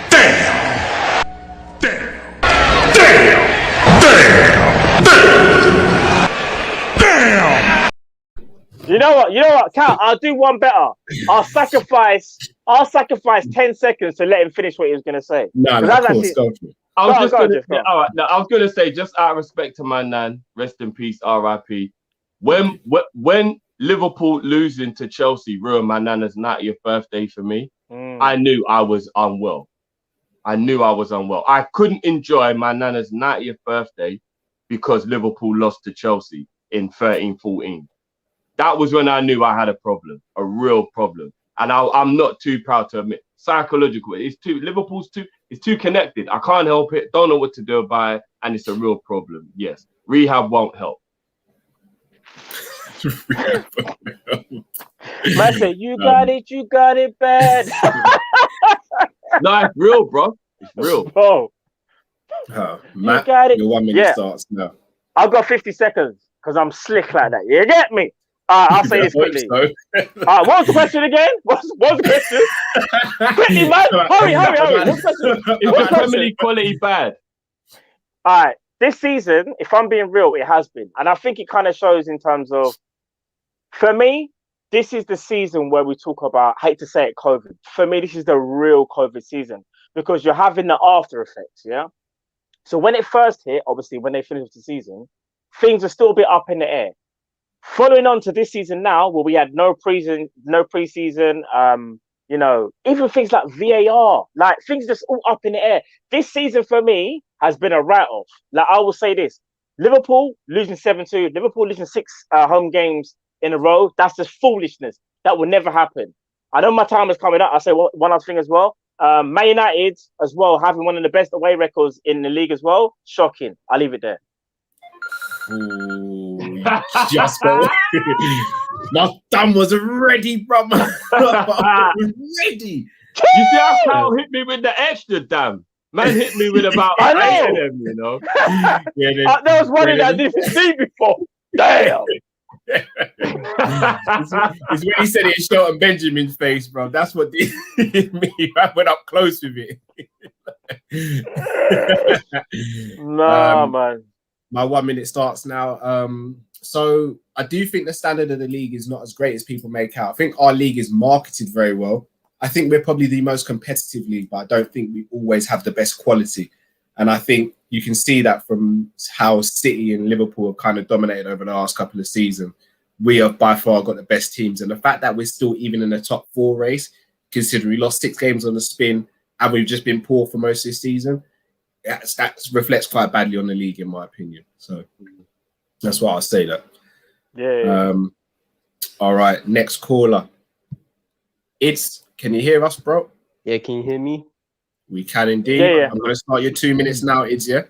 Damn! Damn! Damn! Damn! Damn! You know what, Cal? I'll do one better. I'll sacrifice 10 seconds to let him finish what he was gonna say. No, of course, go for it. I was gonna say, just out of respect to my nan, rest in peace, R.I.P. When Liverpool losing to Chelsea ruined my nana's 90th birthday for me, I knew I was unwell. I couldn't enjoy my nana's 90th birthday because Liverpool lost to Chelsea in 13-14. That was when I knew I had a problem, a real problem. And I'm not too proud to admit, psychological. Liverpool's too connected. I can't help it. Don't know what to do about it. And it's a real problem. Yes. Rehab won't help. Man said, you got it bad. No, it's real, bro. It's real. Bro. Matt, you got it. Your 1 minute starts now. I've got 50 seconds because I'm slick like that. You get me? I'll say this quickly. So. What was the question again? What's the question? Quickly, man. Hurry. What's the question? Is the Premier League quality bad? All right. This season, if I'm being real, it has been. And I think it kind of shows in terms of, for me, this is the season where we talk about, I hate to say it, COVID. For me, this is the real COVID season because you're having the after effects, yeah? So when it first hit, obviously, when they finished the season, things are still a bit up in the air. Following on to this season now, where we had no preseason, even things like VAR, like things just all up in the air. This season for me has been a write-off. Like I will say this, Liverpool losing 7-2, Liverpool losing 6 home games in a row, that's just foolishness. That will never happen. I know my time is coming up. I'll say one other thing as well. Man United as well, having one of the best away records in the league as well. Shocking. I'll leave it there. Ooh, just my thumb was ready, bro. Ready. You see how Kyle hit me with the extra damn? Man hit me with about 8 of them, you know. There was one that I didn't see before. Damn. It's when he said it in Shelton Benjamin's face, bro. That's what did me. I went up close with it. Man. My 1 minute starts now. So I do think the standard of the league is not as great as people make out. I think our league is marketed very well. I think we're probably the most competitive league, but I don't think we always have the best quality. And I think you can see that from how City and Liverpool have kind of dominated over the last couple of seasons. We have by far got the best teams. And the fact that we're still even in the top 4 race, considering we lost 6 games on the spin and we've just been poor for most of this season, that reflects quite badly on the league, in my opinion. So that's why I'll say that. Yeah. All right, next caller. Can you hear us, bro? Yeah, can you hear me? We can indeed. Yeah. I'm going to start your 2 minutes now, yeah?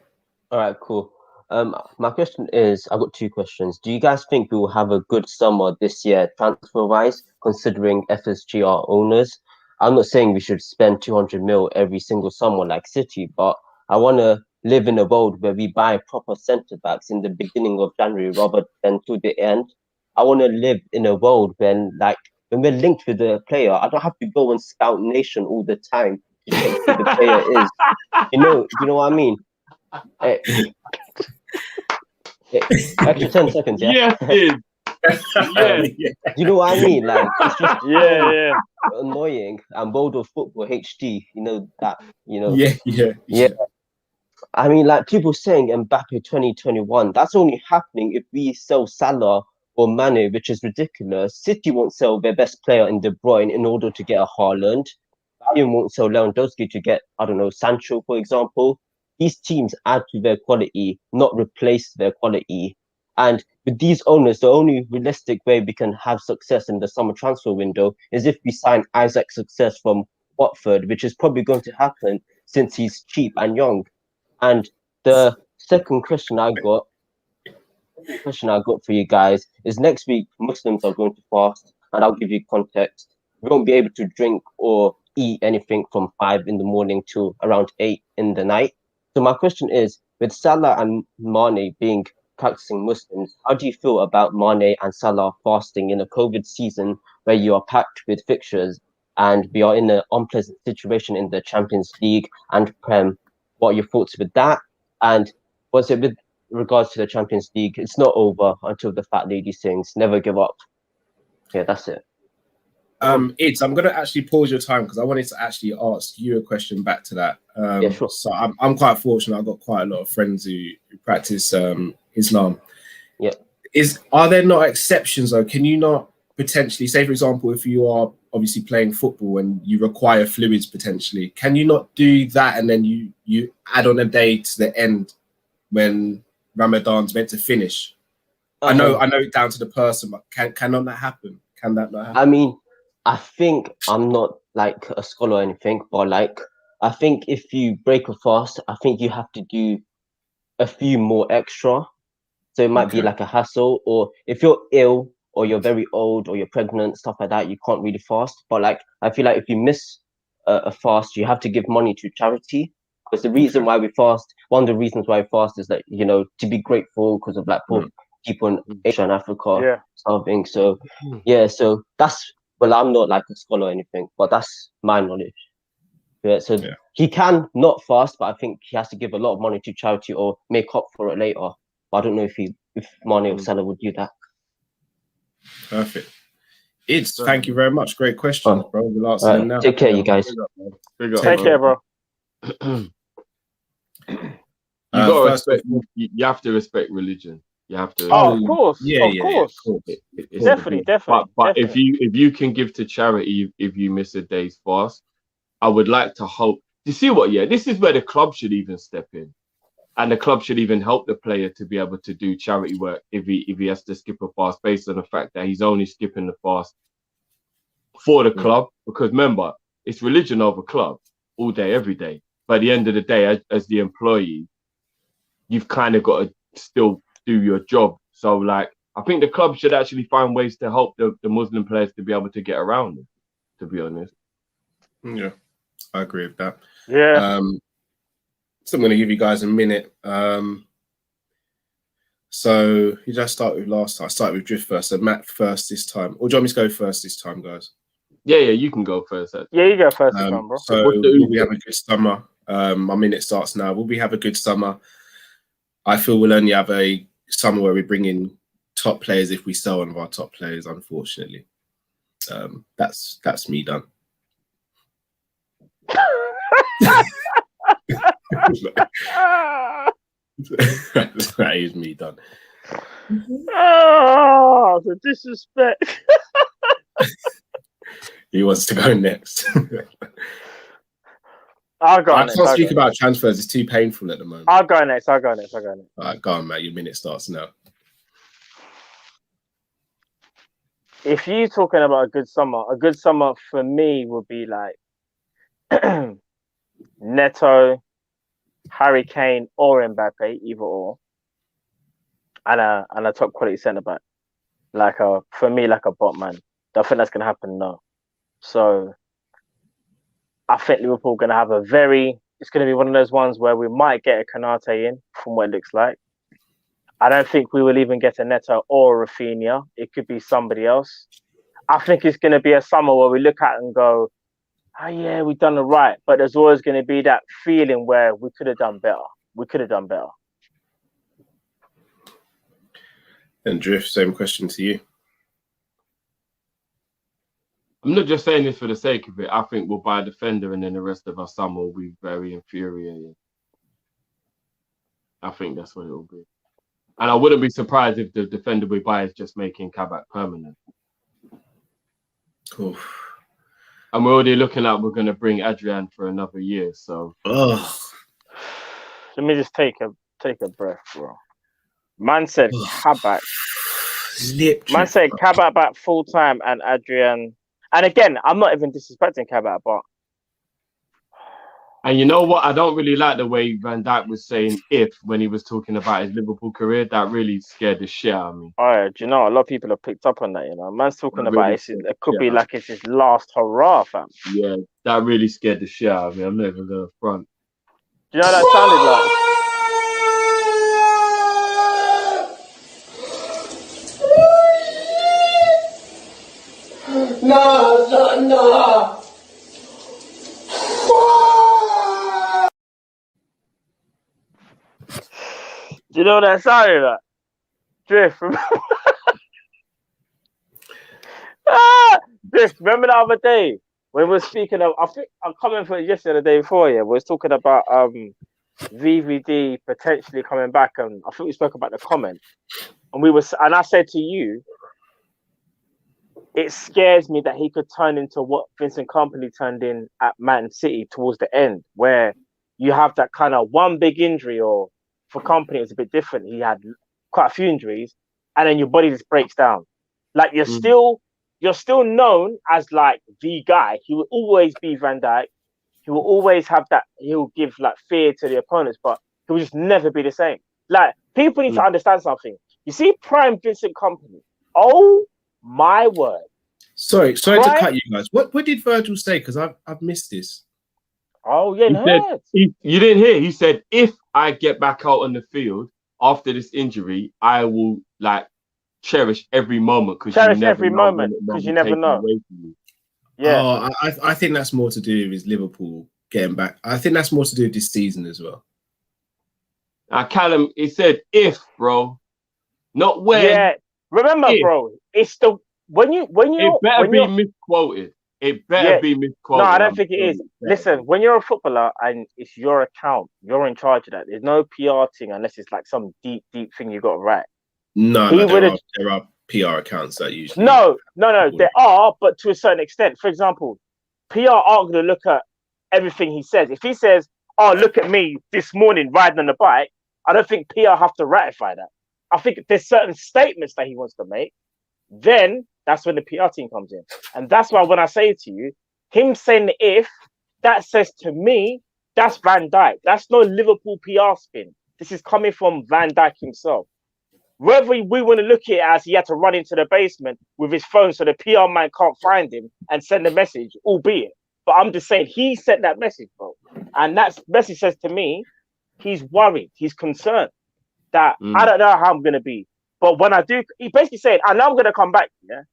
All right, cool. My question is, I've got 2 questions. Do you guys think we will have a good summer this year, transfer-wise, considering FSG are owners? I'm not saying we should spend 200 mil every single summer like City, but I want to live in a world where we buy proper centre-backs in the beginning of January rather than to the end. I want to live in a world when we're linked with the player, I don't have to go and scout Nation all the time to check who the player is. You know what I mean? Extra 10 seconds, yeah? Yes, You know what I mean? Like, it's just Yeah. annoying. And World of Football HD, you know that, Yeah. I mean, like people saying Mbappe 2021, that's only happening if we sell Salah or Mane, which is ridiculous. City won't sell their best player in De Bruyne in order to get a Haaland. Bayern won't sell Lewandowski to get, I don't know, Sancho, for example. These teams add to their quality, not replace their quality. And with these owners, the only realistic way we can have success in the summer transfer window is if we sign Isaac Success from Watford, which is probably going to happen since he's cheap and young. And the second question I got for you guys is next week Muslims are going to fast, and I'll give you context. we won't be able to drink or eat anything from 5 in the morning to around 8 in the night. So my question is, with Salah and Mane being practicing Muslims, how do you feel about Mane and Salah fasting in a COVID season where you are packed with fixtures and we are in an unpleasant situation in the Champions League and Prem? What are your thoughts with that? And was it with regards to the Champions League? It's not over until the fat lady sings, never give up. Yeah, that's it. I'm going to actually pause your time because I wanted to actually ask you a question back to that. Yeah, sure. So I'm quite fortunate. I've got quite a lot of friends who practice Islam. Yeah. Are there not exceptions though? Can you not potentially, say for example, if you are obviously playing football and you require fluids potentially, can you not do that and then you add on a day to the end when Ramadan's meant to finish? I know it's down to the person, but cannot that happen? Can that not happen? I mean, I think I'm not like a scholar or anything, but like I think if you break a fast, I think you have to do a few more extra. So it might be like a hassle, or if you're ill or you're very old or you're pregnant, stuff like that, you can't really fast. But like I feel like if you miss a fast, you have to give money to charity. Because the reason why we fast, one of the reasons why we fast is that, you know, to be grateful because of like poor people in Asia and Africa, something. So yeah, so that's, well, I'm not like a scholar or anything, but that's my knowledge. Yeah, so he can not fast, but I think he has to give a lot of money to charity or make up for it later. But I don't know if Mane or Salah would do that. Perfect. Thank you very much. Great question, bro. We'll answer them now. Take care, you guys. Take care, bro. You have to respect religion. You have to. Oh, of course. Of course. Definitely. But if you can give to charity if you miss a day's fast, I would like to hope. You see what? Yeah, this is where the club should even step in, and the club should even help the player to be able to do charity work if he has to skip a fast based on the fact that he's only skipping the fast for the club. Because remember, it's religion over club all day, every day. But at the end of the day, as the employee, you've kind of got to still do your job. So, like, I think the club should actually find ways to help the Muslim players to be able to get around it, to be honest. Yeah, I agree with that. Yeah. So I'm going to give you guys a minute. So you just start with last time. I started with Drift first. So Matt first this time. Or do you want me to go first this time, guys? Yeah, you can go first. Yeah, you go first this time, bro. So will we have a good summer? My minute starts now. Will we have a good summer? I feel we'll only have a summer where we bring in top players if we sell one of our top players, unfortunately. That's me done. That is me done. Oh, the disrespect. He wants to go next. I'll go I next. can't speak about transfers. It's too painful at the moment. I'll go next. All right, go on, Matt. Your minute starts now. If you're talking about a good summer for me would be like Neto, Harry Kane, or Mbappe, either or, and a top quality centre back, for me like a botman. Do I think that's gonna happen? No. So I think Liverpool gonna have it's gonna be one of those ones where we might get a Kanate in from what it looks like. I don't think we will even get a Neto or a Rafinha. It could be somebody else. I think it's gonna be a summer where we look at it and go, oh yeah, we've done it right. But there's always going to be that feeling where we could have done better. And Drift, same question to you. I'm not just saying this for the sake of it. I think we'll buy a defender and then the rest of our summer will be very infuriating. I think that's what it will be. And I wouldn't be surprised if the defender we buy is just making Kabak permanent. Cool. And we're already looking at we're going to bring Adrian for another year. So let me just take a breath, bro. Man said Kabak. Man said Kabak back full time and Adrian. And again, I'm not even disrespecting Kabak, but And you know what? I don't really like the way Van Dijk was saying "if" when he was talking about his Liverpool career. That really scared the shit out of me. All right, do you know, a lot of people have picked up on that, you know. Man's talking That about really it could be like it's his last hurrah, fam. Yeah, that really scared the shit out of me. I'm not even going to front. Do you know what that sounded like? No. Do you know what that sounded like? Drift, remember? Drift, remember the other day when we were speaking of, I think I'm coming for it yesterday, the day before, yeah, we was talking about VVD potentially coming back, and I think we spoke about the comment, and I said to you, it scares me that he could turn into what Vincent Kompany turned in at Man City towards the end, where you have that kind of one big injury, or for Kompany it's a bit different. He had quite a few injuries, and then your body just breaks down. Like you're still known as like the guy. He will always be Van Dijk. He will always have that. He'll give like fear to the opponents, but he will just never be the same. Like people need to understand something. You see, prime Vincent Kompany. Oh my word! Sorry to cut you guys. What did Virgil say? Because I've missed this. Oh yeah, you didn't hear. He said, "If I get back out on the field after this injury, I will like cherish every moment because you never know." Yeah. Oh, I think that's more to do with his Liverpool getting back. I think that's more to do with this season as well. Callum, he said, "If, bro, not when." Yeah. Remember, bro, it's the when you it better be misquoted. It better be misquoted. No, I don't think it is. Listen, when you're a footballer and it's your account, you're in charge of that. There's no PR thing unless it's like some deep thing you got to write. No, there are PR accounts that usually. No, there are, but to a certain extent. For example, PR aren't going to look at everything he says. If he says, "Oh, look at me this morning riding on the bike," I don't think PR have to ratify that. I think there's certain statements that he wants to make. Then that's when the PR team comes in. And that's why when I say to you, him saying "if," that says to me, that's Van Dijk. That's no Liverpool PR spin. This is coming from Van Dijk himself. Whether we want to look at it as he had to run into the basement with his phone so the PR man can't find him and send a message, albeit. But I'm just saying he sent that message, bro. And that message says to me, he's worried, he's concerned that I don't know how I'm going to be. But when I do, he basically said, I know I'm going to come back, yeah?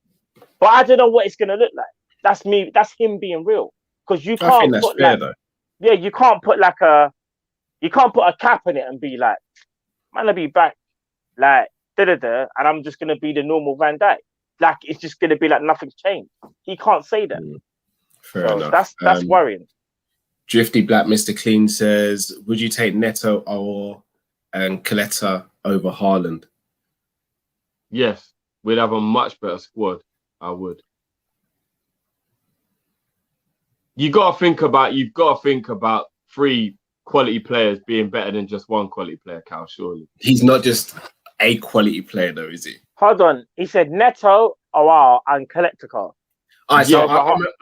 But I don't know what it's going to look like. That's me. That's him being real. Because you can't I think that's fair, though. Yeah, you can't put a cap in it and be like, man, I'll be back, like, and I'm just going to be the normal Van Dijk. Like, it's just going to be like nothing's changed. He can't say that. Fair enough. That's worrying. Drifty Black Mr. Clean says, would you take Neto and Coletta over Haaland? Yes, we'd have a much better squad. I would. You've got to think about 3 quality players being better than just one quality player, Cal, surely. He's not just a quality player, though, is he? Hold on. He said Neto, Awar, and Collector. All right, so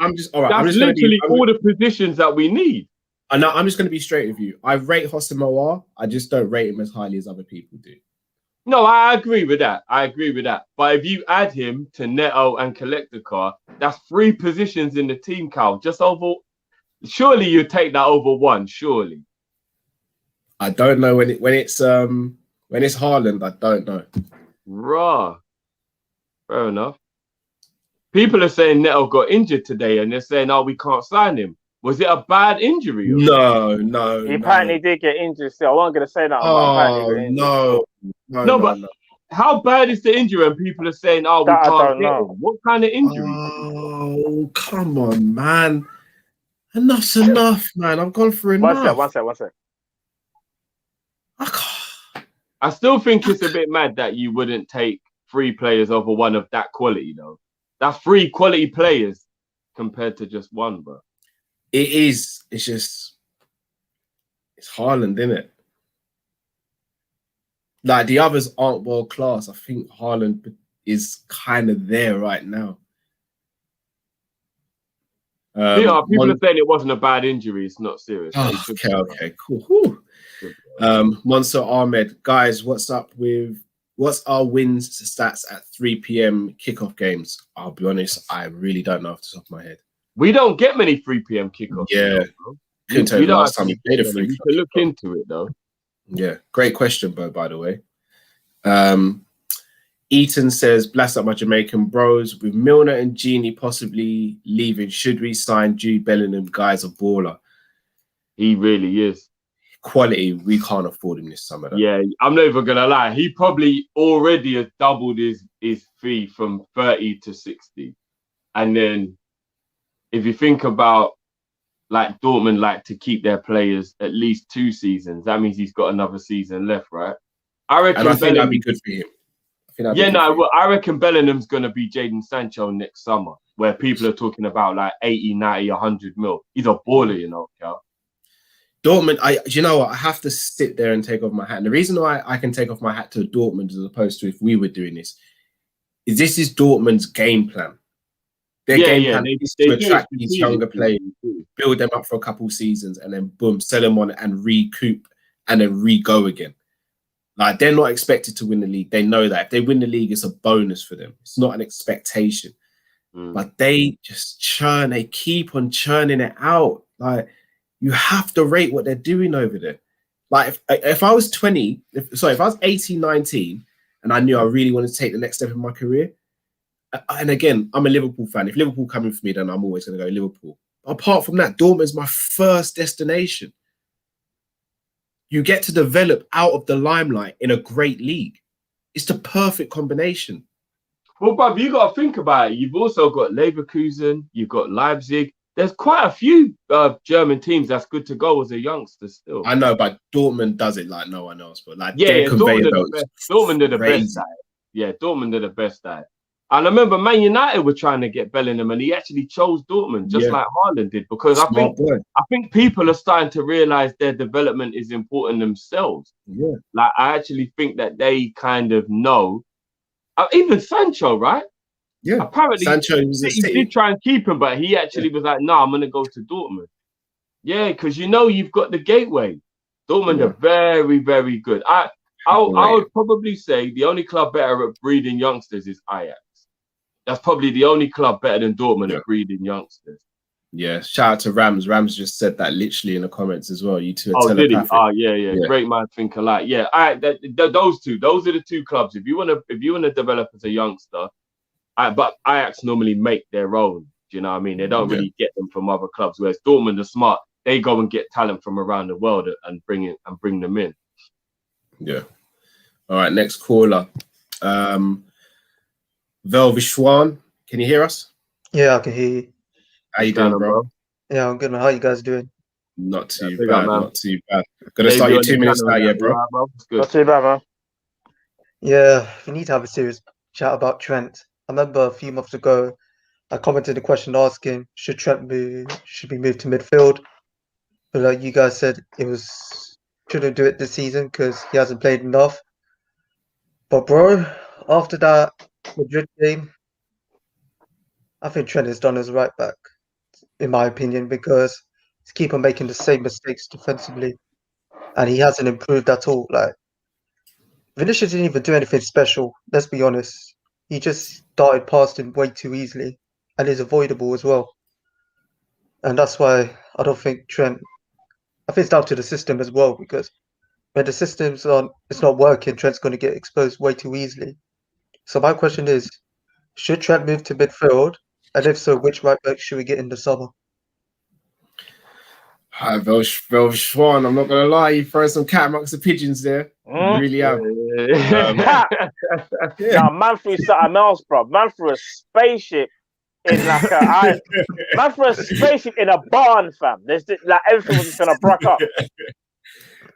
I'm just all right. That's literally all the positions that we need. And I'm just going to be straight with you. I rate Hosam Awar. I just don't rate him as highly as other people do. No, I agree with that. But if you add him to Neto and Collector Car, that's 3 positions in the team, Cal. Just over. Surely you take that over one. Surely. I don't know when it's Haaland. I don't know. Raw. Fair enough. People are saying Neto got injured today, and they're saying, "Oh, we can't sign him." Was it a bad injury? No. He apparently did get injured still. I wasn't going to say that. No. How bad is the injury? And people are saying, "Oh, we can't get him." What kind of injury? Oh, come on, man. Enough's enough, man. I've gone through enough. One sec. I still think it's a bit mad that you wouldn't take 3 players over one of that quality, though. That's 3 quality players compared to just one, bro. It is. It's Haaland, isn't it? Like the others aren't world class. I think Haaland is kind of there right now. People are saying it wasn't a bad injury. It's not serious. Oh, okay, cool. Whew. Monster Ahmed, guys, what's our wins stats at 3 p.m. kickoff games? I'll be honest, I really don't know off the top of my head. We don't get many 3 p.m. kickoffs. Yeah. Couldn't tell you the last time we played a 3 p.m. We can look into it though. Yeah, great question, Bo, by the way. Eaton says, blast up my Jamaican bros. With Milner and Genie possibly leaving, should we sign Jude Bellingham? Guy's a baller. He really is. Quality, we can't afford him this summer. Though. Yeah, I'm not even going to lie. He probably already has doubled his fee from 30 to 60. And then if you think about like Dortmund like to keep their players at least 2 seasons, that means he's got another season left, right? I reckon think that'd be good for him. I reckon Bellingham's going to be Jadon Sancho next summer, where people are talking about like 80, 90, 100 mil. He's a baller, you know, Cal. Dortmund, you know what? I have to sit there and take off my hat. And the reason why I can take off my hat to Dortmund as opposed to if we were doing this is Dortmund's game plan. Their game plan is to attract these younger players, build them up for a couple seasons, and then boom, sell them on and recoup and then re-go again. Like, they're not expected to win the league. They know that. If they win the league, it's a bonus for them. It's not an expectation. But they just churn. They keep on churning it out. Like, you have to rate what they're doing over there. Like, if I was 20, if I was 18, 19, and I knew I really wanted to take the next step in my career, and again, I'm a Liverpool fan. If Liverpool coming for me, then I'm always going to go Liverpool. Apart from that, Dortmund's my first destination. You get to develop out of the limelight in a great league. It's the perfect combination. Well, Bob, you got to think about it. You've also got Leverkusen, you've got Leipzig. There's quite a few German teams that's good to go as a youngster still. I know, but Dortmund does it like no one else. But like, Dortmund are the best at it. Yeah, Dortmund are the best at it. And I remember Man United were trying to get Bellingham, and he actually chose Dortmund, just like Haaland did, because I think people are starting to realize their development is important themselves. Yeah, like I actually think that they kind of know. Even Sancho, right? Yeah, apparently Sancho he did try and keep him, but he actually was like, "No, I'm going to go to Dortmund." Yeah, because you've got the gateway. Dortmund are very, very good. I would probably say the only club better at breeding youngsters is Ajax. That's probably the only club better than Dortmund at breeding youngsters. Yeah, shout out to Rams. Rams just said that literally in the comments as well. You two are telepathic. Did he? Oh, yeah. Great man, think alike. Yeah, those two. Those are the two clubs. If you want to develop as a youngster, but Ajax normally make their own. Do you know what I mean? They don't really get them from other clubs. Whereas Dortmund are smart. They go and get talent from around the world and bring them in. Yeah. All right. Next caller. Velvishwan, can you hear us? Yeah, I can hear you. How you doing, bro? Yeah, I'm good, man. How you guys doing? Not too bad, not too bad. Gonna start your 2 minutes now, bro. Not too bad, man. Yeah, we need to have a serious chat about Trent. I remember a few months ago, I commented a question asking, should Trent be moved to midfield? But like you guys said, shouldn't do it this season because he hasn't played enough. But bro, after that Madrid game, I think Trent is done as right back, in my opinion, because he's keep on making the same mistakes defensively, and he hasn't improved at all. Like, Vinicius didn't even do anything special. Let's be honest. He just darted past him way too easily, and is avoidable as well. And that's why I don't think Trent. I think it's down to the system as well, because when the system's it's not working, Trent's going to get exposed way too easily. So my question is, should Trent move to midfield? And if so, which right back should we get in the summer? Hi, Velshwan. I'm not going to lie, you throw some cat amongst the pigeons there. You really have. Nah, man threw something else, bro. Man threw a spaceship in man threw a spaceship in a barn, fam. There's like everything was just going to break up.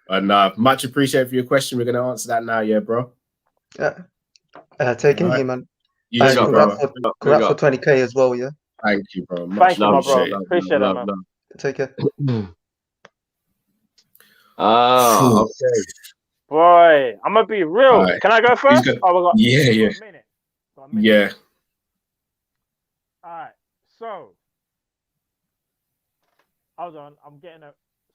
But much appreciated for your question. We're going to answer that now, bro. Yeah. Take it easy, man. Congrats for 20K as well, yeah. Thank you, bro. Thank you, my bro. Appreciate that, man. Take care. Okay. Boy, I'm gonna be real. Right. Can I go first? Yeah. A minute. Yeah. All right. So, Hold on, I'm getting a.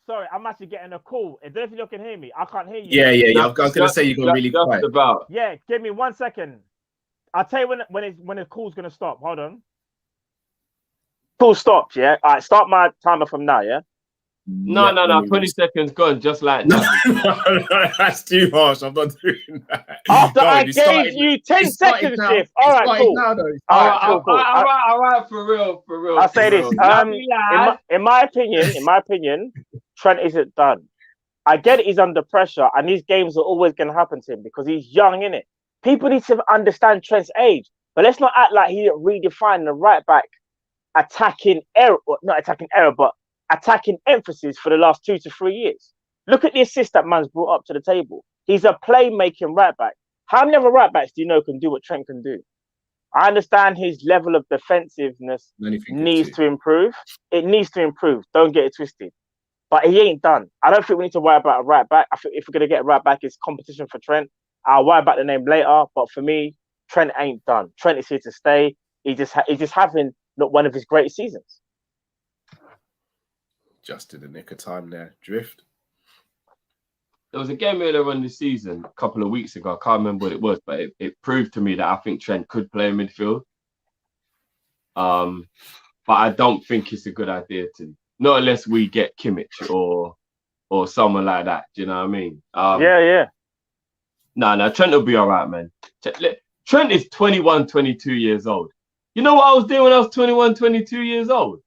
Sorry, I'm actually getting a call. Is there anything you can hear me? I can't hear you. Yeah. I was gonna say you're going really just quiet. about. Yeah, give me 1 second. I'll tell you when the call's gonna stop. Hold on. Call stopped. Yeah. All right. Start my timer from now. Yeah. No. 20 seconds gone, just like that. No, that's too harsh. I'm not doing that. After I gave you 10 seconds, Jeff. All right, cool. All right, for real. I'll say this. In my opinion, Trent isn't done. I get it, he's under pressure, and these games are always going to happen to him because he's young, innit? People need to understand Trent's age, but let's not act like he didn't redefine the right back attacking emphasis for the last 2 to 3 years. Look at the assist that man's brought up to the table. He's a playmaking right back. How many other right backs do you know can do what Trent can do? I understand his level of defensiveness needs to improve. It needs to improve. Don't get it twisted. But he ain't done. I don't think we need to worry about a right back. I think if we're going to get a right back, it's competition for Trent. I'll worry about the name later. But for me, Trent ain't done. Trent is here to stay. He's just having not one of his greatest seasons. Just in the nick of time there. Drift. There was a game earlier on this season, a couple of weeks ago. I can't remember what it was, but it proved to me that I think Trent could play in midfield. But I don't think it's a good idea to, not unless we get Kimmich or someone like that. Do you know what I mean? Yeah. No, Trent will be all right, man. Trent is 21, 22 years old. You know what I was doing when I was 21, 22 years old?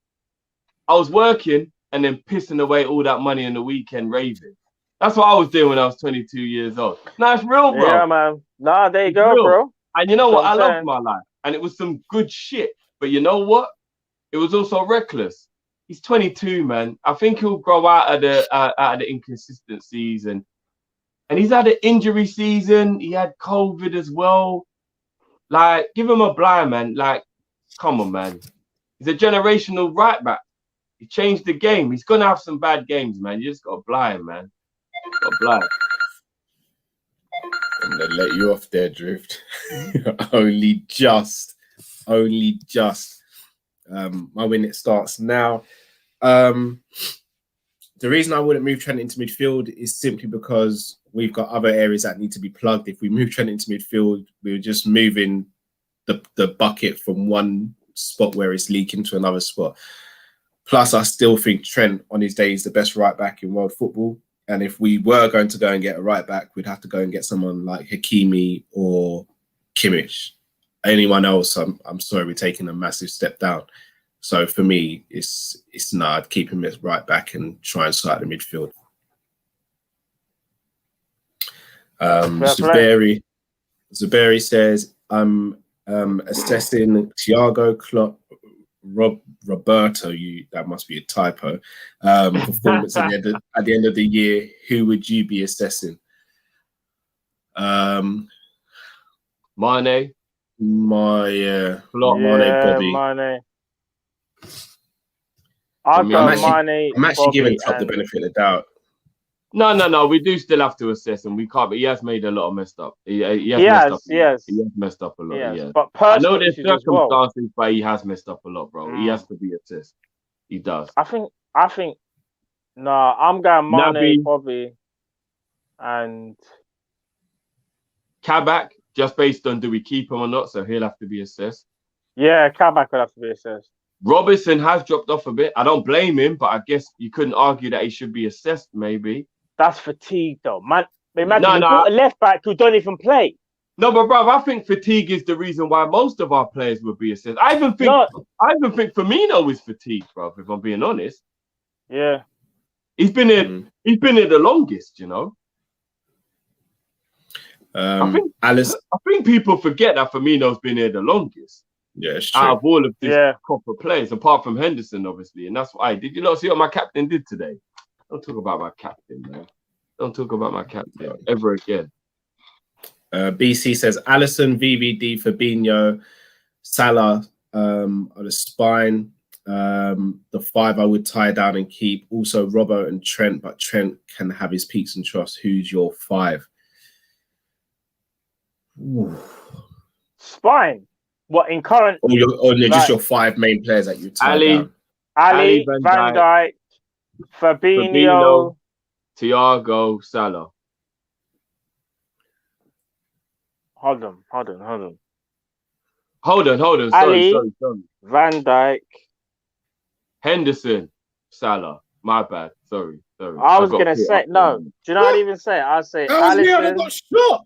I was working and then pissing away all that money on the weekend raving. That's what I was doing when I was 22 years old. No, it's real, bro. Yeah, man. Nah, there you go, bro. And you know what? I loved my life. And it was some good shit. But you know what? It was also reckless. He's 22, man. I think he'll grow out of the inconsistencies. And he's had an injury season. He had COVID as well. Like, give him a blind, man. Like, come on, man. He's a generational right back. He changed the game. He's going to have some bad games, man. You just got to blind, man. I'm gonna let you off there, Drift. only just. My win it starts now. The reason I wouldn't move Trent into midfield is simply because we've got other areas that need to be plugged. If we move Trent into midfield, we're just moving the bucket from one spot where it's leaking to another spot. Plus, I still think Trent on his day is the best right back in world football. And if we were going to go and get a right back, we'd have to go and get someone like Hakimi or Kimmich. Anyone else, I'm sorry, we're taking a massive step down. So for me, it's not. I'd keep him as right back and try and start the midfield. Zuberi says, I'm assessing Thiago, Klopp, Roberto, that must be a typo. Performance at the end of the year. Who would you be assessing? Mane. Mane, Bobby. Mane. I'm actually giving Klopp the benefit of the doubt. No. We do still have to assess, and we can't. But he has made a lot of messed up. He has messed up a lot. Yes. But I know there's circumstances, but he has messed up a lot, bro. He has to be assessed. He does. I think. No, I'm going Mane, Bobby, and Kabak. Just based on do we keep him or not, so he'll have to be assessed. Yeah, Kabak will have to be assessed. Robertson has dropped off a bit. I don't blame him, but I guess you couldn't argue that he should be assessed, maybe. That's fatigue, though, man. Imagine you put a left back who don't even play. No, but bruv, I think fatigue is the reason why most of our players would be assessed. I even think Firmino is fatigued, bruv, if I'm being honest. Yeah. He's been here the longest, you know. I think people forget that Firmino's been here the longest. Yeah, it's true. Out of all of these proper players, apart from Henderson, obviously. And that's why. Did you not see what my captain did today? Don't talk about my captain, man. Don't talk about my captain ever again. BC says Alisson, VVD, Fabinho, Salah on the spine. The 5 I would tie down and keep. Also Robbo and Trent, but Trent can have his peaks and troughs. Who's your 5? Ooh. Spine. What in current? Or just your 5 main players that you tie down. Ali, Van Dijk, Fabinho. Thiago, Salah. Hold on. Sorry. Van Dijk. Henderson, Salah. My bad. Sorry. I was gonna say no. Do you know what I even say? I say Alisson. Alisson. Got shot.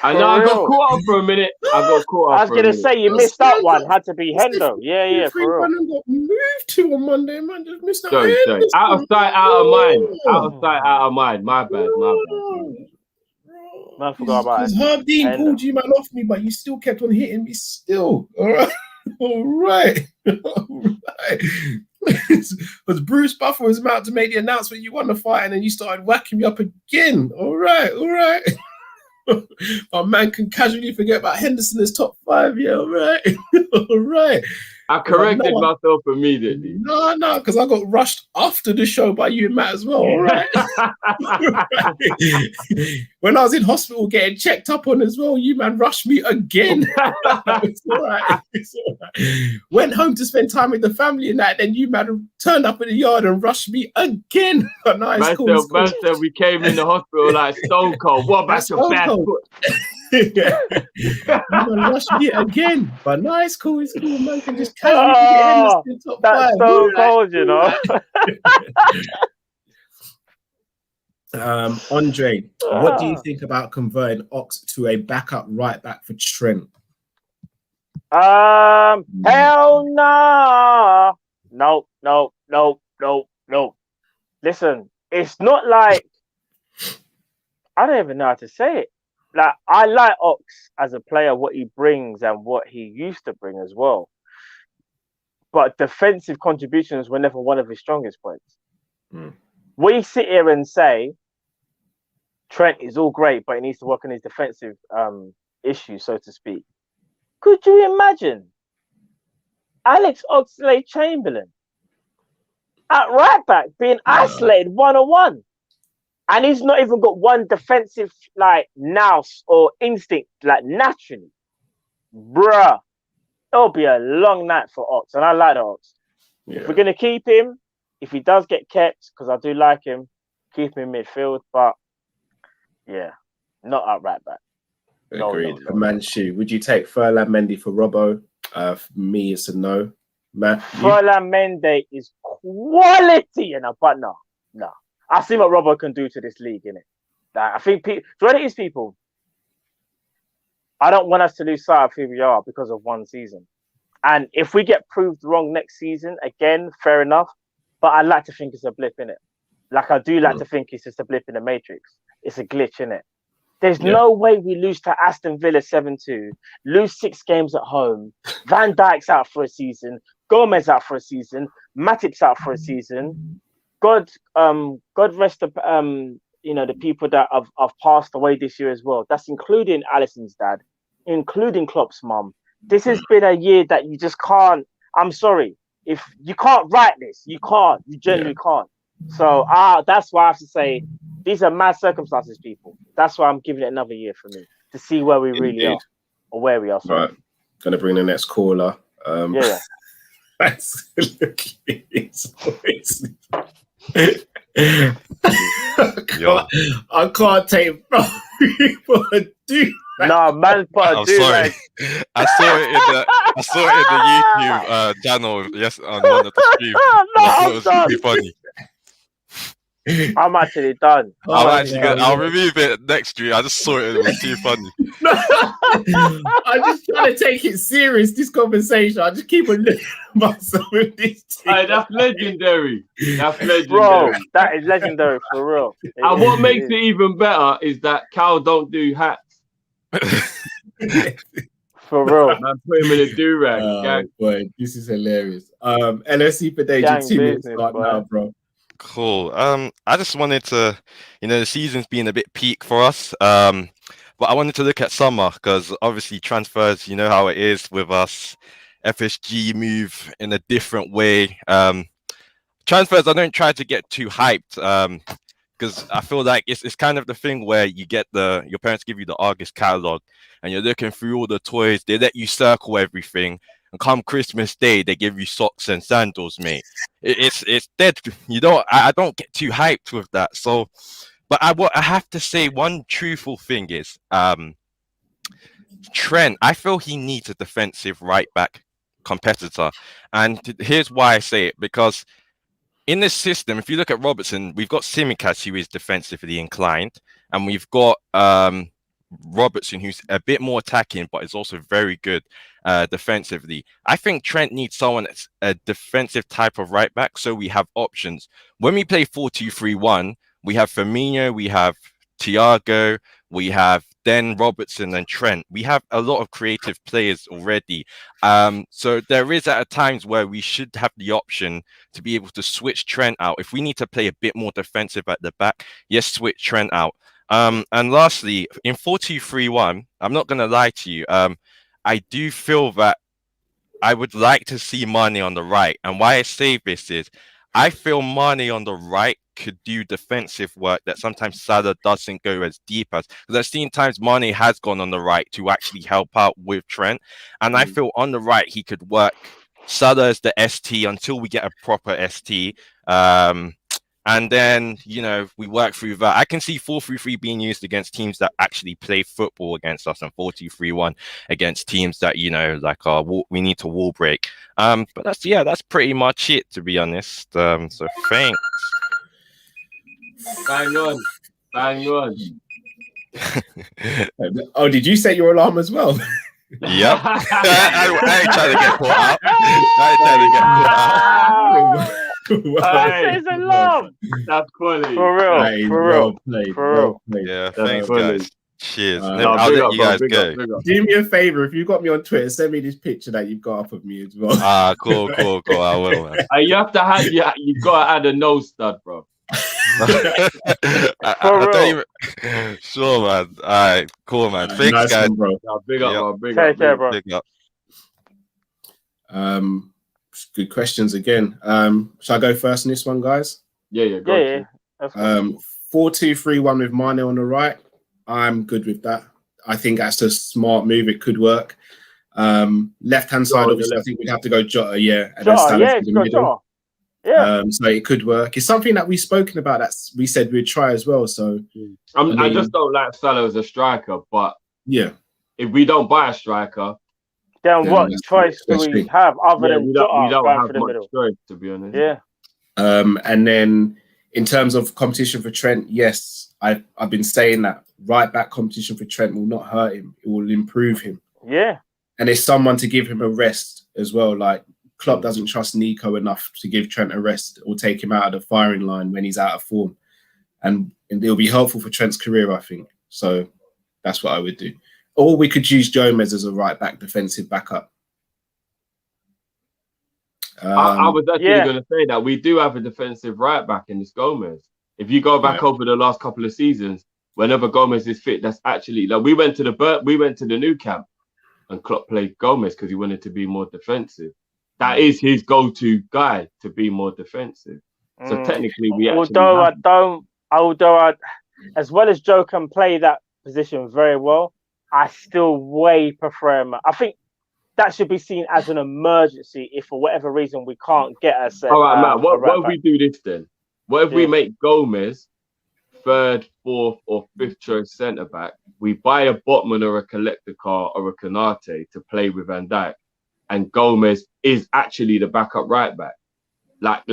I know I got caught up for a minute. I was gonna say you missed that one. Had to be Hendo. Yeah, for real. Got moved to on Monday, man. Just missed out. Sorry. Out of sight, out of mind. Out of sight, out of mind. My bad. Man, forgot about it. Because Herb Dean pulled you man off me, but you still kept on hitting me still. All right. Because Bruce Buffer was about to make the announcement you won the fight, and then you started whacking me up again. All right. My man can casually forget about Henderson as top 5. Yeah, all right. I corrected myself immediately. No, because I got rushed after the show by you and Matt as well. All right. When I was in hospital getting checked up on as well, you man rushed me again. It's all right. Went home to spend time with the family and that, then you man turned up in the yard and rushed me again. Man said we came in the hospital like Stone Cold. What about your bad foot? You rushed me again, but no, it's cool, man. Can just casually get in top 5. That's so cold, you know. Andre, what do you think about converting Ox to a backup right back for Trent? Hell no. No. Listen, it's not like I don't even know how to say it. Like, I like Ox as a player, what he brings and what he used to bring as well. But defensive contributions were never one of his strongest points. We sit here and say Trent is all great, but he needs to work on his defensive issues, so to speak. Could you imagine Alex Oxlade-Chamberlain at right back being isolated 1-on-1? And he's not even got one defensive like nous or instinct like naturally. Bruh, it'll be a long night for Ox. And I like Ox. Yeah. If we're going to keep him, if he does get kept, because I do like him, keep him in midfield. But yeah, not at right back. Agreed. No. Manchu, would you take Furlan Mendy for Robbo? For me, it's a no. Matt, Furlan Mendy is quality, but no. I see what Robbo can do to this league, innit? Like, I think what it is, people. I don't want us to lose sight of who we are because of one season. And if we get proved wrong next season, again, fair enough. But I like to think it's a blip, innit? Like, I do like to think it's just a blip in the matrix. It's a glitch, innit? There's no way we lose to Aston Villa 7-2, lose 6 games at home. Van Dijk's out for a season. Gomez out for a season. Matip's out for a season. God rest the people that have passed away this year as well. That's including Alisson's dad, including Klopp's mum. This has been a year that you just can't. I'm sorry, if you can't write this, you can't. You genuinely can't. So that's why I have to say these are mad circumstances, people. That's why I'm giving it another year for me to see where we really are or where we are. Sorry. Right, gonna bring the next caller. I can't take people do. No, man, I'm sorry. I saw it in the YouTube channel on one of the streams. It was really funny. I'm actually done. I'll remove it next stream. I just saw it. It was too funny. I'm just trying to take it serious, this conversation. I just keep on looking at myself with this team. Hey, that's legendary. Bro, that is legendary for real. And what makes it even better is that Cal don't do hats. For real. Man, put him in a do-rag. Boy, this is hilarious. LSC for Deja, 2 minutes start now, bro. Cool. I just wanted to, the season's been a bit peak for us. But I wanted to look at summer because obviously transfers, you know how it is with us. FSG move in a different way. Transfers, I don't try to get too hyped because I feel like it's kind of the thing where you get your parents give you the Argus catalog and you're looking through all the toys. They let you circle everything. and come Christmas Day they give you socks and sandals, mate. It's dead. You don't. I don't get too hyped with that. So, but I have to say one truthful thing is Trent. I feel he needs a defensive right back competitor, and here's why I say it, because in this system, if you look at Robertson, we've got Tsimikas, who is defensively inclined, and we've got Robertson, who's a bit more attacking, but is also very good defensively. I think Trent needs someone that's a defensive type of right back, so we have options. When we play 4-2-3-1, we have Firmino, we have Thiago, we have then Robertson and Trent. We have a lot of creative players already. So there is at times where we should have the option to be able to switch Trent out. If we need to play a bit more defensive at the back, yes, switch Trent out. And lastly, in 4-2-3-1, I'm not going to lie to you. I do feel that I would like to see Mane on the right. And why I say this is I feel Mane on the right could do defensive work that sometimes Salah doesn't go as deep as. Because I've seen times Mane has gone on the right to actually help out with Trent. And I feel on the right, he could work Salah as the ST until we get a proper ST. And then, you know, we work through that. I can see 4-3-3 being used against teams that actually play football against us, and 4-2-3-1 against teams that, you know, like we need to wall break. But that's pretty much it, to be honest. So thanks. Bang on. Oh, did you set your alarm as well? Yep. I ain't trying to get caught out. It's a love. That's quality. For real. Well played. Yeah, That's thanks, funny. guys. Cheers. I'll I'll let you guys go. Do me a favor, if you got me on Twitter, send me this picture that you've got up of me as well. Cool. I will, man. You have to have, you've got to add a nose stud, bro. I don't even... Sure, man. All right, cool, man. Thanks, nice guys. one, bro. Big up, bro. Take care, bro. Big up. Good questions again. Shall I go first in this one, guys? Yeah. 4-2-3-1 with Mane on the right. I'm good with that. I think that's a smart move. It could work. Left-hand side, obviously, I think we'd have to go Jota, and then Salah in the middle. So it could work. It's something that we've spoken about that we said we'd try as well. So I just don't like Salah as a striker, but if we don't buy a striker, then what choice do we have other than Jota? We don't have much choice, to be honest. Yeah. And then in terms of competition for Trent, yes, I've been saying that right back competition for Trent will not hurt him. It will improve him. Yeah. And it's someone to give him a rest as well. Like Klopp doesn't trust Nico enough to give Trent a rest or take him out of the firing line when he's out of form. And it'll be helpful for Trent's career, I think. So that's what I would do. Or we could use Gomez as a right back defensive backup. I was actually going to say that we do have a defensive right back in this Gomez. If you go back over the last couple of seasons, whenever Gomez is fit, that's actually like we went to the new camp and Klopp played Gomez because he wanted to be more defensive. That is his go-to guy to be more defensive. So technically, although as well as Joe can play that position very well, I still way prefer him. I think that should be seen as an emergency if for whatever reason we can't get a set. All right, Matt, what if we do this then? What if we make Gomez third, fourth, or fifth choice centre back? We buy a Botman or a Collector Car or a Kanate to play with Van Dijk, and Gomez is actually the backup right back. Like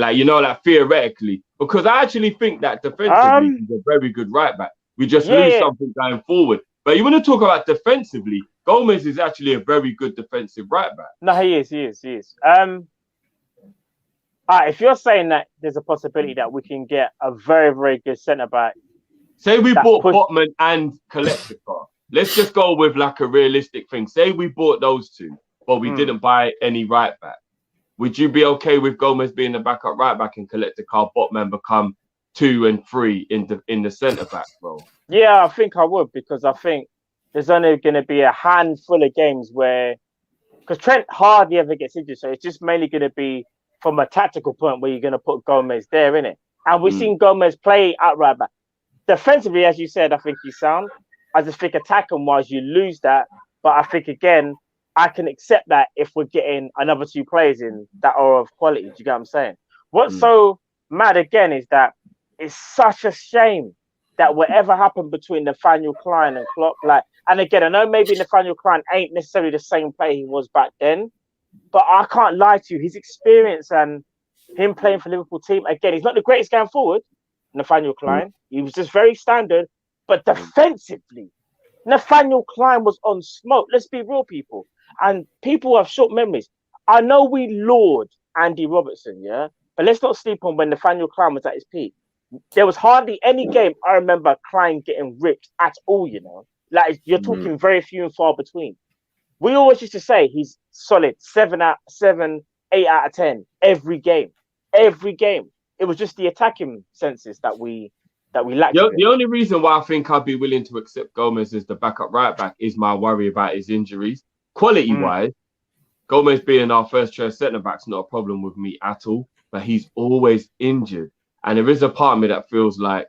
theoretically, because I actually think that defensively he's a very good right back. We just lose something going forward. But you want to talk about defensively, Gomez is actually a very good defensive right back. No, he is. If you're saying that there's a possibility that we can get a very, very good centre back. Say we bought Botman and Collector Car. Let's just go with like a realistic thing. Say we bought those two, but we didn't buy any right back. Would you be okay with Gomez being the backup right back and Collector Car Botman become 2 and 3 in the centre back role? Yeah, I think I would, because I think there's only going to be a handful of games where, because Trent hardly ever gets injured, so it's just mainly going to be from a tactical point where you're going to put Gomez there, innit? And we've seen Gomez play at right back. Defensively, as you said, I think he's sound. I just think attacking wise, you lose that. But I think again, I can accept that if we're getting another 2 players in that are of quality. Do you get what I'm saying? What's so mad again is that it's such a shame that whatever happened between Nathaniel Klein and Klopp, like, and again, I know maybe Nathaniel Klein ain't necessarily the same player he was back then, but I can't lie to you, his experience and him playing for Liverpool team, again, he's not the greatest going forward, Nathaniel Klein. He was just very standard, but defensively, Nathaniel Klein was on smoke. Let's be real, people. And people have short memories. I know we laud Andy Robertson, yeah? But let's not sleep on when Nathaniel Klein was at his peak. There was hardly any game I remember Klein getting ripped at all, you know? Like, you're talking very few and far between. We always used to say he's solid, 8 out of 10 every game. Every game. It was just the attacking senses that we lacked. The only reason why I think I'd be willing to accept Gomez as the backup right back is my worry about his injuries. Quality-wise, Gomez being our first choice centre-back's not a problem with me at all, but he's always injured. And there is a part of me that feels like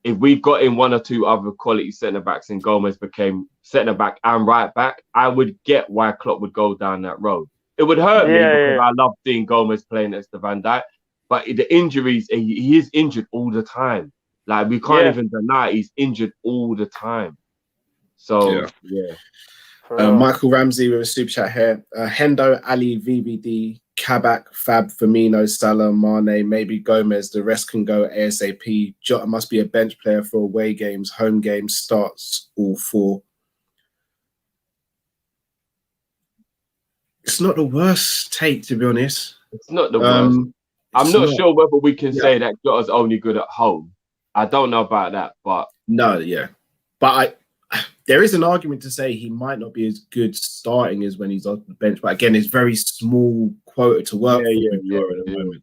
if we got in 1 or 2 other quality centre-backs and Gomez became centre-back and right-back, I would get why Klopp would go down that road. It would hurt me because I love seeing Gomez playing next to Van Dijk, but the injuries, he is injured all the time. Like, we can't even deny he's injured all the time. So, Michael Ramsey with a super chat here. Hendo, Ali, VBD, Kabak, Fab, Firmino, Salah, Mane, maybe Gomez. The rest can go ASAP. Jota must be a bench player for away games, home games, starts all 4. It's not the worst take, to be honest. It's not the worst. I'm not sure whether we can say that Jota's only good at home. I don't know about that, but... No, but there is an argument to say he might not be as good starting as when he's on the bench. But again, it's very small quota to work for at the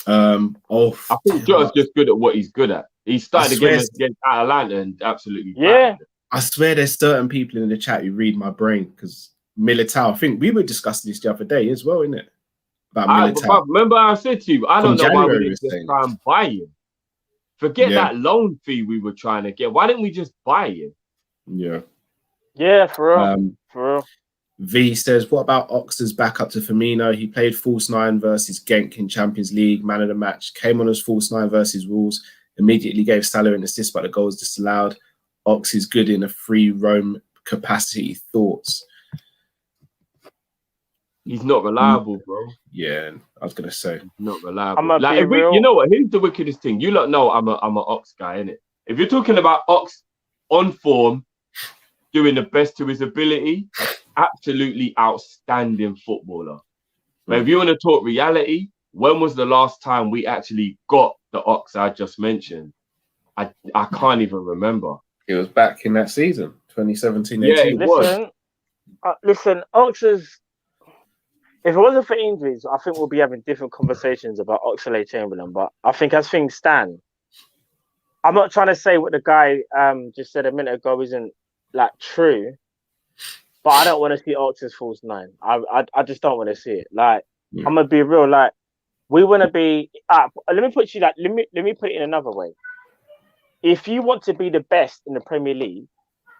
moment. I think Jota's just good at what he's good at. He started against Atalanta and absolutely I swear there's certain people in the chat who read my brain because Militao, I think we were discussing this the other day as well, isn't it? About Militao. Remember I said to you, I don't know why we didn't just try and buy him. Forget that loan fee we were trying to get. Why didn't we just buy him? Yeah, for real. V says, what about Ox's backup to Firmino? He played false 9 versus Genk in Champions League, man of the match, came on as false 9 versus Wolves, immediately gave Salah an assist, but the goal was disallowed. Ox is good in a free roam capacity. Thoughts? He's not reliable, bro. Yeah, I was gonna say not reliable. Like, you know what? Here's the wickedest thing. You lot know I'm a Ox guy, innit? If you're talking about Ox on form, doing the best to his ability, absolutely outstanding footballer. But if you want to talk reality, when was the last time we actually got the Ox I just mentioned? I can't even remember. It was back in that season, 2017-18. Yeah, listen, Ox is... If it wasn't for injuries, I think we'll be having different conversations about Oxlade-Chamberlain. But I think as things stand, I'm not trying to say what the guy just said a minute ago isn't like true, but I don't want to see Ox as false 9. I just don't want to see it. Like, I'm gonna be real. Like, we want to be. Let me put me put it in another way. If you want to be the best in the Premier League,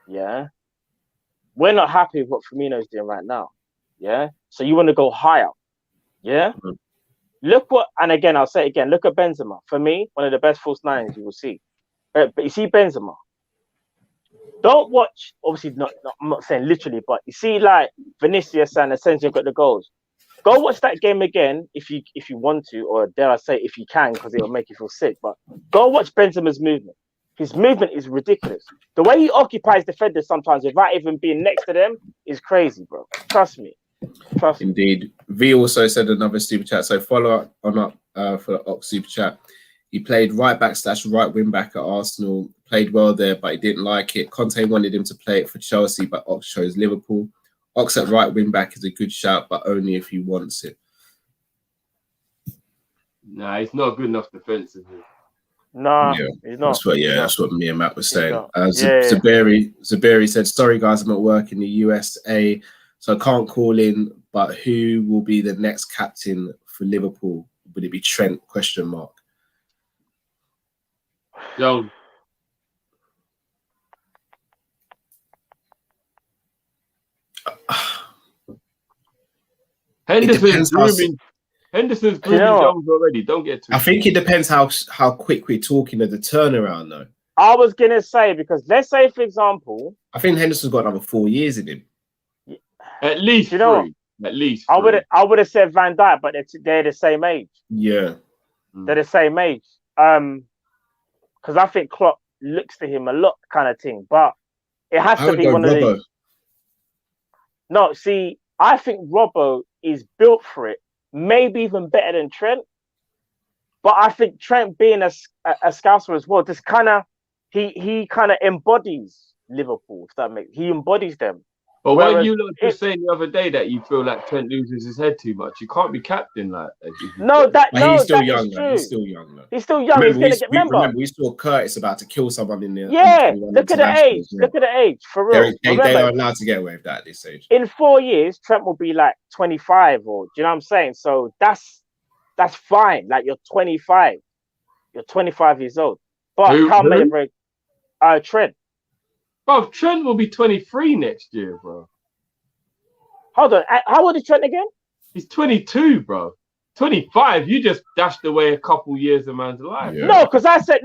we're not happy with what Firmino's doing right now. So you want to go higher. Look what, and again, I'll say it again, look at Benzema. For me, one of the best false 9s you will see. But you see Benzema. Don't watch, obviously, I'm not saying literally, but you see like Vinicius and Asensio got the goals. Go watch that game again if you want to, or dare I say if you can, because it'll make you feel sick. But go watch Benzema's movement. His movement is ridiculous. The way he occupies defenders sometimes without even being next to them is crazy, bro. Trust me. Indeed. V also said another super chat. So follow up on for the Ox super chat. He played right back / right wing back at Arsenal. Played well there, but he didn't like it. Conte wanted him to play it for Chelsea, but Ox chose Liverpool. Ox at right wing back is a good shout, but only if he wants it. Nah, he's not good enough defensively. No, he's not. That's what me and Matt was saying. Zaberi said, sorry guys, I'm at work in the USA, so I can't call in, but who will be the next captain for Liverpool? Would it be Trent? ? Jones. Henderson's depends how. grooming. Henderson's You know grooming what? Jones already. Don't get too. I think it depends how quick we're talking of the turnaround, though. I was gonna say, because let's say, for example, I think Henderson's got another 4 years in him. At least you know, three. At least. I three. would have said Van Dijk, but they're the same age. Yeah. They're the same age. Because I think Klopp looks to him a lot, kind of thing. But it has I to would be go one of Robbo. these. No, see, I think Robbo is built for it. Maybe even better than Trent. But I think Trent, being a scouser as well, just kind of he kind of embodies Liverpool. If that makes, he embodies them. But when Whereas you lot just saying the other day that you feel like Trent loses his head too much, you can't be captain like that. No, He's still that young, is though. true. He's still young, though. He's still young. Remember, we saw Curtis about to kill someone in the Yeah, look at the age. Look at the age, for real. They Remember, are allowed to get away with that at this age. in 4 years, Trent will be like 25, or do you know what I'm saying? So that's fine. Like, you're 25. You're 25 years old. But can't make a break. Trent. Bro, Trent will be 23 next year, bro. Hold on. How old is Trent again? He's 22, bro. 25. You just dashed away a couple years of man's life. Yeah. No, because I said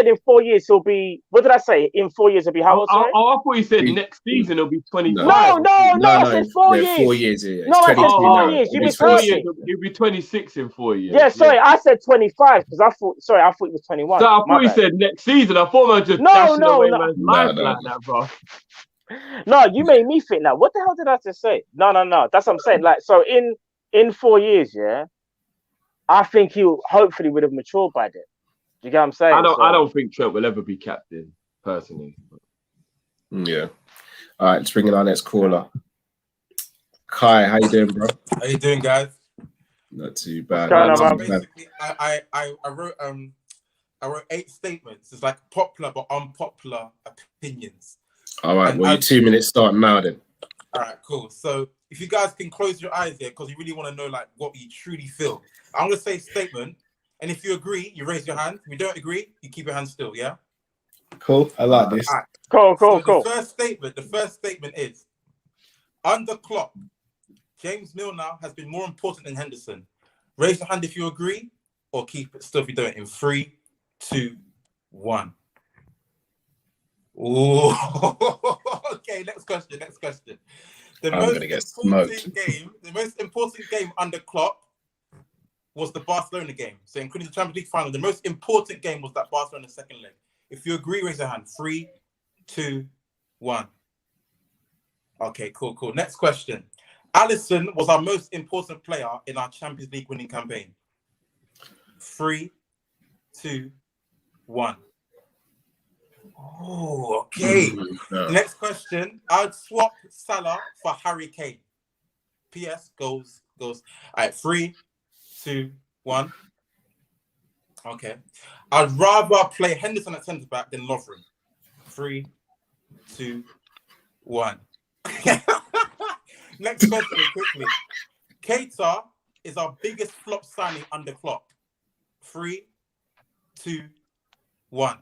in 4 years he'll be. What did I say? In 4 years he'll be how old? Sorry? I thought you said next season he'll be 25. No. I said 4 years. 4 years. Yeah. No, I said 4 years. You'll You be be 4 30. years. You'll be 26 in 4 years. Yeah, sorry, I said 25 because I thought it was 21. So I My thought you bad. said next season. I thought I was just dashing away man's life like that, bro. No, you made me think now. What the hell did I just say? No. That's what I'm saying. Like, so in 4 years, yeah, I think he hopefully would have matured by then. Do you get what I'm saying? I don't think Trent will ever be captain, personally. Yeah. All right, let's bring in our next caller. Kai, how you doing, bro? How you doing, guys? Not too bad. Basically, I wrote 8 statements. It's like popular but unpopular opinions. All right, well, your 2 minutes start now then. All right, cool. So if you guys can close your eyes here, because you really want to know like what you truly feel. I'm gonna say a statement, and if you agree, you raise your hand. If you don't agree, you keep your hand still. Yeah. Cool. I like this. Right. Cool. The first statement is: under Klopp, James Milner has been more important than Henderson. Raise your hand if you agree, or keep it still if you don't. In 3, 2, 1. Ooh. Okay, next question. The most important game under Klopp was the Barcelona game. So including the Champions League final, the most important game was that Barcelona second leg. If you agree, raise your hand. 3, 2, 1. Okay, cool. Next question. Alisson was our most important player in our Champions League winning campaign. 3, 2, 1. Oh, okay. No. Next question. I'd swap Salah for Harry Kane. PS goes. All right, 3, 2, 1. Okay. I'd rather play Henderson at centre back than Lovren. 3, 2, 1. Next question, quickly. Keita is our biggest flop signing under Klopp. 3, 2, 1.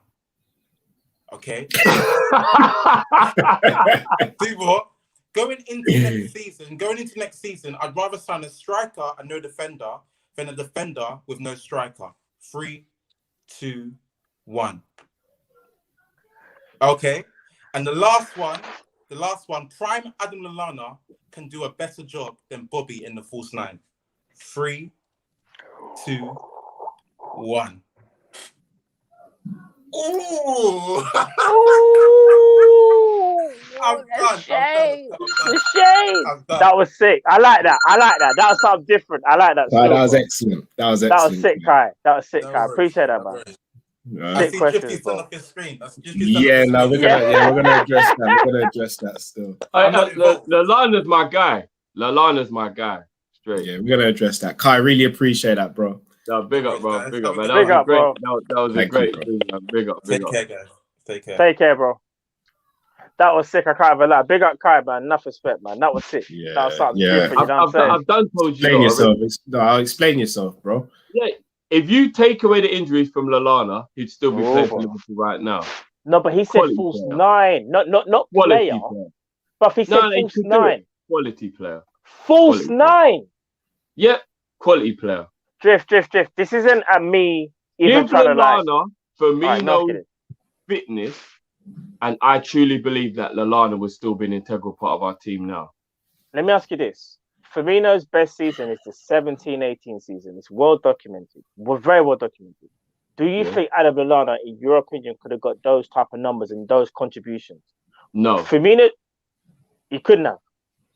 Okay. 2 more. Going into next season, I'd rather sign a striker and no defender than a defender with no striker. 3, 2, 1. Okay. And the last one, prime Adam Lallana can do a better job than Bobby in the false 9. 3, 2, 1. Ooh. I'm done. That was sick. I like that. That was something different. I like that. That was excellent. That was sick, Kai. Appreciate that, man. I see Drifty's turn off his screen. We're gonna address that. We're gonna address that still. Lallana's my guy. Straight. Yeah, we're gonna address that. Kai, really appreciate that, bro. No, big up, bro. Big up, man. Big up, bro. That was a great thing, man. Big up. Take care, guys. Take care, bro. That was sick. I can't have a lot. Big up, Kai, man. Enough respect, man. That was sick. Yeah, that was something different. You know what I'm saying? I've done told you. Explain yourself. I'll explain yourself, bro. Yeah. If you take away the injuries from Lallana, he'd still be playing for Liverpool right now. No, but he said false 9, not player. But he said false 9. Quality player. False 9. Yep, quality player. Drift. This isn't at me even Give trying to like. Lallana Alright, no, I get Firmino's it. fitness, and I truly believe that Lallana would still be an integral part of our team now. Let me ask you this. Firmino's best season is the 17-18 season. It's well documented. Very well documented. Do you think Adam Lallana, in your opinion, could have got those type of numbers and those contributions? No. Firmino, he couldn't have.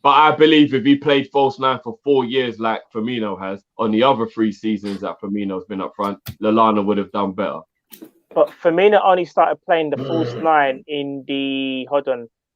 But I believe if he played false nine for 4 years like Firmino has, on the other 3 seasons that Firmino's been up front, Lallana would have done better. But Firmino only started playing the false nine in the,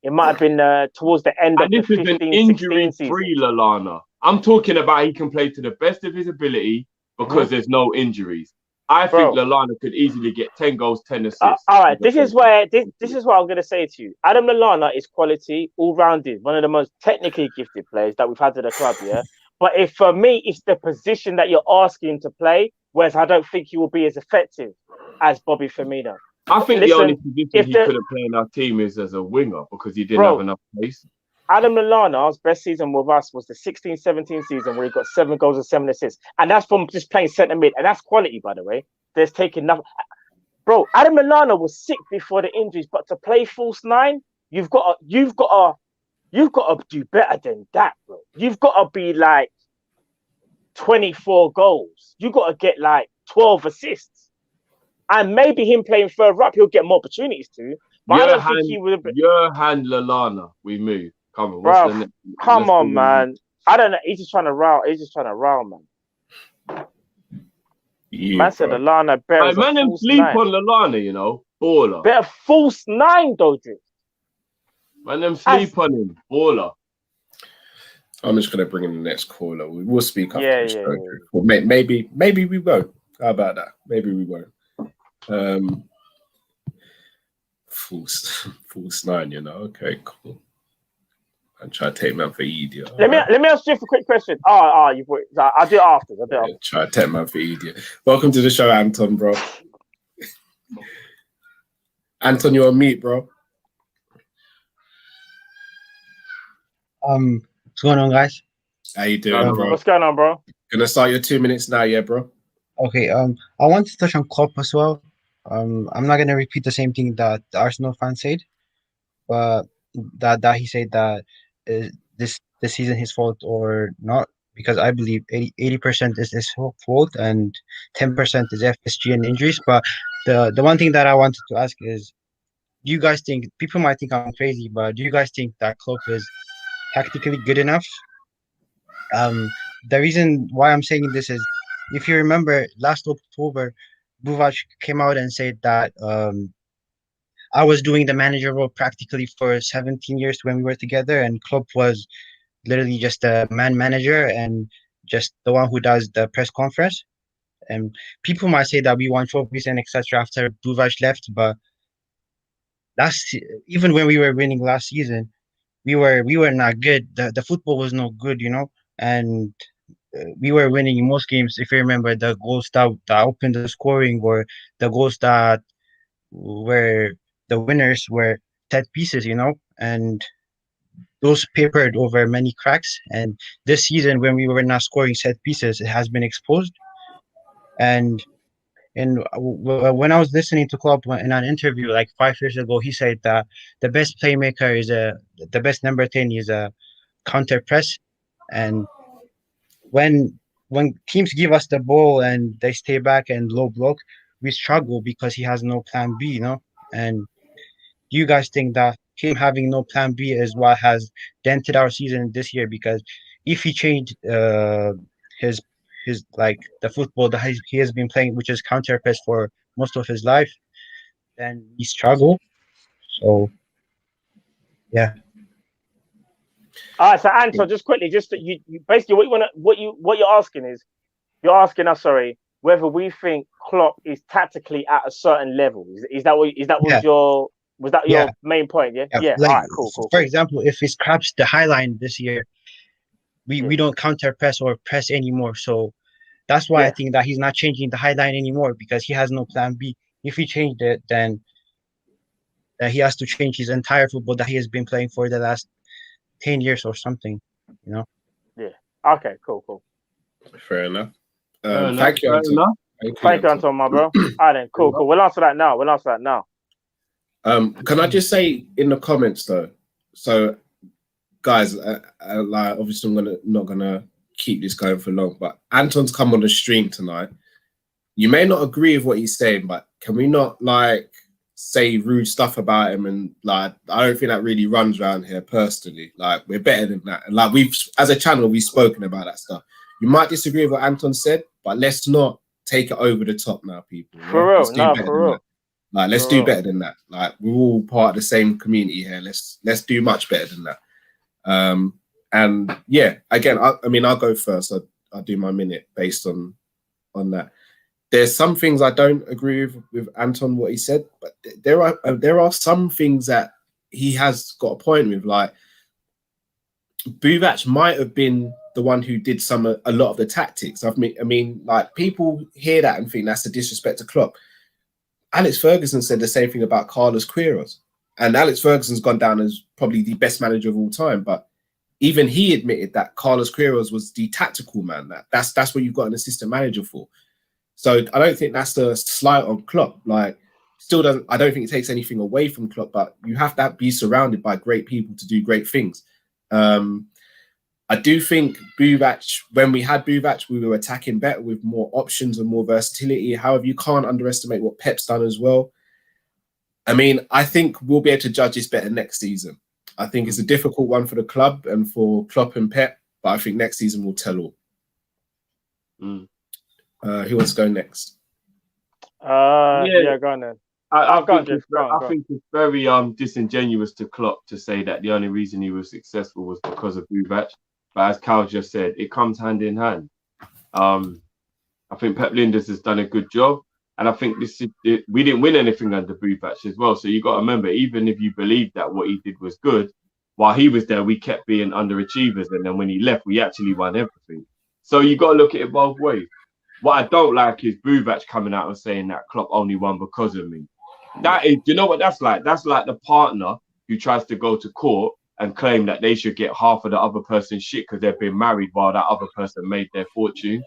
it might have been towards the end of the 15-16 season. Injury-free Lallana. I'm talking about he can play to the best of his ability because there's no injuries. I think Lallana could easily get 10 goals, 10 assists. All right, this is what I'm going to say to you. Adam Lallana is quality, all-rounded, one of the most technically gifted players that we've had at the club, yeah? But if for me, it's the position that you're asking to play, whereas I don't think he will be as effective as Bobby Firmino. I think the only position he couldn't play in our team is as a winger because he didn't have enough pace. Adam Lallana's best season with us was the 16-17 season where he got 7 goals and 7 assists. And that's from just playing centre mid. And that's quality, by the way. There's taking nothing. Bro, Adam Lallana was sick before the injuries, but to play false nine, you've got to do better than that, bro. You've got to be like 24 goals. You've got to get like 12 assists. And maybe him playing further up, he'll get more opportunities too. But I don't think he would have been. Jurgen Lallana, we move. Come on, bro, come on, man. I don't know. He's just trying to rile, man. Yeah, man said Lallana better. Hey, man, them sleep on Lallana, you know, baller. Better false nine, though, dude. Man, them sleep on him, baller. I'm just gonna bring in the next caller. We'll speak after this. Yeah. Well, maybe we won't. How about that? Maybe we won't. False nine, you know. Okay, cool. I'm trying to take man for idiot. Let me ask you a quick question. I'll do it after. Try to take man for idiot. Welcome to the show, Anton, bro. Anton, you're on mute, bro. What's going on, guys? How you doing, bro? What's going on, bro? Gonna start your 2 minutes now, yeah, bro. Okay. I want to touch on Klopp as well. I'm not gonna repeat the same thing that the Arsenal fan said, but that he said that this season his fault or not, because I believe 80% is his fault and 10% is FSG and injuries. But the one thing that I wanted to ask is, do you guys think, people might think I'm crazy, but do you guys think that Klopp is tactically good enough? The reason why I'm saying this is, if you remember last October, Buvac came out and said that I was doing the manager role practically for 17 years when we were together, and Klopp was literally just a man manager and just the one who does the press conference. And people might say that we won trophies and etc. after Buvac left, but even when we were winning last season, we were not good. The football was not good, you know, and we were winning in most games. If you remember, the goals that opened the scoring, or the goals that were the winners, were set pieces, you know, and those papered over many cracks. And this season, when we were not scoring set pieces, it has been exposed. And when I was listening to Klopp in an interview like 5 years ago, he said that the best playmaker is the best number 10 is a counter press. And when teams give us the ball and they stay back and low block, we struggle because he has no plan B, you know. And do you guys think that him having no plan B is what has dented our season this year? Because if he changed his like the football that he has been playing, which is counter press for most of his life, then we struggle. So yeah. All right, so Anton, just quickly, you basically what you're asking is, you're asking us, whether we think Klopp is tactically at a certain level. Is that your main point? Yeah. Like, all right, cool. For example, if he scraps the high line this year, we don't counter press or press anymore. So that's why I think that he's not changing the high line anymore, because he has no plan B. If he changed it, then he has to change his entire football that he has been playing for the last 10 years or something, you know? Yeah. Okay, cool. Fair enough. Fair enough, Thank you, fair Anton. enough. Thank you, Anton, my bro. All right, then. Cool. We'll answer that now. Can I just say in the comments though? So, guys, like obviously I'm not gonna keep this going for long, but Anton's come on the stream tonight. You may not agree with what he's saying, but can we not like say rude stuff about him? And like, I don't think that really runs around here personally. Like, we're better than that. And like, we've, as a channel, we've spoken about that stuff. You might disagree with what Anton said, but let's not take it over the top now, people. Yeah? For real, no, for real. Like, let's do better than that. Like, we're all part of the same community here. Let's do much better than that. And yeah, again, I mean, I'll go first. I'll do my minute based on that. There's some things I don't agree with Anton what he said, but there are some things that he has got a point with. Like, Buvac might have been the one who did a lot of the tactics. I mean, like, people hear that and think that's a disrespect to Klopp. Alex Ferguson said the same thing about Carlos Queiroz, and Alex Ferguson's gone down as probably the best manager of all time. But even he admitted that Carlos Queiroz was the tactical man. That's what you've got an assistant manager for. So I don't think that's the slight on Klopp. Like, I don't think it takes anything away from Klopp, but you have to be surrounded by great people to do great things. I do think Buvac, when we had Buvac, we were attacking better with more options and more versatility. However, you can't underestimate what Pep's done as well. I mean, I think we'll be able to judge this better next season. I think it's a difficult one for the club and for Klopp and Pep, but I think next season will tell all. Who wants to go next? Yeah, go on then. I think it's very disingenuous to Klopp to say that the only reason he was successful was because of Buvac. But as Kal just said, it comes hand in hand. I think Pep Lijnders has done a good job, and I think we didn't win anything under Buvac as well. So you got to remember, even if you believe that what he did was good, while he was there, we kept being underachievers, and then when he left, we actually won everything. So you got to look at it both ways. What I don't like is Buvac coming out and saying that Klopp only won because of me. That is, you know what that's like? That's like the partner who tries to go to court and claim that they should get half of the other person's shit because they've been married while that other person made their fortune.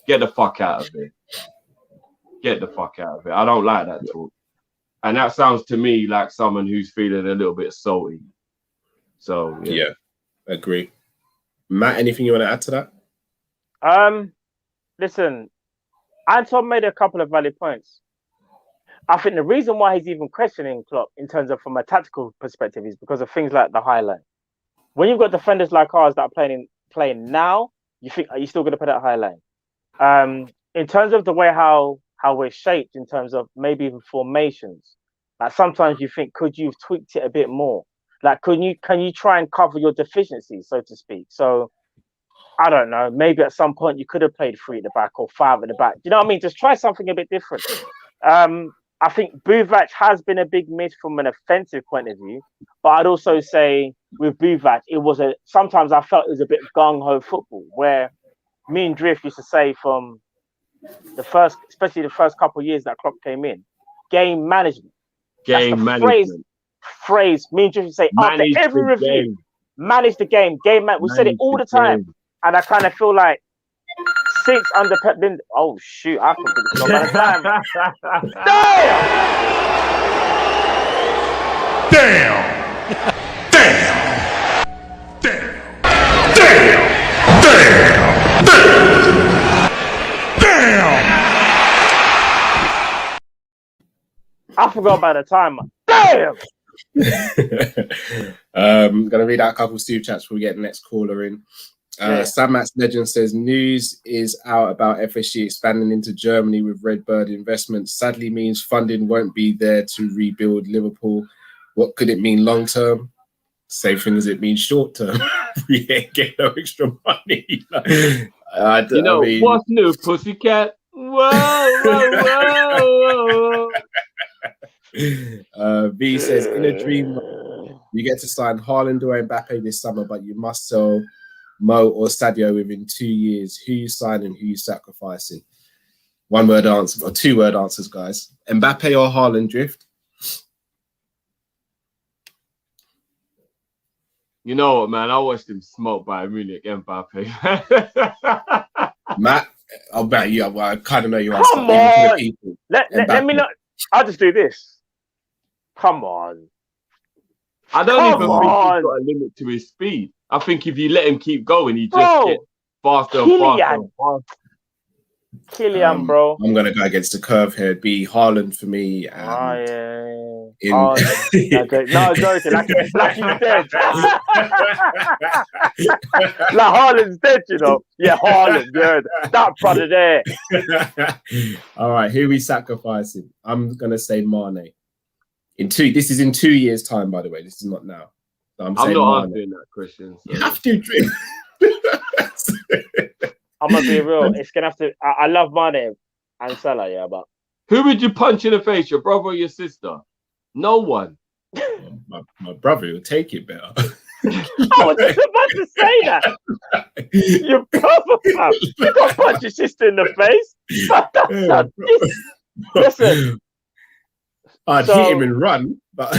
Get the fuck out of it. Get the fuck out of it. I don't like that talk. And that sounds to me like someone who's feeling a little bit salty. So, yeah. Agree. Matt, anything you want to add to that? Listen, Anton made a couple of valid points. I think the reason why he's even questioning Klopp in terms of from a tactical perspective is because of things like the highlight. When you've got defenders like ours that are playing now, you think, are you still going to put that highlight? In terms of the way how we're shaped, in terms of maybe even formations, like sometimes you think, could you have tweaked it a bit more? Like, can you try and cover your deficiencies, so to speak? So I don't know. Maybe at some point you could have played 3 at the back or 5 at the back. You know what I mean? Just try something a bit different. I think Buvac has been a big miss from an offensive point of view, but I'd also say with Buvac, sometimes I felt it was a bit gung-ho football, where me and Drift used to say from especially the first couple of years that Klopp came in, game management. Phrase me and Drift used to say after every review, manage the game, we said it all the time. And I kind of feel like since under Pep Lijnders, oh shoot, I completely forgot about the time. I forgot about the timer. Damn! I'm going to read out a couple of Steve chats before we get the next caller in. Sam Matt's Legend says, news is out about FSG expanding into Germany with Redbird investments. Sadly means funding won't be there to rebuild Liverpool. What could it mean long term? Same thing as it means short term. We ain't getting no extra money. What's new, pussycat? Whoa. V says, in a dream, you get to sign Haaland or Mbappe this summer, but you must sell Mo or Sadio within 2 years. Who you signing, who you sacrificing? 1-word answer or 2-word answers, guys. Mbappe or Haaland, Drift? You know what, man? I watched him smoke by Munich, Mbappe. Matt, I'll bet you. Well, I kind of know you are. Come on. Let me not. I'll just do this. Come on. I don't even think he's got a limit to his speed. I think if you let him keep going, he just gets faster and faster and faster. Killian, bro. I'm gonna go against the curve here. It'd be Haaland for me. No, joking. Like he's dead. Like Haaland's dead, you know. Yeah, Haaland, yeah. That brother there. All right, who are we sacrificing? I'm gonna say Mane. This is in 2 years' time, by the way. This is not now. So I'm not answering that question. So. You have to drink. I'm gonna be real. It's gonna have to. I love Mane and Salah, yeah, but who would you punch in the face? Your brother or your sister? No one. My brother will take it better. I was just about to say that. Your brother, fam. You got to punch your sister in the face. Listen. I'd hit him and run, but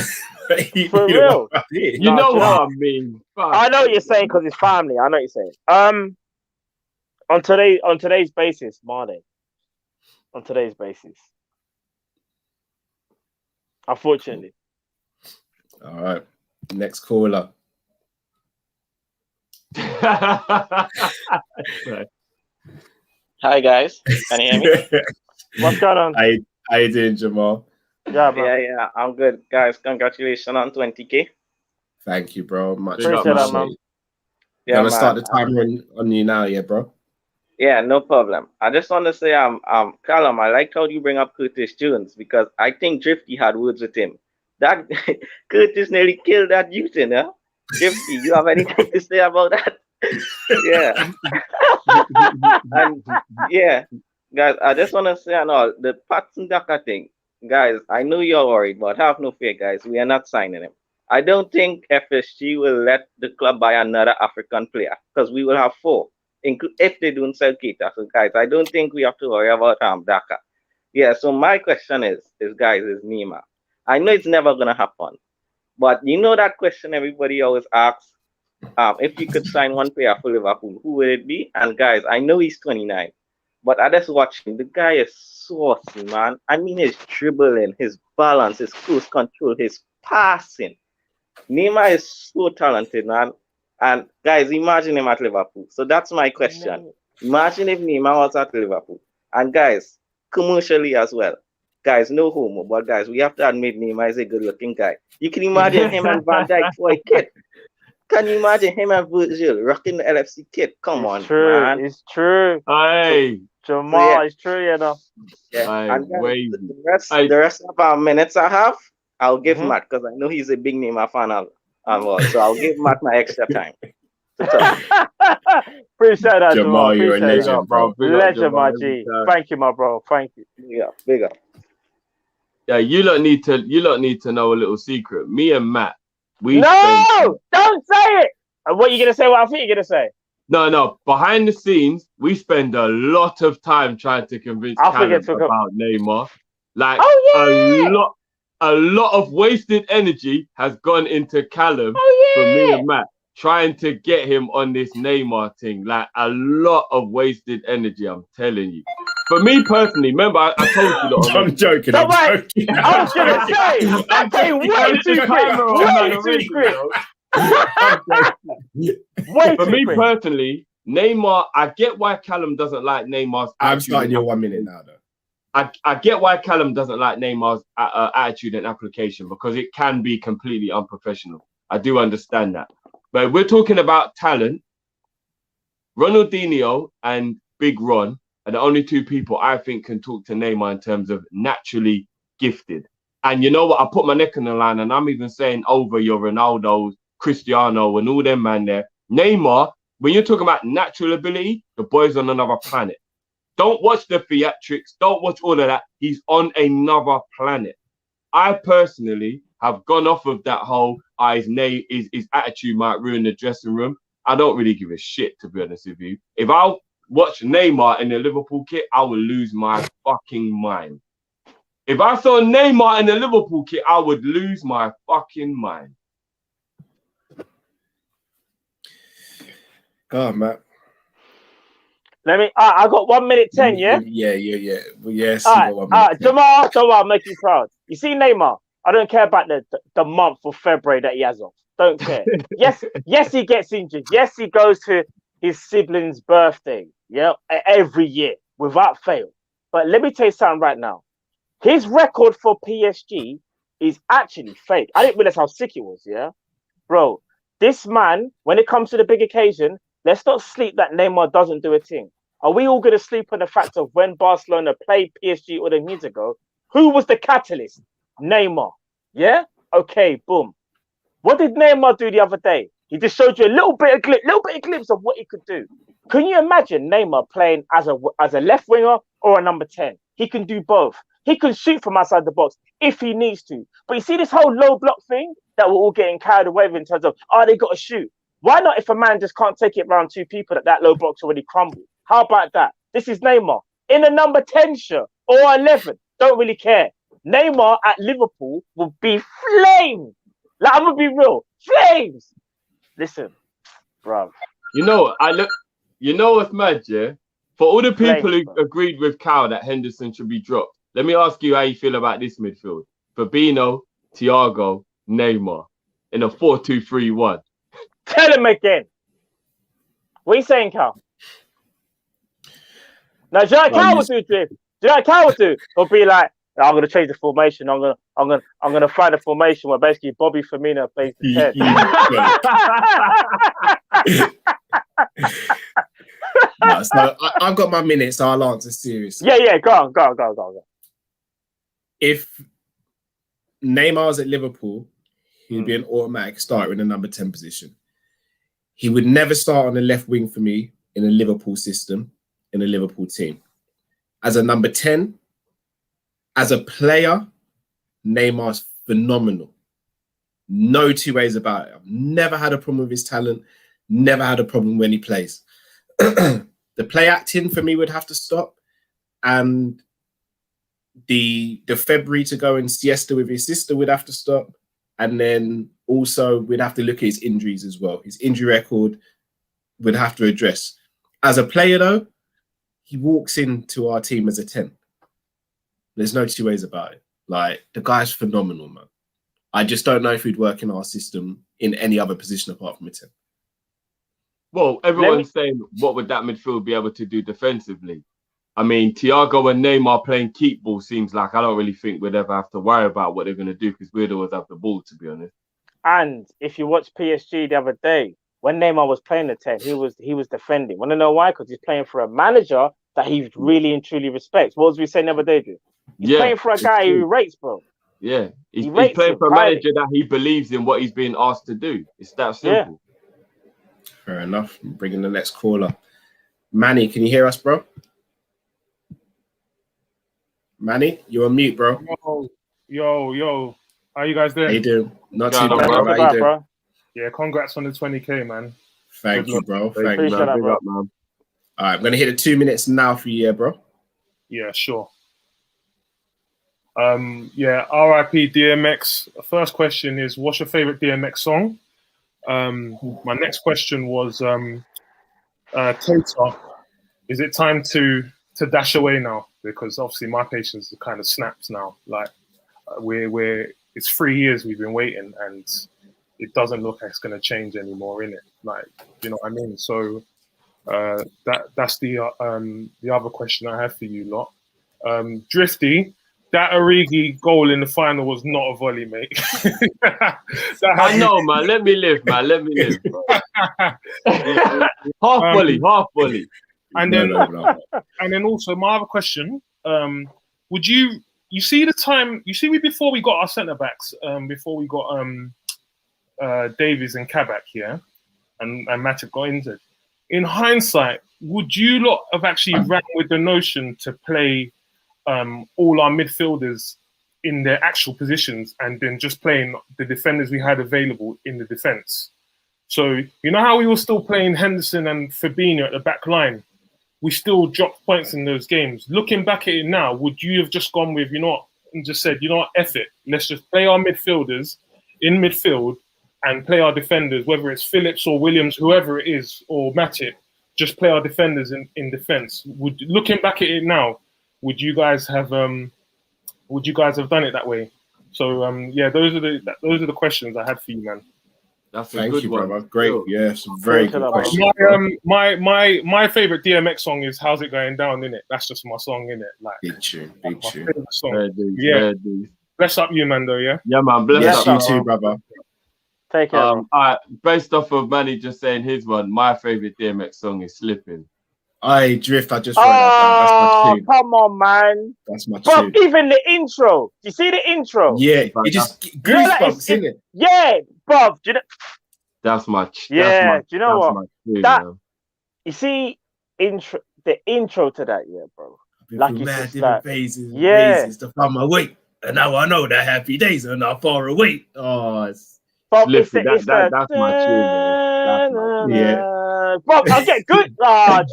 for real. You know what I mean. I know what you're saying because it's family. I know what you're saying. On today's basis, Mane. On today's basis. Unfortunately. All right. Next caller. Hi guys. Can you hear me? What's going on? How you doing, Jamal? Yeah, bro. Yeah, I'm good. Guys, congratulations on 20K. Thank you, bro. Much appreciate that, man. Yeah, I'm gonna start the timer on you now, yeah, bro. Yeah, no problem. I just want to say, Callum, I like how you bring up Curtis Jones because I think Drifty had words with him. That Curtis nearly killed that youth, you know? Drifty, you have anything to say about that? Yeah. And yeah, guys, I just want to say, the Patson Daka thing, guys, I know you're worried, but have no fear, guys. We are not signing him. I don't think FSG will let the club buy another African player because we will have 4. If they don't sell Keita. So guys, I don't think we have to worry about Daka. Yeah, so my question is Neymar. I know it's never gonna happen, but you know that question everybody always asks, if you could sign one player for Liverpool, who would it be? And guys, I know he's 29, but I just watch him. The guy is saucy, man. I mean, his dribbling, his balance, his close control, his passing. Neymar is so talented, man. And guys, imagine him at Liverpool. So that's my question. Imagine if Neymar was at Liverpool. And guys, commercially as well. Guys, no homo, but guys, we have to admit Neymar is a good-looking guy. You can imagine him and Van Dijk for a kit. Can you imagine him and Virgil rocking the LFC kit? Come on, man. It's true. Hey, Jamal, it's true, you know. Yeah. And guys, the rest of our minutes I have, I'll give Matt because I know he's a big Neymar fan. So I'll give Matt my extra time. Appreciate that, Jamal. You're a legend, bro. Legend, my G. Thank you, my bro. Thank you. Yeah, big up. Yeah, you lot need to know a little secret. Me and Matt, don't say it. What are you gonna say? What I think you're gonna say? No. Behind the scenes, we spend a lot of time trying to convince Callum about Neymar. Like a lot of wasted energy has gone into Callum from me and Matt trying to get him on this Neymar thing. Like a lot of wasted energy, I'm telling you. But me personally, remember I told you that. I'm joking. I was gonna say that came way too quick. For me personally, Neymar, I get why Callum doesn't like Neymar's. I'm starting your 1 minute now, though. I get why Callum doesn't like Neymar's attitude and application because it can be completely unprofessional. I do understand that. But we're talking about talent. Ronaldinho and Big Ron are the only 2 people I think can talk to Neymar in terms of naturally gifted. And you know what? I put my neck on the line and I'm even saying over your Ronaldo, Cristiano and all them man there. Neymar, when you're talking about natural ability, the boy's on another planet. Don't watch the theatrics. Don't watch all of that. He's on another planet. I personally have gone off of that whole his attitude might ruin the dressing room. I don't really give a shit, to be honest with you. If I watch Neymar in the Liverpool kit, I will lose my fucking mind. If I saw Neymar in the Liverpool kit, I would lose my fucking mind. Go on, Matt. Let me. I got 1 minute 10. Yeah. Yeah. Well, yes. All right. Jamal, I'll make you proud. You see Neymar. I don't care about the month of February that he has off. Don't care. Yes, he gets injured. Yes, he goes to his sibling's birthday. Yeah, every year without fail. But let me tell you something right now. His record for PSG is actually fake. I didn't realize how sick it was. Yeah, bro. This man, when it comes to the big occasion, let's not sleep that Neymar doesn't do a thing. Are we all going to sleep on the fact of when Barcelona played PSG all the years ago? Who was the catalyst? Neymar. Yeah? Okay, boom. What did Neymar do the other day? He just showed you a little bit of glimpse of what he could do. Can you imagine Neymar playing as a left winger or a number 10? He can do both. He can shoot from outside the box if he needs to. But you see this whole low block thing that we're all getting carried away with in terms of, they got to shoot. Why not if a man just can't take it around two people that low block's already crumbled? How about that? This is Neymar in a number 10 shirt or 11. Don't really care. Neymar at Liverpool will be flames. Like, I'm going to be real. Flames. Listen, bro. You know what's mad, yeah? For all the people who agreed with Cal that Henderson should be dropped, let me ask you how you feel about this midfield. Fabinho, Thiago, Neymar in a 4-2-3-1. Tell him again. What are you saying, Cal? Now, do you know what Cal would do, Drift? Do you know what Cal would do? He'll be like, I'm gonna change the formation. I'm gonna find a formation where basically Bobby Firmino plays the 10. No, so I've got my minutes, so I'll answer seriously. Yeah, go on. If Neymar's at Liverpool, he'd be an automatic starter in the number 10 position. He would never start on the left wing for me in a Liverpool system, in a Liverpool team. As a number 10, as a player, Neymar's phenomenal. No two ways about it. I've never had a problem with his talent, never had a problem when he plays. The play acting for me would have to stop. And the February to go and siesta with his sister would have to stop. And then also we'd have to look at his injuries as well. His injury record would have to address. As a player though, he walks into our team as a 10. There's no two ways about it. Like, the guy's phenomenal, man. I just don't know if he'd work in our system in any other position apart from a 10. Well, everyone's saying, what would that midfield be able to do defensively? I mean, Thiago and Neymar playing keep ball seems like I don't really think we'd ever have to worry about what they're going to do because we'd always have the ball, to be honest. And if you watch PSG the other day, when Neymar was playing the 10, he was defending. Want to know why? Because he's playing for a manager that he really and truly respects. What was we saying the other day, dude? He's playing for a guy who rates, bro. Yeah, he's playing for a manager that he believes in what he's being asked to do. It's that simple. Yeah. Fair enough. I'm bringing the next caller. Manny, can you hear us, bro? Manny, you're on mute, bro. Yo. How you guys doing? How you doing? Not too bad, bro. How you doing? Yeah, congrats on the 20K, man. Thank you, bro. Thank you, man. All right, I'm going to hit the 2 minutes now for you, bro. Yeah, sure. RIP DMX. First question is, what's your favorite DMX song? My next question was, Tater, is it time to dash away now? Because obviously my patience kind of snaps now. Like, it's 3 years we've been waiting, and it doesn't look like it's going to change anymore, innit? Like, you know what I mean? So that's the other question I have for you lot. Drifty, that Origi goal in the final was not a volley, mate. I know, man. Let me live, man. Let me live. half volley. And then also my other question: would you see the time? You see, before we got our centre backs, before we got Davies and Kabak here, and Matip got injured. In hindsight, would you lot have actually ran with the notion to play all our midfielders in their actual positions and then just playing the defenders we had available in the defence? So, you know how we were still playing Henderson and Fabinho at the back line? We still dropped points in those games. Looking back at it now, would you have just gone with, and just said, F it, let's just play our midfielders in midfield and play our defenders, whether it's Phillips or Williams, whoever it is, or Matip, just play our defenders in defence. Looking back at it now, would you guys have done it that way? So yeah, those are the questions I had for you, man. That's a Thank good you, one. brother. Great. Yeah, some very good questions. My favorite DMX song is "How's It Going Down." Innit? That's just my song, innit? Like big tune, big tune. Song. Bless up you, man. Though, yeah. Yeah, man. Bless you up too, brother. Take care. All right, based off of Manny just saying his one, my favorite DMX song is "Slipping." I Drift. I just wrote that down. That's my tune. Come on, man. That's my Bro, tune. even the intro. You see the intro? Yeah, it just goosebumps, isn't it? Yeah, bro. Do you know? That's my. Do you know what? Tune, you see, the intro to that, yeah, bro. Like you said, different phases, phases to find my way, and now I know that happy days are not far away. Oh, that's my tune. Yeah. Bro, I get good. Do you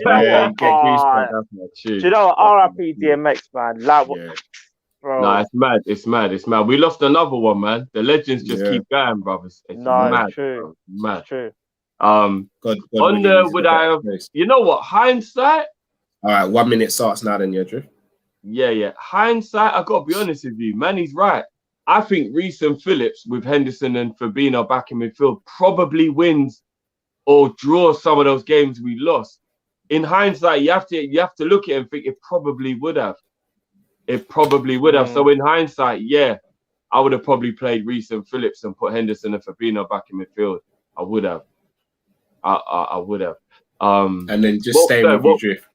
know what? Get goosebumps. That's my tune. Do you know what? R.I.P. DMX, man. Like, bro. No, it's mad. We lost another one, man. The legends just keep going, brothers. It's mad. It's true. Mad. It's true. God, on the would I have? You know what? Hindsight. All right, 1 minute starts now. Then, Drift. Yeah. Hindsight. I gotta be honest with you, man. He's right. I think Reece and Phillips with Henderson and Fabinho back in midfield probably wins or draws some of those games we lost. In hindsight, you have to look at it and think it probably would have. So in hindsight, yeah, I would have probably played Reece and Phillips and put Henderson and Fabinho back in midfield. I would have. I would have. And then just stay with you, Drift.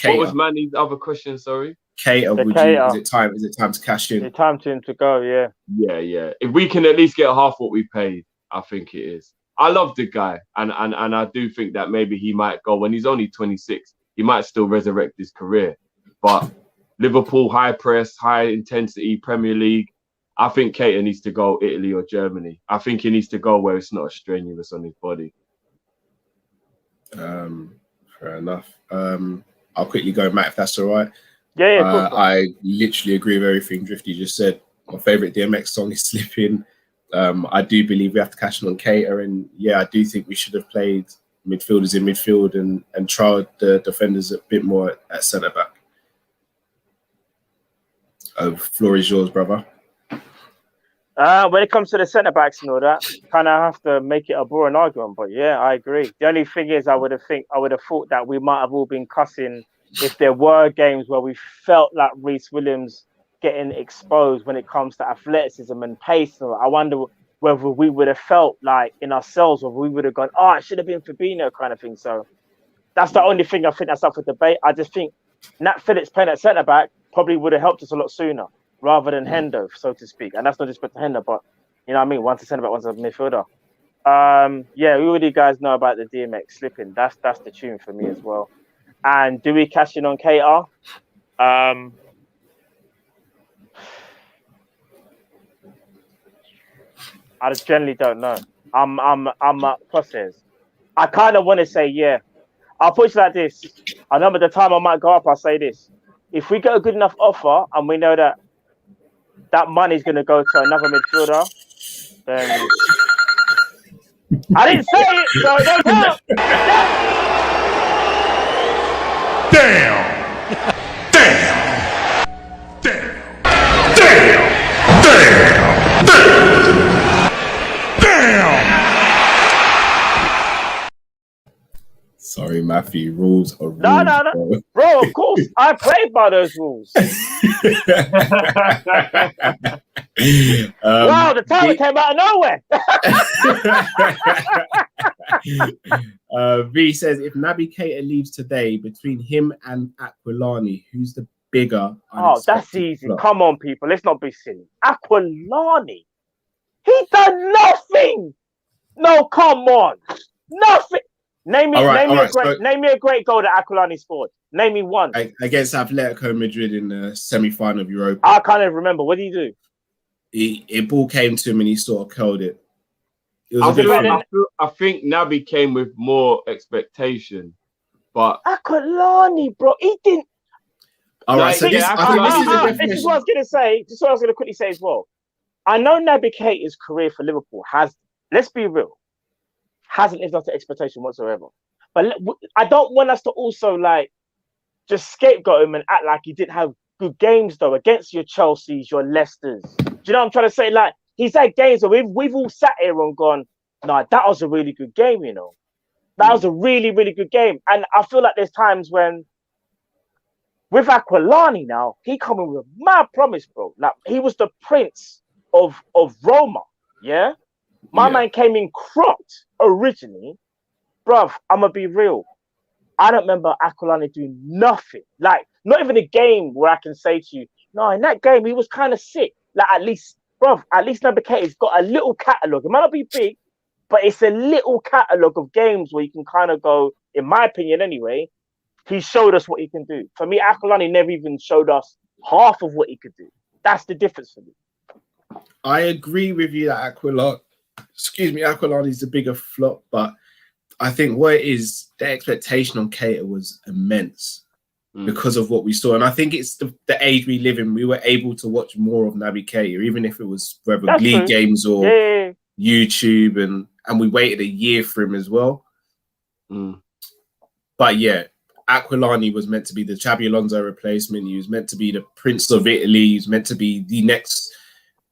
What was Manny's other question? Sorry. Cater, is it time to cash in? It's time to him to go, yeah. Yeah. If we can at least get half what we paid, I think it is. I love the guy, and I do think that maybe he might go when he's only 26. He might still resurrect his career. But Liverpool, high press, high intensity, Premier League. I think Cater needs to go Italy or Germany. I think he needs to go where it's not strenuous on his body. Fair enough. I'll quickly go, Matt, if that's all right. Yeah. I literally agree with everything Drifty just said. My favorite DMX song is "Slipping." I do believe we have to cash in on Cater, and yeah, I do think we should have played midfielders in midfield and tried the defenders a bit more at centre back. Floor is yours, brother. When it comes to the centre backs and all that, kind of have to make it a boring argument. But yeah, I agree. The only thing is, I would have thought that we might have all been cussing if there were games where we felt like Reece Williams getting exposed when it comes to athleticism and pace. I wonder whether we would have felt like in ourselves, or we would have gone, "Oh, it should have been Fabinho," kind of thing. So that's the only thing I think that's up for debate. I just think Nat Phillips playing at centre back probably would have helped us a lot sooner, rather than Hendo, so to speak. And that's not just for Hendo, but you know what I mean? One's a centre back, one's a midfielder. Yeah, who do you guys know about the DMX Slipping? That's the tune for me as well. And do we cash in on KR? I just generally don't know. I'm at crosshairs. I kind of want to say yeah. I'll put it like this. I know by the time I might go up, I'll say this. If we get a good enough offer and we know that money is going to go to another midfielder, then I didn't say it, so it don't count. Damn! Sorry, Matthew. Rules are rules. No. Bro, of course. I played by those rules. Wow, the title came out of nowhere. V says, if Naby Keita leaves today, between him and Aquilani, who's the bigger? Oh, that's easy. Flop? Come on, people. Let's not be silly. Aquilani. He done nothing. No, come on. Nothing. Name me a great goal that Aquilani scored. Name me one. Against Atletico Madrid in the semi-final of Europa. I can't even remember. What did he do? A ball came to him and he sort of curled it. I think Naby came with more expectation, but Aquilani, bro, he didn't. All right, so this is what I was gonna say. This is what I was gonna quickly say as well. I know Naby Keita's career for Liverpool let's be real, hasn't lived up to expectation whatsoever. But I don't want us to also like just scapegoat him and act like he didn't have good games though against your Chelseas, your Leicesters. Do you know what I'm trying to say? Like he's had games where we've all sat here and gone, "Nah, that was a really good game," you know. That was a really, really good game. And I feel like there's times when with Aquilani now, he coming with mad promise, bro. Like he was the prince of Roma. Yeah. My man came in cropped originally. Bruv, I'm gonna be real. I don't remember Aquilani doing nothing. Like, not even a game where I can say to you, no, in that game he was kind of sick. Like at least Navigator's got a little catalogue. It might not be big, but it's a little catalogue of games where you can kind of go, in my opinion anyway, he showed us what he can do. For me, Aquilani never even showed us half of what he could do. That's the difference for me. I agree with you that Aquilani's the bigger flop, but I think what it is, the expectation on Keita was immense because of what we saw. And I think it's the age we live in. We were able to watch more of Naby Keita, even if it was whether league games or YouTube, and we waited a year for him as well. But yeah, Aquilani was meant to be the Xabi Alonso replacement. He was meant to be the Prince of Italy. He was meant to be the next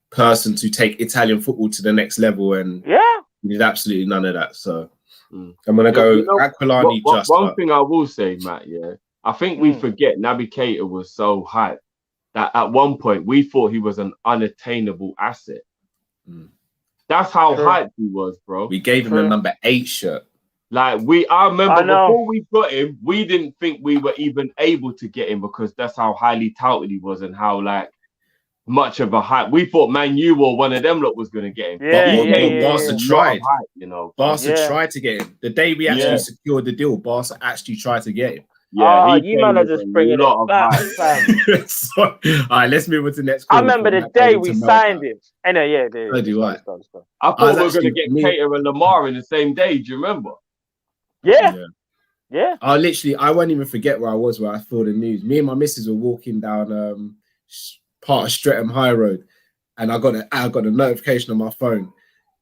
person to take Italian football to the next level. And he did absolutely none of that. So I'm going to go Aquilani just. One thing I will say, Matt, I think we forget Naby Keita was so hyped that at one point we thought he was an unattainable asset. That's how hyped he was, bro. We gave him a number 8 shirt. Like I remember before we got him, we didn't think we were even able to get him because that's how highly touted he was and how like much of a hype. We thought Man U or one of them lot was going to get him. Barca tried. Hype, you know. Barca tried to get him. The day we actually secured the deal, Barca actually tried to get him. Yeah, you man are just bringing it back, fam. So, all right, let's move on to the next. I remember the day we signed him. Anyway, So do I. I thought we were going to get Keita and Lamar in the same day. Do you remember? Yeah. I won't even forget where I was where I saw the news. Me and my missus were walking down part of Streatham High Road, and I got a notification on my phone,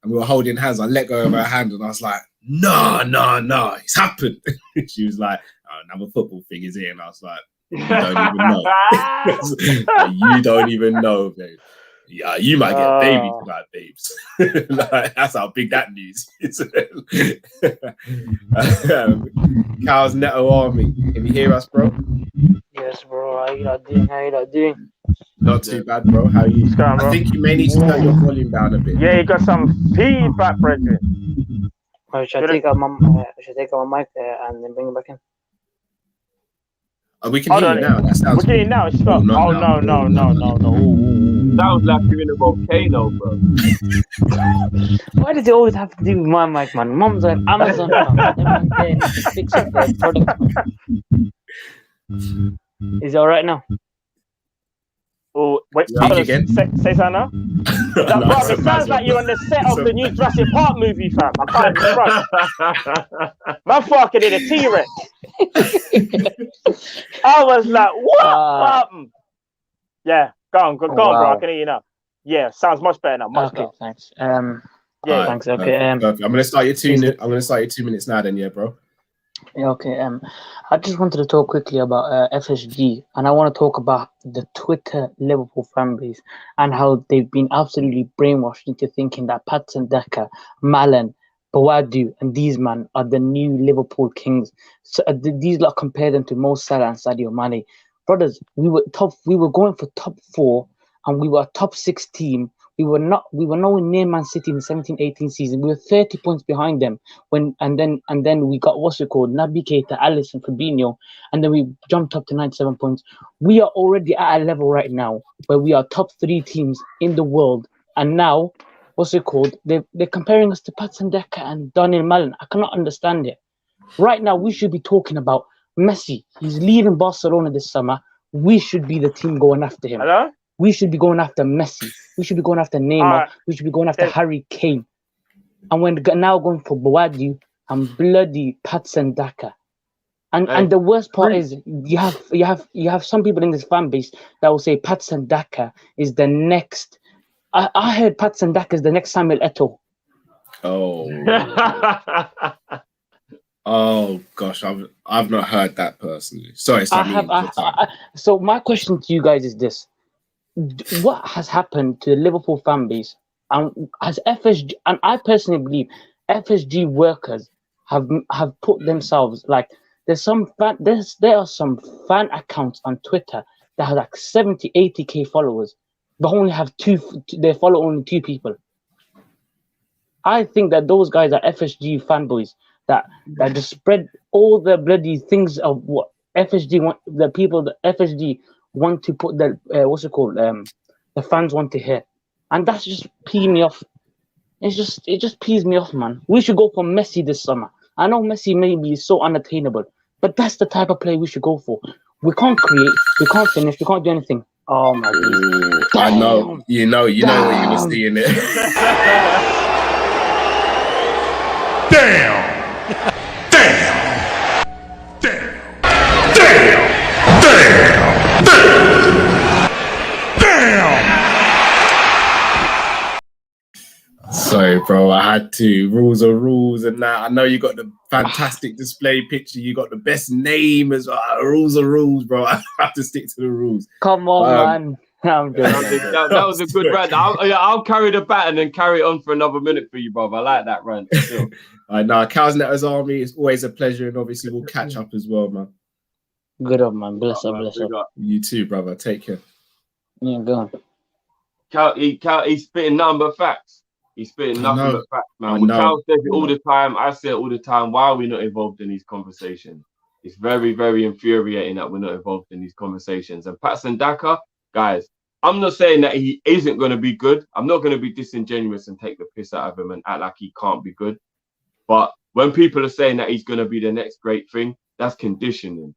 and we were holding hands. I let go of her hand, and I was like, "No, it's happened." She was like, "Oh, another football thing is here," and I was like, "You don't even know. You don't even know, babe. Yeah, you might get baby tonight, babes." Like, that's how big that news is. Cal's Neto Army. Can you hear us, bro? Yes, bro. How you not doing? Not too bad, bro. How are you? I think you may need to turn your volume down a bit. Yeah, you got some feedback, brethren. Should I take out my mic and then bring it back in? We can hear you now. That sounds. We can hear you now. It's not. Oh, no. Sounds like you're in a volcano, bro. Why does it always have to do with my mic, man? Mom's on Amazon. Everyone's there. Need to fix up their product. Is it all right now? Oh, wait, again. Say something now. It sounds like you're on the set of the new Jurassic Park movie, fam. I can't be front. Man fucking in a T-Rex. I was like, what happened? Yeah, go on, bro. I can hear you now. Yeah, sounds much better now. Much better. Thanks. Thanks. Okay. I'm gonna start your 2 minutes. I'm gonna start your 2 minutes now. Then, yeah, bro. Yeah, okay. I just wanted to talk quickly about FSG, and I want to talk about the Twitter Liverpool fan base and how they've been absolutely brainwashed into thinking that Patson Daka, Malen, Bawadu, and these men are the new Liverpool kings. So these lot compare them to Mo Salah and Sadio Mane. Brothers, we were going for top 4, and we were a top 6 team. We were nowhere near Man City in the 17-18 season. We were 30 points behind them and then we got Naby Keita, Alisson, Fabinho, and then we jumped up to 97 points. We are already at a level right now where we are top 3 teams in the world, and now they're comparing us to Patson Daka and Daniel Malen. I cannot understand it. Right now we should be talking about Messi. He's leaving Barcelona this summer. We should be the team going after him. Hello? We should be going after Messi. We should be going after Neymar. We should be going after Harry Kane. And we're now going for Bawadu and bloody Patson Daka. And the worst part is you have some people in this fan base that will say Patson Daka is the next. I heard Patson Daka is the next Samuel Eto'o. Oh. Oh gosh, I've not heard that personally. Sorry, I have. So my question to you guys is this: what has happened to the Liverpool fan base? And has FSG, and I personally believe FSG workers have put themselves like there are some fan accounts on Twitter that have like 70, 80K followers, but only have they follow only 2 people. I think that those guys are FSG fanboys that just spread all the bloody things of what FSG want, the people that FSG want to put the the fans want to hear, and that's just peeing me off. It just pees me off, man. We should go for Messi this summer. I know Messi maybe is so unattainable, but that's the type of play we should go for. We can't create, we can't finish, we can't do anything. Oh my God! I know, you know what you were seeing it. Damn! Sorry, bro. I had to. Rules are rules, and that. I know you got the fantastic display picture. You got the best name as well. Rules are rules, bro. I have to stick to the rules. Come on, man. That was a good rant. I'll carry the baton and carry it on for another minute for you, brother. I like that rant. I know. Cows Army, it's always a pleasure, and obviously we'll catch up as well, man. Good up, man. Bless up. You too, brother. Take care. Yeah, go on. He's spitting nothing but facts. He's spitting nothing but facts, man. Cal says it all the time. I say it all the time. Why are we not involved in these conversations? It's very, very infuriating that we're not involved in these conversations. And Patson Daka, guys, I'm not saying that he isn't going to be good. I'm not going to be disingenuous and take the piss out of him and act like he can't be good. But when people are saying that he's going to be the next great thing, that's conditioning.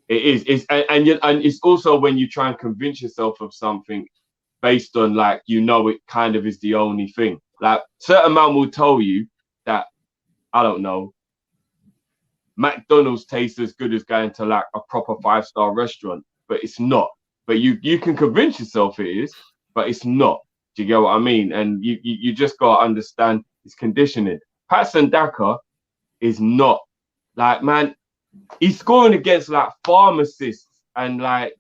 It is. And it's also when you try and convince yourself of something based on like, it kind of is the only thing. Like certain man will tell you that, I don't know, McDonald's tastes as good as going to like a proper 5-star restaurant, but it's not. But you can convince yourself it is, but it's not. Do you get what I mean? And you just got to understand it's conditioning. Patson Daka is not like, man, he's scoring against like pharmacists and like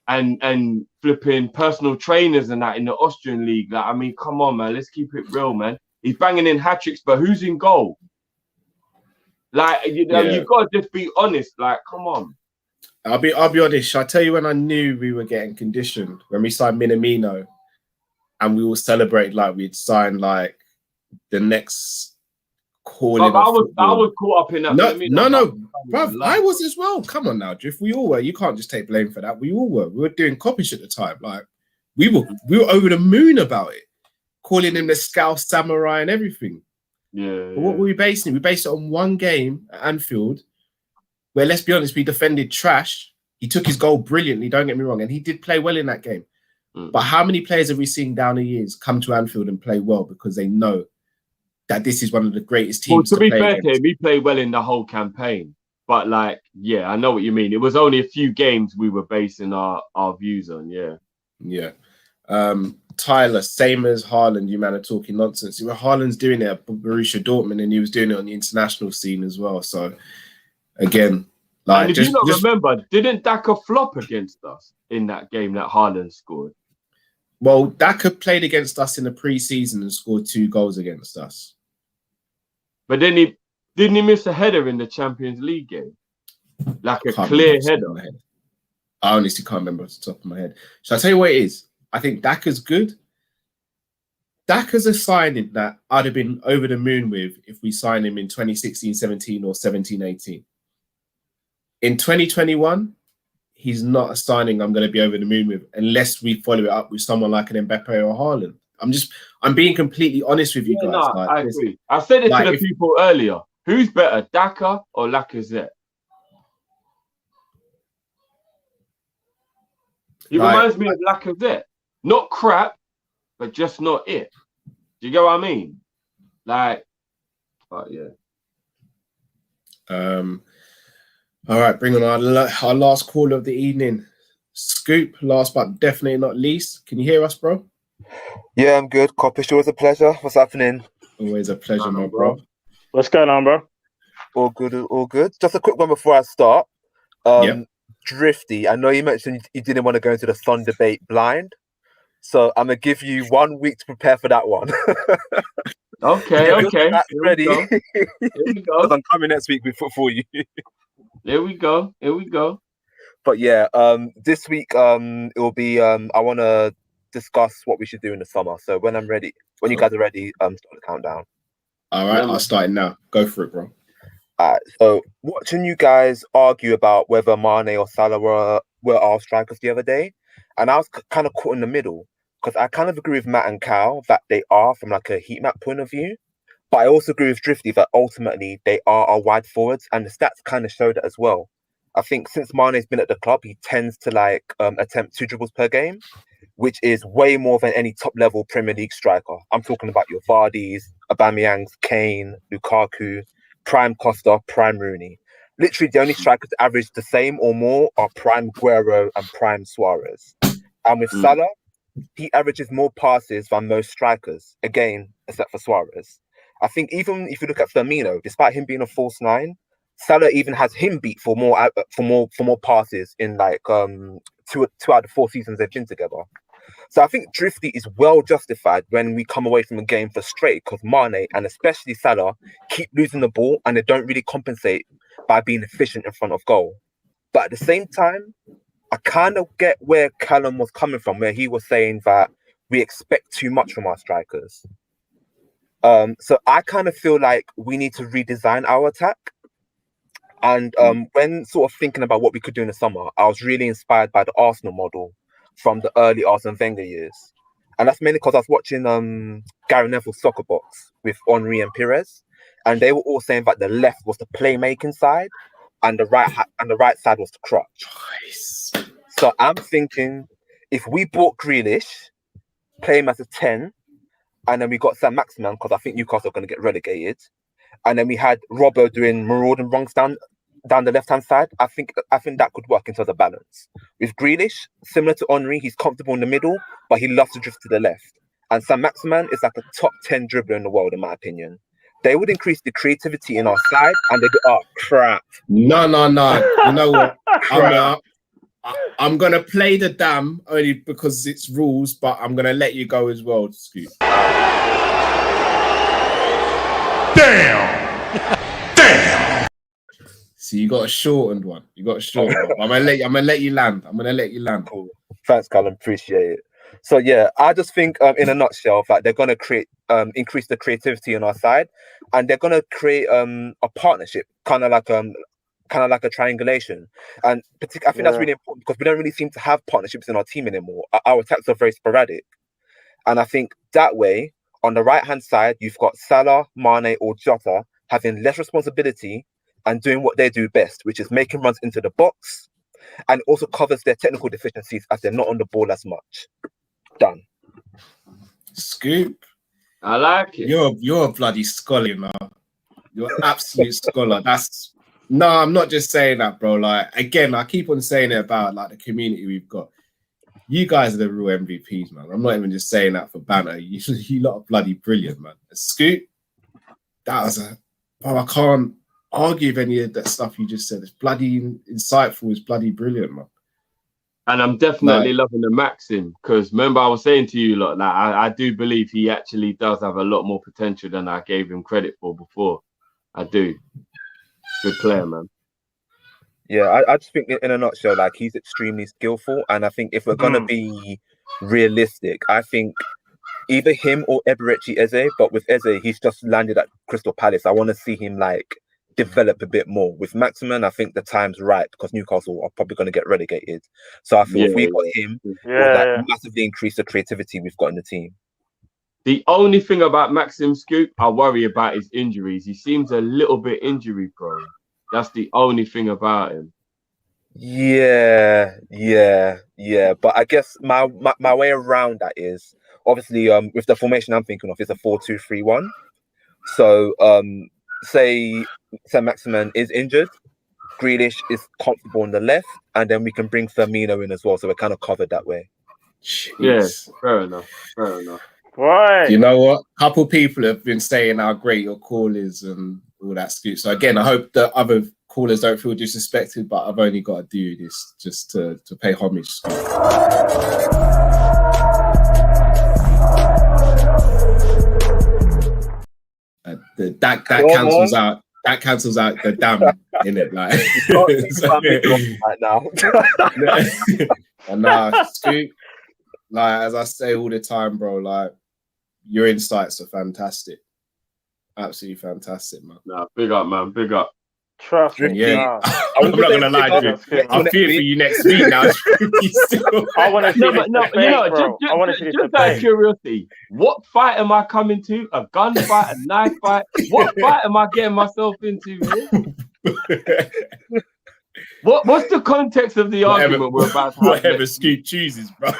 and flipping personal trainers and that in the Austrian league. Like, I mean, come on, man, let's keep it real, man. He's banging in hat-tricks, but who's in goal? Like, you've got to just be honest. Like, come on. I'll be honest. I'll tell you when I knew we were getting conditioned, when we signed Minamino and we all celebrated like we'd signed like the next Kall-in. I was caught up in that. No, bruv, I was as well. Come on now, Drift. We all were. You can't just take blame for that. We all were. We were doing Kopish at the time. Like we were over the moon about it, calling him the Scouse Samurai and everything. Yeah. But what were we basing it? We based it on one game at Anfield, where, let's be honest, we defended trash. He took his goal brilliantly, don't get me wrong, and he did play well in that game. But how many players have we seen down the years come to Anfield and play well because they know that this is one of the greatest teams? Well, to be play fair against? to him, he played well in the whole campaign. But like, yeah, I know what you mean. It was only a few games we were basing our views on. Yeah. Tyler, same as Haaland, you man are talking nonsense. Haaland's doing it at Borussia Dortmund and he was doing it on the international scene as well. So again, like, and if you not remember, didn't Daka flop against us in that game that Haaland scored? Well, Daka played against us in the pre-season and scored 2 goals against us. But then didn't he miss a header in the Champions League game? Like a clear header. I honestly can't remember off the top of my head. Shall I tell you what it is? I think Daka's good. Daka's a signing that I'd have been over the moon with if we signed him in 2016-17 or 17-18. In 2021, he's not a signing I'm going to be over the moon with unless we follow it up with someone like an Mbappe or Haaland. I'm being completely honest with you guys. No, like, I agree. I said it to the people earlier. Who's better, Daka or Lacazette? He reminds me of Lacazette. Not crap, but just not it. Do you get what I mean? Like, but yeah. All right, bring on our last call of the evening. Scoop, last but definitely not least. Can you hear us, bro? Yeah, I'm good. Kopish, always a pleasure. What's happening? Always a pleasure, my bro. What's going on, bro? All good, all good. Just a quick one before I start. Drifty, I know you mentioned you didn't want to go into the Sun debate blind, so I'm gonna give you 1 week to prepare for that one. Okay. Here ready? we go. I'm coming next week for you. Here we go. But yeah, this week it will be I want to discuss what we should do in the summer. So when you guys are ready, start the countdown. All right, I'll start it now. Go for it, bro. Alright, so watching you guys argue about whether Mane or Salah were our strikers the other day, and I was kind of caught in the middle because I kind of agree with Matt and Cal that they are from like a heat map point of view, but I also agree with Drifty that ultimately they are our wide forwards, and the stats kind of show that as well. I think since Mane's been at the club, he tends to like attempt 2 dribbles per game, which is way more than any top level Premier League striker. I'm talking about your Vardys, Aubameyangs, Kane, Lukaku, Prime Costa, Prime Rooney. Literally, the only strikers that average the same or more are Prime Guerrero and Prime Suarez. And with Salah, he averages more passes than most strikers, again, except for Suarez. I think even if you look at Firmino, despite him being a false 9, Salah even has him beat for more passes in like 2 out of 4 seasons they've been together. So I think Drifty is well justified when we come away from a game frustrated because Mane and especially Salah keep losing the ball and they don't really compensate by being efficient in front of goal. But at the same time, I kind of get where Callum was coming from, where he was saying that we expect too much from our strikers. So I kind of feel like we need to redesign our attack. And when sort of thinking about what we could do in the summer, I was really inspired by the Arsenal model from the early Arsene Wenger years. And that's mainly because I was watching Gary Neville's Soccer Box with Henry and Pires, and they were all saying that the left was the playmaking side and the right side was the crutch. Nice. So I'm thinking if we bought Grealish, play him as a 10, and then we got Sam Maximan because I think Newcastle are going to get relegated, and then we had Robbo doing marauding wrongs down the left-hand side, I think that could work in terms of balance. With Grealish, similar to Henry, he's comfortable in the middle, but he loves to drift to the left. And Sam Maximan is like a top 10 dribbler in the world, in my opinion. They would increase the creativity in our side, and they'd go, oh, crap. No. You know what? I'm going to play the damn only because it's rules, but I'm going to let you go as well, Scoot. Damn! So you got a shortened one. I'm gonna let you land. Cool. Thanks, Callum. Appreciate it. So yeah, I just think in a nutshell that they're gonna create increase the creativity on our side, and they're gonna create a partnership, kind of like a triangulation. And I think that's really important because we don't really seem to have partnerships in our team anymore. Our attacks are very sporadic, and I think that way on the right hand side you've got Salah, Mane, or Jota having less responsibility and doing what they do best, which is making runs into the box, and also covers their technical deficiencies as they're not on the ball as much. Done. Scoop. I like it. You're a bloody scholar, you know. You're an absolute scholar. No, I'm not just saying that, bro. Like, again, I keep on saying it about like the community we've got. You guys are the real MVPs, man. I'm not even just saying that for banter. You lot are bloody brilliant, man. Scoop, that was I can't argue with any of that stuff you just said. It's bloody insightful. It's bloody brilliant, man. And I'm definitely loving the Maxim because remember I was saying to you, lot, like I do believe he actually does have a lot more potential than I gave him credit for before. I do. Good player, man. Yeah, I just think in a nutshell, like he's extremely skillful, and I think if we're gonna be realistic, I think either him or Eberechi Eze, but with Eze, he's just landed at Crystal Palace. I want to see him like develop a bit more. With Maximan, I think the time's right because Newcastle are probably going to get relegated. So I feel if we got him, it would massively increase the creativity we've got in the team. The only thing about Maxim Scoop, I worry about his injuries. He seems a little bit injury prone. That's the only thing about him. Yeah. But I guess my way around that is obviously with the formation I'm thinking of, it's a 4-2-3-1. So say Maximan is injured, Grealish is comfortable on the left, and then we can bring Firmino in as well. So we're kind of covered that way. Jeez. Yeah, fair enough. Right. You know what? A couple people have been saying how great your call is, and all that scoop. So again, I hope the other callers don't feel disrespected, but I've only got to do this just to pay homage. That cancels out. That cancels out the damn in it, like. Right now. And nah, Scoop, like as I say all the time, bro, like your insights are fantastic, absolutely fantastic, man. Nah, big up, man, big up. Trust me, yeah. I'm not gonna lie to you. I feel for you next week now. I want to see this debate, bro. I want to see this just out of debate. curiosity, what fight am I coming to? A gun fight, a knife fight? What fight am I getting myself into, man? What's the context of the argument we're about to have? Whatever Scoop chooses, bro.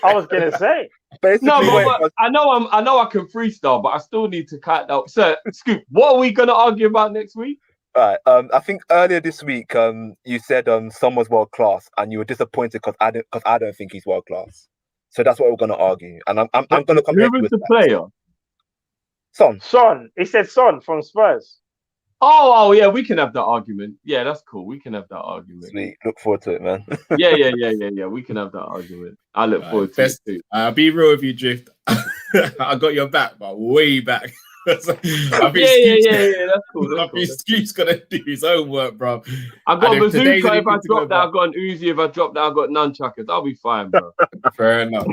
I was gonna say. Basically, No, but I know I can freestyle, but I still need to cut out. So, Scoop, what are we gonna argue about next week? Right. I think earlier this week, you said Son was world class, and you were disappointed because I don't think he's world class. So that's what we're gonna argue, and I'm gonna come. Who was the player? Son. He said Son from Spurs. Oh, yeah, we can have that argument. Yeah, that's cool. We can have that argument. Sweet. Look forward to it, man. Yeah. We can have that argument. I look forward to it too. I'll be real with you, Drift. I got your back, but way back. Yeah, that's cool. I think Scoop's gonna do his own work, bro. I got a bazooka if I drop that. I got an Uzi if I drop that. I got nunchuckers. I'll be fine, bro. Fair enough.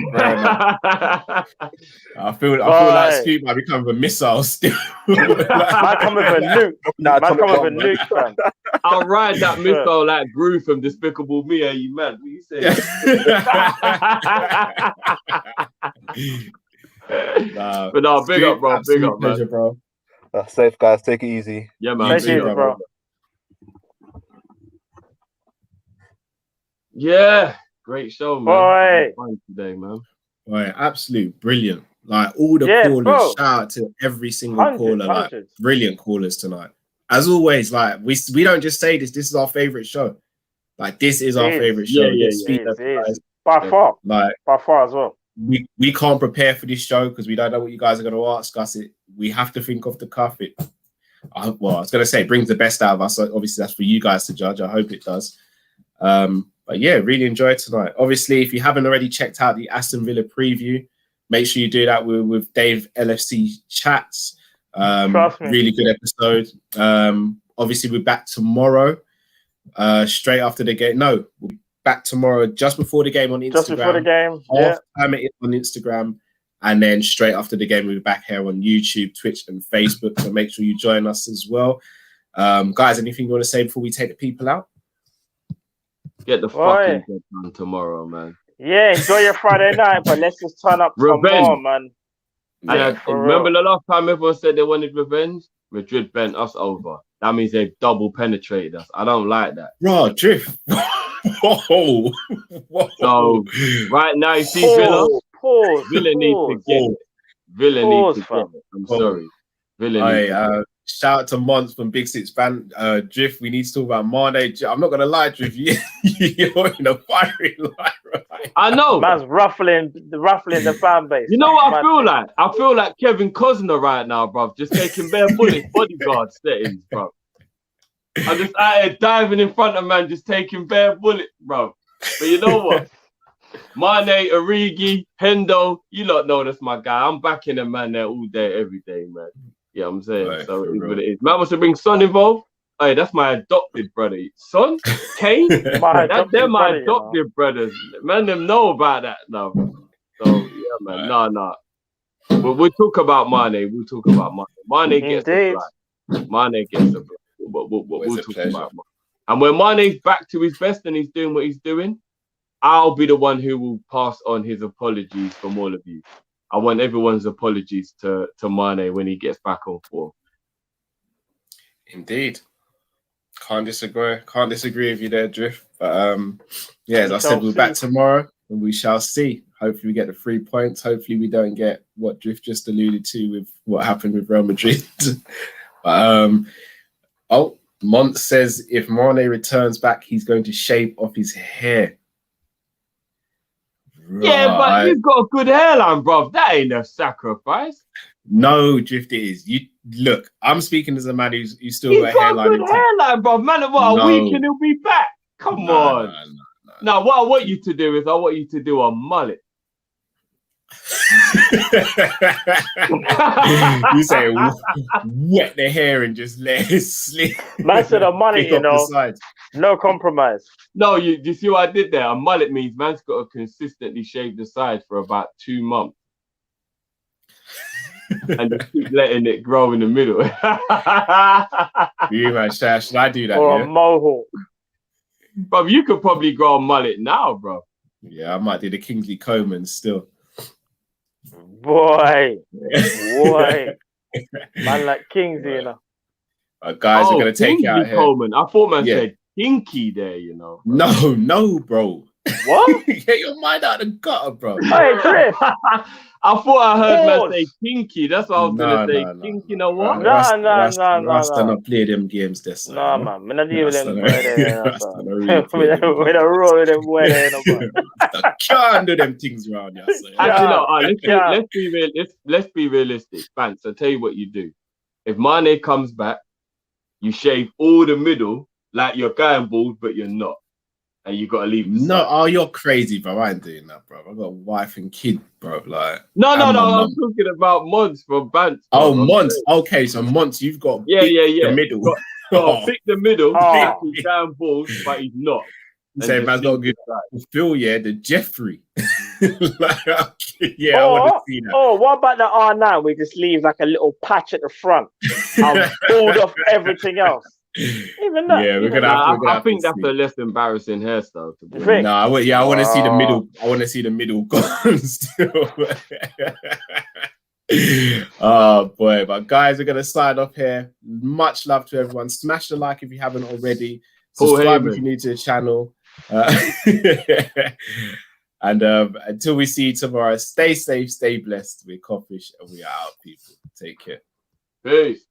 I feel like Scoop might become a missile still. Might come with a nuke. Might come with a nuke, fam. I'll ride that missile like Gru from Despicable Me. Are you mad? What you saying? But no, big up, bro. Big up, man. Pleasure, bro. Safe, guys. Take it easy. Yeah, man. Take it easy, bro. Yeah, great show, man. Fun today, man. Right, absolute brilliant. Like all the callers, bro. shout out to every single caller. Like hundreds. brilliant callers tonight. As always, like we don't just say this. This is our favorite show. Like this is our favorite show. By far. Like by far as well. We can't prepare for this show because we don't know what you guys are going to ask us. We have to think off the cuff. I was going to say, it brings the best out of us. So obviously, that's for you guys to judge. I hope it does. But yeah, really enjoyed tonight. Obviously, if you haven't already checked out the Aston Villa preview, make sure you do that with Dave LFC Chats. Really good episode. Obviously, we're back tomorrow, straight after the game. No, we'll be back tomorrow, just before the game on Instagram. Just before the game, time it is on Instagram, and then straight after the game, we'll be back here on YouTube, Twitch, and Facebook. So make sure you join us as well. Guys, anything you want to say before we take the people out? Get the fucking job done tomorrow, man. Yeah, enjoy your Friday night, but let's just turn up tomorrow, man. And remember the last time everyone said they wanted revenge? Madrid bent us over. That means they've double penetrated us. I don't like that. Bro, Drift. Whoa. So right now you see Villa. Villa needs to get it. Villa needs to get it. I'm sorry. Villa needs to get it. Shout out to Mons from Big Six Fan. Drift, we need to talk about Mane. I'm not gonna lie, Drift. You're in a fiery line, right? I know. Man's ruffling the fan base. You know what I feel like? I feel like Kevin Costner right now, bro. Just taking bare bullets, bodyguard settings, bro. I'm just out here diving in front of man, just taking bare bullets, bro. But you know what? Mane, Origi, Hendo, you lot know that's my guy. I'm backing a man there all day, every day, man. Yeah, I'm saying. Right, so it is what it is. Man wants to bring Son involved. Hey, that's my adopted brother. Son, Kane, they're my adopted brothers. Man, them know about that now. So yeah, man. Nah. We'll talk about Mane. We'll talk about Mane. Mane gets the flag. Mane gets the flag. We'll talk about Mane. And when Mane's back to his best and he's doing what he's doing, I'll be the one who will pass on his apologies from all of you. I want everyone's apologies to Mane when he gets back on form. Indeed. Can't disagree with you there, Drift. But yeah, as I said, we're back tomorrow and we shall see. Hopefully we get the 3 points. Hopefully we don't get what Drift just alluded to with what happened with Real Madrid. Mont says if Mane returns back, he's going to shave off his hair. Right. Yeah, but he's got a good hairline, bro. That ain't a sacrifice. No, Drift it is. You look, I'm speaking as a man who's still He's got a got a hairline. good hairline, bro. Man, what, a week and he'll be back. Come on. Now, what I want you to do is I want you to do a mullet. You say wet the hair and just let it slip. Man said a mullet, you know. No compromise. No, you see what I did there? A mullet means man's got to consistently shave the sides for about 2 months. And just keep letting it grow in the middle. You man, should I do that? Or a mohawk. Bro, you could probably grow a mullet now, bro. Yeah, I might do the Kingsley Coman still. Boy. Man like Kingsley, you know. Guys are going to take Kingsley out here. Coman. I thought man said kinky there, you know. Bro. No, bro. What? Get your mind out of the gutter, bro. Hey, Chris. I thought I heard man say kinky. That's what I was going to say. Kinky, you know what? Rasta not play them games this. No, man. I'm not dealing with them. We don't roll with them. Can't do them things around here. Actually, no. Let's be realistic. Fans, I'll tell you what you do. If Mane comes back, you shave all the middle like you're going bald, but you're not. And you got to leave. No, you're crazy, bro. I ain't doing that, bro. I've got a wife and kid, bro. Like, no. I'm talking about Mons from Bants. Oh, Mons. Okay, so Mons, you've got the middle. Pick the middle. He's down balls, but he's not. Say, man's got a good feel, the Jeffrey. I want to see that. Oh, what about the R9? We just leave like a little patch at the front. I'll pulled off everything else. Even that. Yeah, I think that's a less embarrassing hairstyle. I want to see the middle. I want to see the middle gone still. Oh boy, but guys, we're gonna sign off here. Much love to everyone. Smash the like if you haven't already. Subscribe if you're new to the channel. And until we see you tomorrow, stay safe, stay blessed. We're Kopish and we are out, people. Take care. Peace.